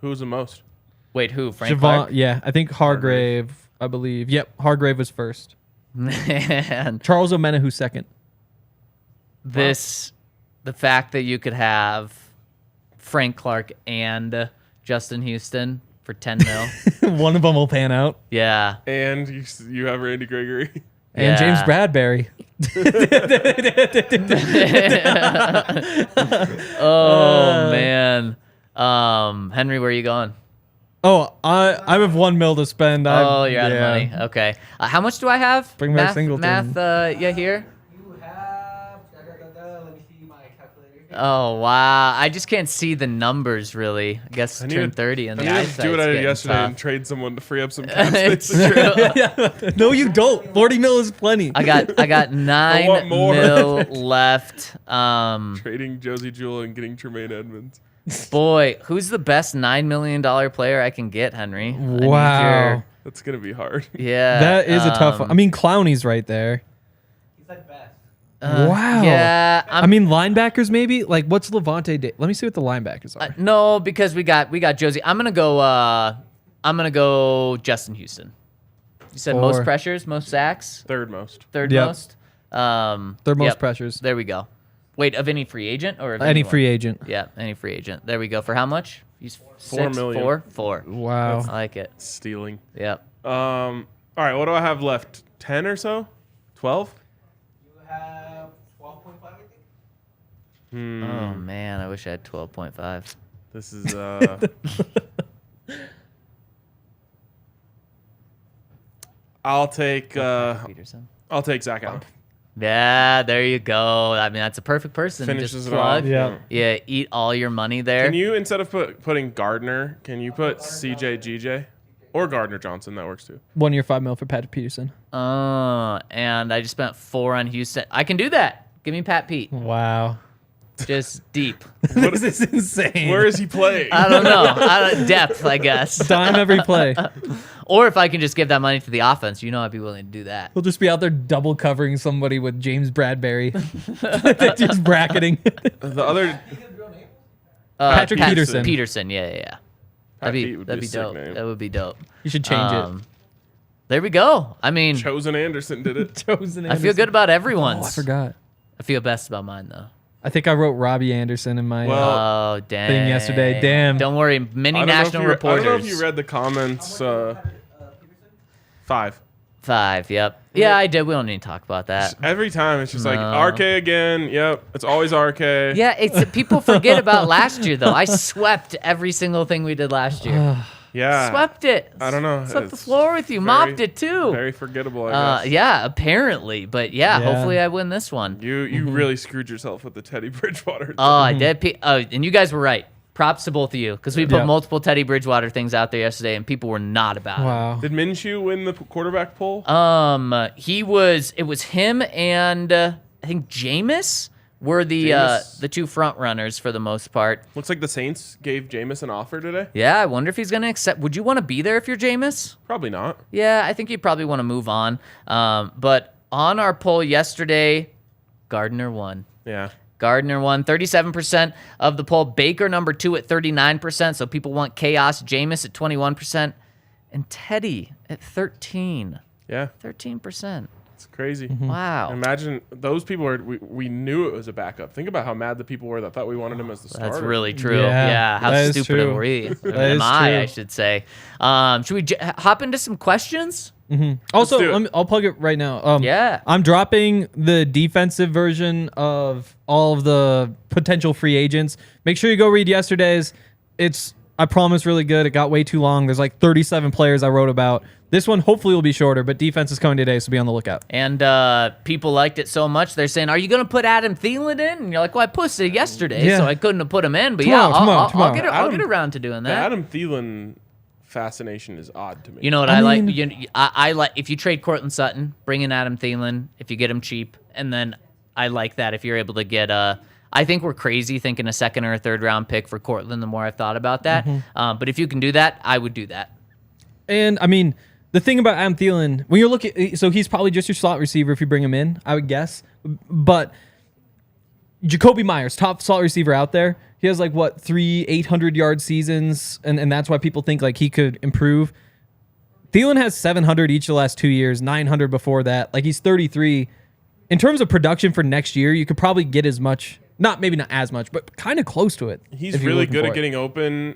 [SPEAKER 1] Who's the most?
[SPEAKER 2] Wait, who? Frank
[SPEAKER 3] Javon,
[SPEAKER 2] Clark?
[SPEAKER 3] yeah, I think Hargrave, I believe. Yep, Hargrave was first.
[SPEAKER 2] Man,
[SPEAKER 3] Charles Omenihu second.
[SPEAKER 2] the fact that you could have Frank Clark and Justin Houston for 10 mil.
[SPEAKER 3] One of them will pan out.
[SPEAKER 2] Yeah.
[SPEAKER 1] And you have Randy Gregory.
[SPEAKER 3] And
[SPEAKER 2] Yeah.
[SPEAKER 3] James Bradberry.
[SPEAKER 2] Oh man. Henry, where are you going?
[SPEAKER 3] Oh, I have $1 million to spend.
[SPEAKER 2] Oh, you're out of money. Okay. How much do I have?
[SPEAKER 3] Bring back
[SPEAKER 2] math,
[SPEAKER 3] Singleton.
[SPEAKER 2] Math, yeah, here.
[SPEAKER 5] You have. Let me see my calculator.
[SPEAKER 2] Oh, wow. I just can't see the numbers, really. I guess
[SPEAKER 1] I need
[SPEAKER 2] turn
[SPEAKER 1] to-
[SPEAKER 2] 30 and
[SPEAKER 1] I
[SPEAKER 2] the
[SPEAKER 1] need to
[SPEAKER 2] eyesight's
[SPEAKER 1] do what I did
[SPEAKER 2] getting
[SPEAKER 1] yesterday
[SPEAKER 2] tough.
[SPEAKER 1] and trade someone to free up some cap
[SPEAKER 2] It's
[SPEAKER 1] space.
[SPEAKER 2] true.
[SPEAKER 3] No, you don't. $40 million is plenty.
[SPEAKER 2] I got 9
[SPEAKER 1] want more.
[SPEAKER 2] mil left.
[SPEAKER 1] Trading Josie Jewell and getting Tremaine Edmonds.
[SPEAKER 2] Boy, who's the best $9 million player I can get, Henry? I need
[SPEAKER 3] Wow.
[SPEAKER 1] That's gonna be hard.
[SPEAKER 2] yeah.
[SPEAKER 3] That is a tough one. I mean, Clowney's right there.
[SPEAKER 5] He said best.
[SPEAKER 3] Wow.
[SPEAKER 2] Yeah.
[SPEAKER 3] I mean, linebackers maybe? Like, what's Lavonte David? Let me see what the linebackers are.
[SPEAKER 2] No, because we got Josie. I'm gonna go Justin Houston. You said
[SPEAKER 3] 4.
[SPEAKER 2] most pressures, most sacks,
[SPEAKER 1] Third most.
[SPEAKER 2] third
[SPEAKER 3] Yep.
[SPEAKER 2] most.
[SPEAKER 3] They're most
[SPEAKER 2] yep.
[SPEAKER 3] pressures.
[SPEAKER 2] There we go. Wait, of any free agent or of
[SPEAKER 3] Any
[SPEAKER 2] anyone?
[SPEAKER 3] free agent.
[SPEAKER 2] Yeah, any free agent. There we go. For how much? He's
[SPEAKER 1] 4 million.
[SPEAKER 2] Four.
[SPEAKER 3] Wow.
[SPEAKER 2] I like it.
[SPEAKER 1] Stealing.
[SPEAKER 2] Yep.
[SPEAKER 1] All right, what do I have left? 10 or so? 12?
[SPEAKER 5] You have 12.5, I think.
[SPEAKER 2] Oh man, I wish I had 12.5.
[SPEAKER 1] This is I'll take
[SPEAKER 2] Peterson.
[SPEAKER 1] I'll take Zach Allen.
[SPEAKER 2] Yeah, there you go. I mean, that's a perfect person.
[SPEAKER 1] Finishes
[SPEAKER 2] Just
[SPEAKER 1] it
[SPEAKER 2] plug.
[SPEAKER 1] off.
[SPEAKER 3] Yeah.
[SPEAKER 2] Yeah, eat all your money there.
[SPEAKER 1] Can you, instead of putting Gardner, can you put CJ GJ or Gardner Johnson? That works too.
[SPEAKER 3] 1 year, $5 million for Patrick Peterson.
[SPEAKER 2] And I just spent 4 on Houston. I can do that. Give me Pat Pete.
[SPEAKER 3] Wow.
[SPEAKER 2] Just deep.
[SPEAKER 3] This is insane.
[SPEAKER 1] Where is he playing?
[SPEAKER 2] I don't know. Depth, I guess.
[SPEAKER 3] Dime every play.
[SPEAKER 2] Or if I can just give that money to the offense, I'd be willing to do that.
[SPEAKER 3] He'll just be out there double covering somebody with James Bradberry. Just bracketing.
[SPEAKER 1] The other
[SPEAKER 3] Patrick Peterson.
[SPEAKER 2] Peterson, yeah.
[SPEAKER 1] Pat Pete
[SPEAKER 2] That'd
[SPEAKER 1] would
[SPEAKER 2] be
[SPEAKER 1] be a sick
[SPEAKER 2] dope.
[SPEAKER 1] name.
[SPEAKER 2] That would be dope.
[SPEAKER 3] You should change it.
[SPEAKER 2] There we go. I mean,
[SPEAKER 1] Chosen Anderson did it.
[SPEAKER 3] Chosen
[SPEAKER 2] I feel good about everyone's.
[SPEAKER 3] Oh, I forgot.
[SPEAKER 2] I feel best about mine though.
[SPEAKER 3] I think I wrote Robbie Anderson in my.
[SPEAKER 1] Well,
[SPEAKER 2] Oh, dang.
[SPEAKER 3] yesterday. Damn.
[SPEAKER 2] Don't worry. Many national
[SPEAKER 1] I
[SPEAKER 2] reporters.
[SPEAKER 1] don't know if you read the comments. 5.
[SPEAKER 2] 5, yep. Yeah, I did. We don't need to talk about that.
[SPEAKER 1] Every time it's just like
[SPEAKER 2] No.
[SPEAKER 1] RK again. Yep, it's always RK.
[SPEAKER 2] Yeah, it's people forget about last year though. I swept every single thing we did last year.
[SPEAKER 1] Yeah.
[SPEAKER 2] Swept it.
[SPEAKER 1] I don't know.
[SPEAKER 2] Swept the
[SPEAKER 1] It's
[SPEAKER 2] floor with you.
[SPEAKER 1] very-
[SPEAKER 2] Mopped it too.
[SPEAKER 1] Very forgettable, I guess.
[SPEAKER 2] Yeah, apparently. But yeah,
[SPEAKER 3] Yeah.
[SPEAKER 2] hopefully I win this one.
[SPEAKER 1] You really screwed yourself with the Teddy Bridgewater.
[SPEAKER 2] Oh, I did. And you guys were right. Props to both of you because we put
[SPEAKER 3] Yeah.
[SPEAKER 2] multiple Teddy Bridgewater things out there yesterday, and people were not about it.
[SPEAKER 3] Wow.
[SPEAKER 1] Did Minshew win the quarterback poll?
[SPEAKER 2] It was him and I think Jameis were
[SPEAKER 1] Jameis.
[SPEAKER 2] the 2 front runners for the most part.
[SPEAKER 1] Looks like the Saints gave Jameis an offer today.
[SPEAKER 2] Yeah, I wonder if he's gonna accept. Would you want to be there if you're Jameis?
[SPEAKER 1] Probably not.
[SPEAKER 2] Yeah, I think you'd probably want to move on. But on our poll yesterday, Gardner won.
[SPEAKER 1] Yeah.
[SPEAKER 2] Gardner won 37% of the poll. Baker number 2 at 39%. So people want chaos. Jameis at 21%, and Teddy at 13%.
[SPEAKER 1] Yeah.
[SPEAKER 2] 13%.
[SPEAKER 1] It's crazy.
[SPEAKER 2] Wow.
[SPEAKER 1] Imagine those people we knew it was a backup. Think about how mad the people were that thought we wanted him as the starter.
[SPEAKER 2] That's really true.
[SPEAKER 3] Yeah,
[SPEAKER 2] Yeah, how
[SPEAKER 3] that is
[SPEAKER 2] stupid
[SPEAKER 3] true.
[SPEAKER 2] are we?
[SPEAKER 3] That
[SPEAKER 2] Am
[SPEAKER 3] is
[SPEAKER 2] I
[SPEAKER 3] true.
[SPEAKER 2] should say. Should we hop into some questions?
[SPEAKER 3] Also,
[SPEAKER 1] do it.
[SPEAKER 3] I'll plug it right now.
[SPEAKER 2] Yeah.
[SPEAKER 3] I'm dropping the defensive version of all of the potential free agents. Make sure you go read yesterday's. It's, I promise, really good. It got way too long. There's like 37 players I wrote about. This one hopefully will be shorter, but defense is coming today, so be on the lookout.
[SPEAKER 2] And people liked it so much, they're saying, are you going to put Adam Thielen in? And you're like, well, I posted it yesterday,
[SPEAKER 3] Yeah.
[SPEAKER 2] so I couldn't have put him in. But
[SPEAKER 3] Tomorrow,
[SPEAKER 2] yeah,
[SPEAKER 3] tomorrow.
[SPEAKER 2] I'll get
[SPEAKER 1] Adam-
[SPEAKER 2] around to doing
[SPEAKER 1] The
[SPEAKER 2] that.
[SPEAKER 1] Adam Thielen fascination is odd to me.
[SPEAKER 2] You know what
[SPEAKER 3] I
[SPEAKER 2] I like?
[SPEAKER 3] mean-
[SPEAKER 2] I like if you trade Cortland Sutton, bring in Adam Thielen if you get him cheap, and then I like that if you're able to get I think we're crazy thinking a 2nd or a 3rd round pick for Cortland. The more I've thought about that, but if you can do that, I would do that.
[SPEAKER 3] And I mean, the thing about Adam Thielen, when you're looking, so he's probably just your slot receiver if you bring him in, I would guess. But Jacoby Myers, top slot receiver out there, he has like what 3 800-yard seasons, and that's why people think like he could improve. Thielen has 700 each of the last 2 years, 900 before that. Like he's 33. In terms of production for next year, you could probably get as much, maybe not as much, but kind of close to it.
[SPEAKER 1] He's
[SPEAKER 3] if you're
[SPEAKER 1] really
[SPEAKER 3] looking
[SPEAKER 1] good
[SPEAKER 3] for
[SPEAKER 1] at
[SPEAKER 3] it.
[SPEAKER 1] getting open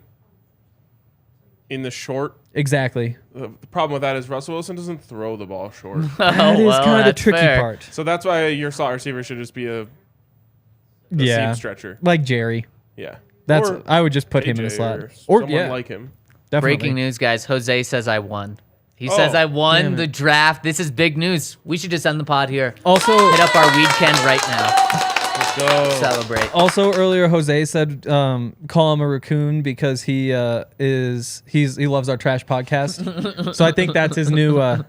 [SPEAKER 1] in the short.
[SPEAKER 3] Exactly.
[SPEAKER 1] The problem with that is Russell Wilson doesn't throw the ball short.
[SPEAKER 3] That is
[SPEAKER 2] well,
[SPEAKER 3] kind of the
[SPEAKER 2] that's
[SPEAKER 3] tricky
[SPEAKER 2] fair.
[SPEAKER 3] part.
[SPEAKER 1] So that's why your slot receiver should just be a
[SPEAKER 3] Yeah.
[SPEAKER 1] seam stretcher.
[SPEAKER 3] Like Jerry.
[SPEAKER 1] Yeah.
[SPEAKER 3] That's
[SPEAKER 1] Or
[SPEAKER 3] I would just put him in a
[SPEAKER 1] AJ
[SPEAKER 3] slot.
[SPEAKER 1] Or
[SPEAKER 3] Or
[SPEAKER 1] someone
[SPEAKER 3] yeah,
[SPEAKER 1] like him.
[SPEAKER 3] definitely.
[SPEAKER 2] Breaking news, guys. Jose says I won. He says I
[SPEAKER 3] damn
[SPEAKER 2] won
[SPEAKER 3] it.
[SPEAKER 2] the draft. This is big news. We should just end the pod here.
[SPEAKER 3] Also,
[SPEAKER 2] Hit up our weekend right now.
[SPEAKER 1] Let's go.
[SPEAKER 2] Celebrate.
[SPEAKER 3] also earlier Jose said call him a raccoon because he loves our trash podcast. So I think that's his new name.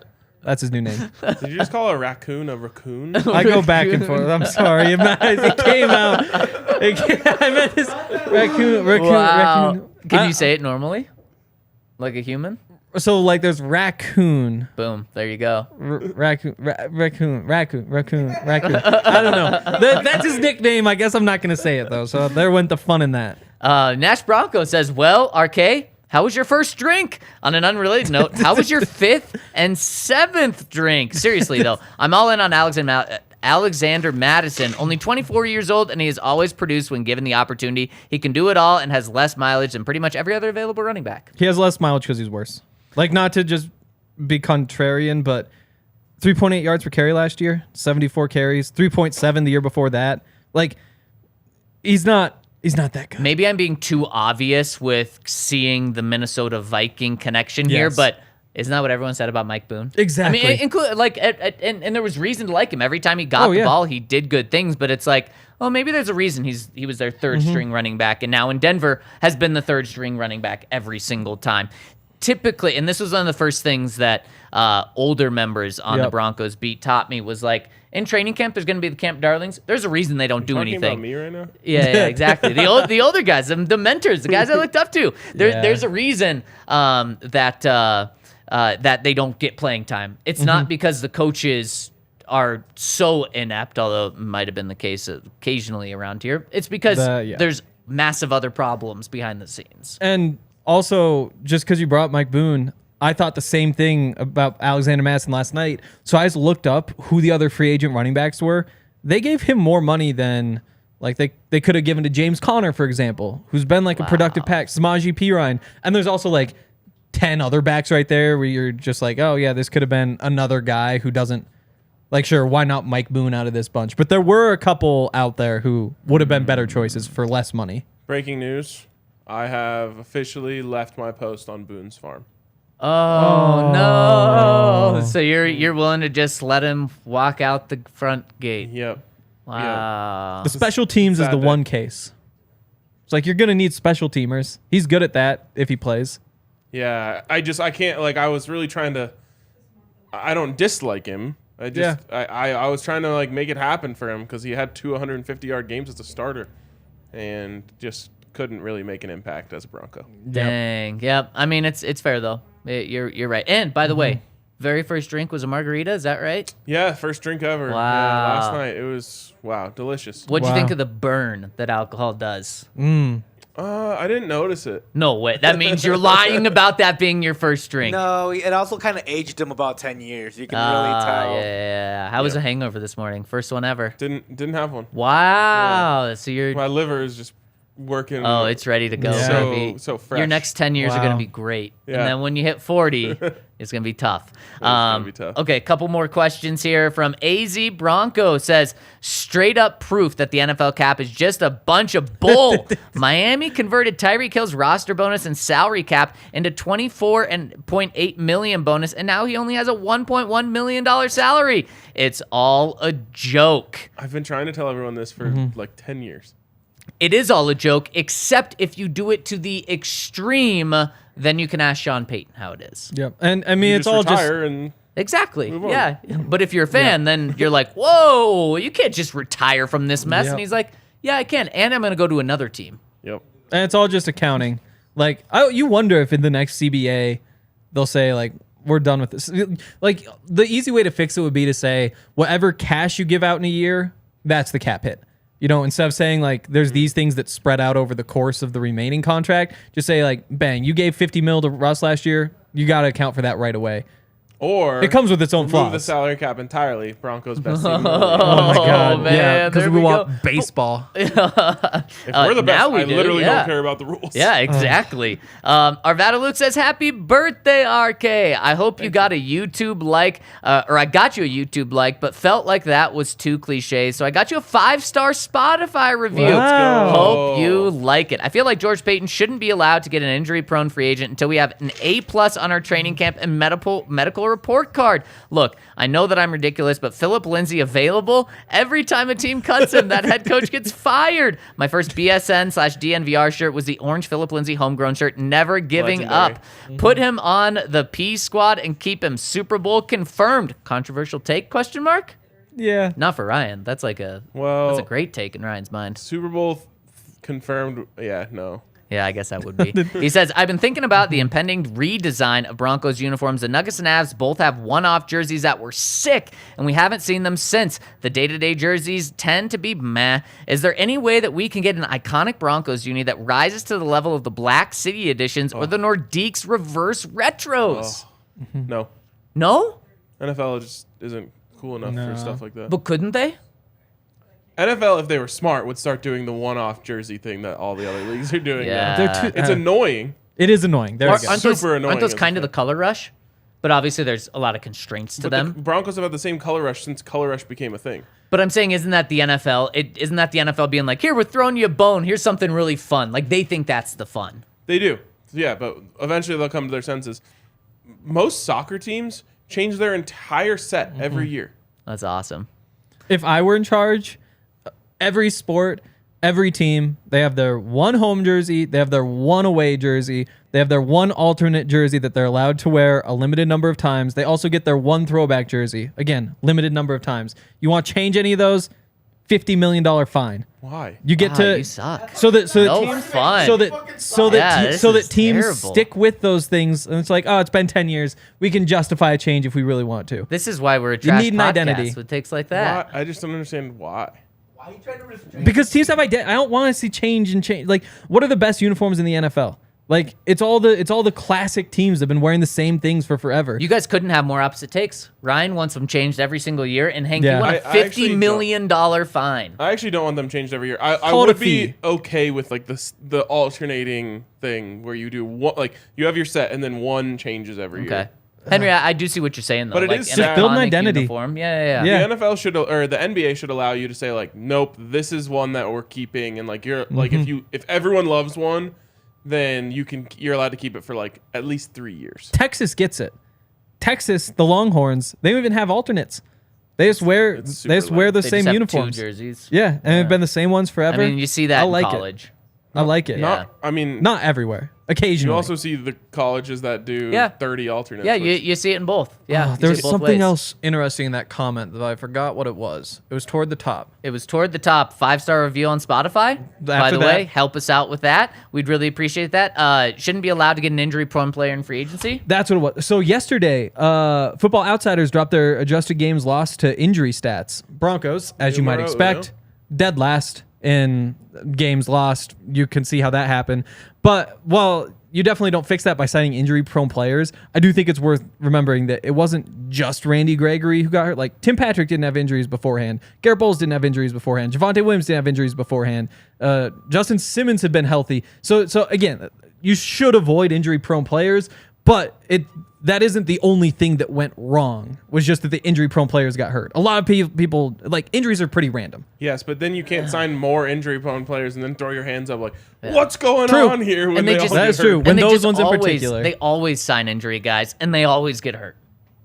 [SPEAKER 1] Did you just call a raccoon a raccoon?
[SPEAKER 3] I go back and forth. I'm sorry. It came out. I meant this raccoon.
[SPEAKER 2] Wow.
[SPEAKER 3] Raccoon.
[SPEAKER 2] Can you say it normally? Like a human?
[SPEAKER 3] So like there's raccoon.
[SPEAKER 2] Boom. There you go.
[SPEAKER 3] Raccoon. I don't know. That's his nickname. I guess I'm not gonna say it though. So there went the fun in that.
[SPEAKER 2] Nash Bronco says, well, RK, How was your first drink? On an unrelated note, how was your 5th and 7th drink? Seriously, though, I'm all in on Alexander Madison, only 24 years old, and he has always produced when given the opportunity. He can do it all and has less mileage than pretty much every other available running back.
[SPEAKER 3] He has less mileage because he's worse. Like, not to just be contrarian, but 3.8 yards per carry last year, 74 carries, 3.7 the year before that. Like, he's not that good.
[SPEAKER 2] Maybe I'm being too obvious with seeing the Minnesota Viking connection here, but isn't that what everyone said about Mike Boone?
[SPEAKER 3] Exactly.
[SPEAKER 2] I mean, and there was reason to like him. Every time he got the ball, he did good things, but it's like, well, maybe there's a reason he was their third string running back, and now in Denver has been the third string running back every single time. Typically, and this was one of the first things that older members on the Broncos beat taught me, was like, in training camp, there's going to be the camp darlings. There's a reason they don't do anything.
[SPEAKER 1] Talking about me right now?
[SPEAKER 2] Yeah, exactly. The older guys, the mentors, the guys I looked up to. There's a reason that they don't get playing time. It's not because the coaches are so inept, although it might have been the case occasionally around here. It's because there's massive other problems behind the scenes.
[SPEAKER 3] And also, just because you brought up Mike Boone, I thought the same thing about Alexander Madison last night. So I just looked up who the other free agent running backs were. They gave him more money than like they could have given to James Conner, for example, who's been like a productive pack, Samaje Perine. And there's also like 10 other backs right there where you're just like, oh yeah, this could have been another guy who doesn't, like, sure, why not Mike Boone out of this bunch? But there were a couple out there who would have been better choices for less money.
[SPEAKER 1] Breaking news. I have officially left my post on Boone's farm.
[SPEAKER 2] Oh no! So you're willing to just let him walk out the front gate?
[SPEAKER 1] Yep.
[SPEAKER 2] Wow.
[SPEAKER 3] The special teams is the one case. It's like, you're gonna need special teamers. He's good at that if he plays.
[SPEAKER 1] Yeah, I can't, like, I was really trying to, I don't dislike him. I was trying to, like, make it happen for him because he had 250-yard games as a starter and just couldn't really make an impact as a Bronco.
[SPEAKER 2] Dang. Yep. I mean, it's fair though. You're right. And by the way, very first drink was a margarita. Is that right?
[SPEAKER 1] Yeah, first drink ever.
[SPEAKER 2] Wow.
[SPEAKER 1] Yeah, last night it was delicious.
[SPEAKER 2] What'd you think of the burn that alcohol does?
[SPEAKER 1] I didn't notice it.
[SPEAKER 2] No way. That means you're lying about that being your first drink.
[SPEAKER 4] No, it also kind of aged him about 10 years. You can really tell.
[SPEAKER 2] Yeah. How was the hangover this morning? First one ever.
[SPEAKER 1] Didn't have one.
[SPEAKER 2] Wow. Yeah. So you're.
[SPEAKER 1] My liver is just working.
[SPEAKER 2] Oh, it's ready to go.
[SPEAKER 1] So fresh.
[SPEAKER 2] Your next 10 years are going to be great.
[SPEAKER 1] Yeah.
[SPEAKER 2] And then when you hit 40, it's going to be tough.
[SPEAKER 1] Gonna be tough.
[SPEAKER 2] Okay, a couple more questions here from AZ Bronco. Says, straight up proof that the NFL cap is just a bunch of bull. Miami converted Tyreek Hill's roster bonus and salary cap into $24.8 million bonus, and now he only has a $1.1 million salary. It's all a joke.
[SPEAKER 1] I've been trying to tell everyone this for like 10 years.
[SPEAKER 2] It is all a joke, except if you do it to the extreme, then you can ask Sean Payton how it is.
[SPEAKER 3] Yep. And I mean,
[SPEAKER 1] You
[SPEAKER 3] it's all just
[SPEAKER 1] retire and
[SPEAKER 2] Exactly.
[SPEAKER 1] Move on.
[SPEAKER 2] Yeah. But if you're a fan, then you're like, whoa, you can't just retire from this mess.
[SPEAKER 3] Yep.
[SPEAKER 2] And he's like, yeah, I can. And I'm going to go to another team.
[SPEAKER 1] Yep.
[SPEAKER 3] And it's all just accounting. Like, you wonder if in the next CBA they'll say, like, we're done with this. Like, the easy way to fix it would be to say, whatever cash you give out in a year, that's the cap hit. You know, instead of saying, like, there's these things that spread out over the course of the remaining contract, just say, like, bang, you gave $50 million to Russ last year, you got to account for that right away.
[SPEAKER 1] Or
[SPEAKER 3] it comes with its own
[SPEAKER 1] remove
[SPEAKER 3] flaws.
[SPEAKER 1] the salary cap entirely. Broncos best team.
[SPEAKER 3] Oh my God!
[SPEAKER 2] man,
[SPEAKER 3] Yeah, because
[SPEAKER 2] there
[SPEAKER 3] we
[SPEAKER 2] we
[SPEAKER 3] want
[SPEAKER 2] go.
[SPEAKER 3] baseball.
[SPEAKER 1] If we're the best,
[SPEAKER 2] now we
[SPEAKER 1] I
[SPEAKER 2] do,
[SPEAKER 1] literally
[SPEAKER 2] yeah.
[SPEAKER 1] don't care about the rules.
[SPEAKER 2] Yeah, exactly. Arvada Luke says, happy birthday, RK. I hope you got a YouTube like, or I got you a YouTube like, but felt like that was too cliche. So I got you a 5-star Spotify review.
[SPEAKER 3] Wow.
[SPEAKER 2] Hope you like it. I feel like George Paton shouldn't be allowed to get an injury-prone free agent until we have an A+ on our training camp and medical report card. Look, I know that I'm ridiculous, but Philip Lindsay available? Every time a team cuts him, that head coach gets fired. My first BSN/DNVR shirt was the orange Philip Lindsay homegrown shirt, never giving
[SPEAKER 1] Legendary.
[SPEAKER 2] up. Put him on the P squad and keep him Super Bowl confirmed. Controversial take, question mark?
[SPEAKER 3] Yeah.
[SPEAKER 2] Not for Ryan. That's like that's a great take in Ryan's mind.
[SPEAKER 1] Super Bowl confirmed. Yeah, no.
[SPEAKER 2] Yeah, I guess that would be. He says, I've been thinking about the impending redesign of Broncos uniforms. The Nuggets and Avs both have one-off jerseys that were sick, and we haven't seen them since. The day-to-day jerseys tend to be meh. Is there any way that we can get an iconic Broncos uni that rises to the level of the Black City editions or the Nordiques reverse retros?
[SPEAKER 1] No.
[SPEAKER 2] No?
[SPEAKER 1] NFL just isn't cool enough for stuff like that.
[SPEAKER 2] But couldn't they?
[SPEAKER 1] NFL, if they were smart, would start doing the one-off jersey thing that all the other leagues are doing
[SPEAKER 2] Yeah.
[SPEAKER 1] now. It's annoying.
[SPEAKER 3] It is annoying. There we go.
[SPEAKER 2] Aren't those,
[SPEAKER 1] Super annoying
[SPEAKER 2] aren't those
[SPEAKER 1] as
[SPEAKER 2] kind of the
[SPEAKER 1] fuck.
[SPEAKER 2] color rush? But obviously there's a lot of constraints to
[SPEAKER 1] But
[SPEAKER 2] them.
[SPEAKER 1] the Broncos have had the same color rush since color rush became a thing.
[SPEAKER 2] But I'm saying, isn't that the NFL? Isn't that the NFL being like, here, we're throwing you a bone. Here's something really fun. Like, they think that's the fun.
[SPEAKER 1] They do. Yeah, but eventually they'll come to their senses. Most soccer teams change their entire set every year.
[SPEAKER 2] That's awesome.
[SPEAKER 3] If I were in charge, every sport, every team, they have their one home jersey, they have their one away jersey, they have their one alternate jersey that they're allowed to wear a limited number of times. They also get their one throwback jersey. Again, limited number of times. You want to change any of those? $50 million fine.
[SPEAKER 1] Why?
[SPEAKER 3] You get
[SPEAKER 2] Wow,
[SPEAKER 3] to
[SPEAKER 2] you suck.
[SPEAKER 3] so that
[SPEAKER 2] No
[SPEAKER 3] teams
[SPEAKER 2] fun. Yeah, this
[SPEAKER 3] so that
[SPEAKER 2] is
[SPEAKER 3] teams
[SPEAKER 2] terrible.
[SPEAKER 3] stick with those things, and it's like, oh, it's been 10 years. We can justify a change if we really want to.
[SPEAKER 2] This is why we're a trash
[SPEAKER 3] need an
[SPEAKER 2] podcast
[SPEAKER 3] identity.
[SPEAKER 2] with takes like that.
[SPEAKER 1] Why? I just don't understand why.
[SPEAKER 5] Why are you trying to restrict?
[SPEAKER 3] Because teams have identity. I don't want to see change and change. Like, what are the best uniforms in the NFL? Like, it's all the classic teams that have been wearing the same things for forever.
[SPEAKER 2] You guys couldn't have more opposite takes. Ryan wants them changed every single year, and Hank,
[SPEAKER 3] Yeah.
[SPEAKER 2] you want a
[SPEAKER 1] I actually
[SPEAKER 2] $50 million fine.
[SPEAKER 1] I actually don't want them changed every year. I
[SPEAKER 3] Call it
[SPEAKER 1] would
[SPEAKER 3] a
[SPEAKER 1] be
[SPEAKER 3] fee.
[SPEAKER 1] okay with like the alternating thing where you do one, like you have your set and then one changes every
[SPEAKER 2] Okay.
[SPEAKER 1] year.
[SPEAKER 2] Henry, I do see what you're saying, though.
[SPEAKER 1] But it
[SPEAKER 2] like,
[SPEAKER 1] is
[SPEAKER 2] an
[SPEAKER 1] sad.
[SPEAKER 3] Build an
[SPEAKER 2] iconic
[SPEAKER 3] identity.
[SPEAKER 2] Uniform. Yeah.
[SPEAKER 3] Yeah.
[SPEAKER 1] The NFL should or the NBA should allow you to say like, nope, this is one that we're keeping, and like you're like if everyone loves one, then you're allowed to keep it for like at least 3 years.
[SPEAKER 3] Texas gets it. Texas, the Longhorns, they don't even have alternates. They just wear
[SPEAKER 1] It's
[SPEAKER 3] they just
[SPEAKER 1] super
[SPEAKER 3] wear
[SPEAKER 1] lame.
[SPEAKER 3] the
[SPEAKER 2] They
[SPEAKER 3] same
[SPEAKER 2] just have
[SPEAKER 3] uniforms.
[SPEAKER 2] 2 jerseys.
[SPEAKER 3] Yeah, and they've been the same ones
[SPEAKER 2] I
[SPEAKER 3] forever.
[SPEAKER 2] mean, you see that
[SPEAKER 3] I
[SPEAKER 2] in
[SPEAKER 3] like it.
[SPEAKER 2] college.
[SPEAKER 3] I like it.
[SPEAKER 2] Yeah.
[SPEAKER 1] I mean,
[SPEAKER 3] Not everywhere. Occasionally.
[SPEAKER 1] you also see the colleges that do
[SPEAKER 2] Yeah.
[SPEAKER 1] 30 alternates.
[SPEAKER 2] Yeah,
[SPEAKER 1] which-
[SPEAKER 2] you see it in both. Yeah, you
[SPEAKER 3] there
[SPEAKER 2] see
[SPEAKER 3] was
[SPEAKER 2] it both
[SPEAKER 3] something
[SPEAKER 2] ways.
[SPEAKER 3] else interesting in that comment that I forgot what it was. It was toward the top.
[SPEAKER 2] It was toward the top. 5-star review on Spotify. By
[SPEAKER 3] After
[SPEAKER 2] the
[SPEAKER 3] that-
[SPEAKER 2] way, help us out with that. We'd really appreciate that. Shouldn't be allowed to get an injury-prone player in free agency.
[SPEAKER 3] That's what it was. So yesterday, Football Outsiders dropped their adjusted games lost to injury stats. Broncos, as you might
[SPEAKER 1] Numero
[SPEAKER 3] expect, dead last in games lost. You can see how that happened. But, well, you definitely don't fix that by signing injury-prone players. I do think it's worth remembering that it wasn't just Randy Gregory who got hurt. Like, Tim Patrick didn't have injuries beforehand. Garrett Bowles didn't have injuries beforehand. Javonte Williams didn't have injuries beforehand. Justin Simmons had been healthy. So again, you should avoid injury-prone players, but that isn't the only thing that went wrong. Was just that the injury-prone players got hurt. A lot of people, like, injuries are pretty random.
[SPEAKER 1] Yes, but then you can't sign more injury-prone players and then throw your hands up like, what's going
[SPEAKER 3] True.
[SPEAKER 1] on here? When
[SPEAKER 2] And they
[SPEAKER 1] all
[SPEAKER 2] just-
[SPEAKER 1] get
[SPEAKER 3] That is
[SPEAKER 1] hurt?
[SPEAKER 3] true.
[SPEAKER 2] And
[SPEAKER 3] When
[SPEAKER 2] they
[SPEAKER 3] those
[SPEAKER 2] just
[SPEAKER 3] ones in
[SPEAKER 2] always,
[SPEAKER 3] particular.
[SPEAKER 2] They always sign injury guys, and they always get hurt.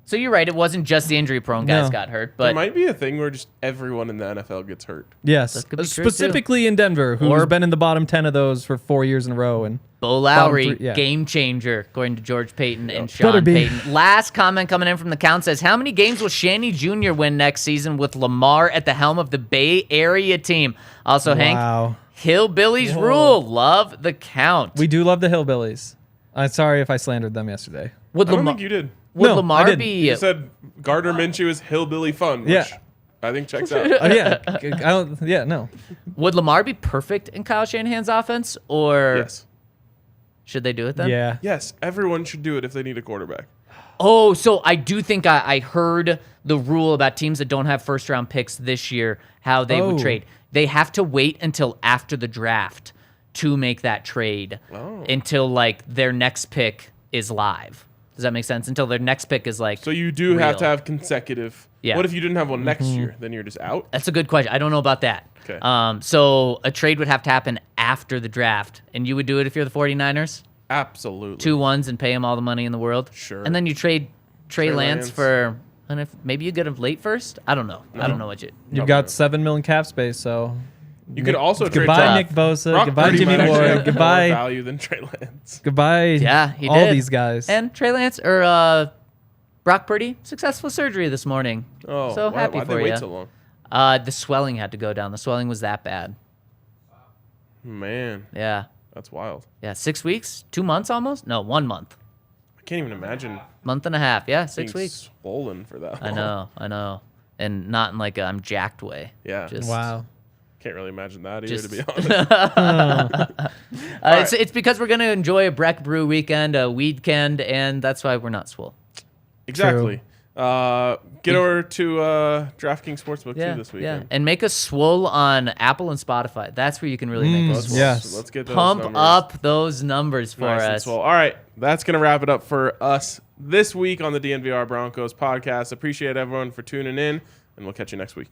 [SPEAKER 2] So you're right. It wasn't just the injury-prone guys
[SPEAKER 3] No.
[SPEAKER 2] got hurt,
[SPEAKER 1] There
[SPEAKER 2] but
[SPEAKER 1] might be a thing where just everyone in the NFL gets hurt.
[SPEAKER 3] Yes.
[SPEAKER 2] could be true,
[SPEAKER 3] Specifically in Denver, who's
[SPEAKER 2] Or-
[SPEAKER 3] been in the bottom 10 of those for 4 years in a row. And
[SPEAKER 2] Bo Lowry,
[SPEAKER 3] Bottom 3, yeah.
[SPEAKER 2] game changer, according to George Paton and
[SPEAKER 3] Better
[SPEAKER 2] Sean
[SPEAKER 3] be.
[SPEAKER 2] Payton. Last comment coming in from the count says, how many games will Shanny Jr. win next season with Lamar at the helm of the Bay Area team? Also, Hank,
[SPEAKER 3] Wow.
[SPEAKER 2] Hillbillies rule. Love the count.
[SPEAKER 3] We do love the Hillbillies. I'm sorry if I slandered them yesterday.
[SPEAKER 2] would
[SPEAKER 1] I don't
[SPEAKER 2] Lamar,
[SPEAKER 1] think you did.
[SPEAKER 2] would
[SPEAKER 3] No, I
[SPEAKER 2] Lamar
[SPEAKER 3] didn't.
[SPEAKER 2] be...
[SPEAKER 1] You said Gardner Minshew is hillbilly fun, which
[SPEAKER 3] Yeah.
[SPEAKER 1] I think checks out.
[SPEAKER 3] No.
[SPEAKER 2] Would Lamar be perfect in Kyle Shanahan's offense, or
[SPEAKER 1] Yes.
[SPEAKER 2] should they do it then?
[SPEAKER 3] Yeah.
[SPEAKER 1] Yes, everyone should do it if they need a quarterback.
[SPEAKER 2] Oh, so I do think I heard the rule about teams that don't have first-round picks this year, how they would
[SPEAKER 3] Oh.
[SPEAKER 2] trade. They have to wait until after the draft to make that trade until, like, their next pick is live. Does that make sense? Until their next pick is, like,
[SPEAKER 1] So you do have
[SPEAKER 2] real.
[SPEAKER 1] to have consecutive.
[SPEAKER 2] Yeah.
[SPEAKER 1] What if you didn't have one next
[SPEAKER 3] Mm-hmm.
[SPEAKER 1] year? Then you're just out?
[SPEAKER 2] That's a good question. I don't know about that.
[SPEAKER 1] Okay.
[SPEAKER 2] So a trade would have to happen after the draft, and you would do it if you're the 49ers?
[SPEAKER 1] Absolutely.
[SPEAKER 2] 2 1s and pay him all the money in the world?
[SPEAKER 1] Sure.
[SPEAKER 2] And then you trade Trey Lance
[SPEAKER 1] Lance.
[SPEAKER 2] for... And if maybe you get him late first? I don't know. I don't know what you...
[SPEAKER 3] You've got $7 million cap space, so
[SPEAKER 1] You could also trade
[SPEAKER 3] goodbye
[SPEAKER 1] Brock.
[SPEAKER 3] Nick Bosa,
[SPEAKER 1] Brock
[SPEAKER 3] goodbye
[SPEAKER 1] Purdy
[SPEAKER 3] Jimmy
[SPEAKER 1] might actually
[SPEAKER 3] Ward,
[SPEAKER 1] have more
[SPEAKER 3] goodbye
[SPEAKER 1] value than Trey Lance.
[SPEAKER 3] goodbye.
[SPEAKER 2] Yeah, he
[SPEAKER 3] all
[SPEAKER 2] did.
[SPEAKER 3] these guys.
[SPEAKER 2] And Trey Lance or Brock Purdy, successful surgery this morning.
[SPEAKER 1] Oh,
[SPEAKER 2] so happy
[SPEAKER 1] why'd
[SPEAKER 2] for
[SPEAKER 1] they wait
[SPEAKER 2] you.
[SPEAKER 1] so long?
[SPEAKER 2] The swelling had to go down. The swelling was that bad.
[SPEAKER 1] Man.
[SPEAKER 2] Yeah.
[SPEAKER 1] That's wild.
[SPEAKER 2] Yeah, 6 weeks, 2 months almost. No, 1 month,
[SPEAKER 1] I can't even imagine
[SPEAKER 2] month and a half. Yeah, 6
[SPEAKER 1] being
[SPEAKER 2] weeks.
[SPEAKER 1] swollen for that.
[SPEAKER 2] I know, and not in like a I'm jacked way.
[SPEAKER 1] Yeah.
[SPEAKER 2] Just,
[SPEAKER 3] Wow.
[SPEAKER 1] Can't really imagine that either,
[SPEAKER 2] Just-
[SPEAKER 1] to be honest.
[SPEAKER 2] It's because we're gonna enjoy a Breck Brew weekend, a weekend, and that's why we're not swole.
[SPEAKER 1] Exactly. Get over to DraftKings Sportsbook
[SPEAKER 2] Yeah,
[SPEAKER 1] too this
[SPEAKER 2] yeah,
[SPEAKER 1] weekend.
[SPEAKER 2] and make us swole on Apple and Spotify. That's where you can really make us swole.
[SPEAKER 3] Yes.
[SPEAKER 1] Let's get those
[SPEAKER 2] Pump
[SPEAKER 1] numbers
[SPEAKER 2] up those numbers for
[SPEAKER 1] nice and
[SPEAKER 2] us.
[SPEAKER 1] swole. All right, that's gonna wrap it up for us this week on the DNVR Broncos podcast. Appreciate everyone for tuning in, and we'll catch you next week.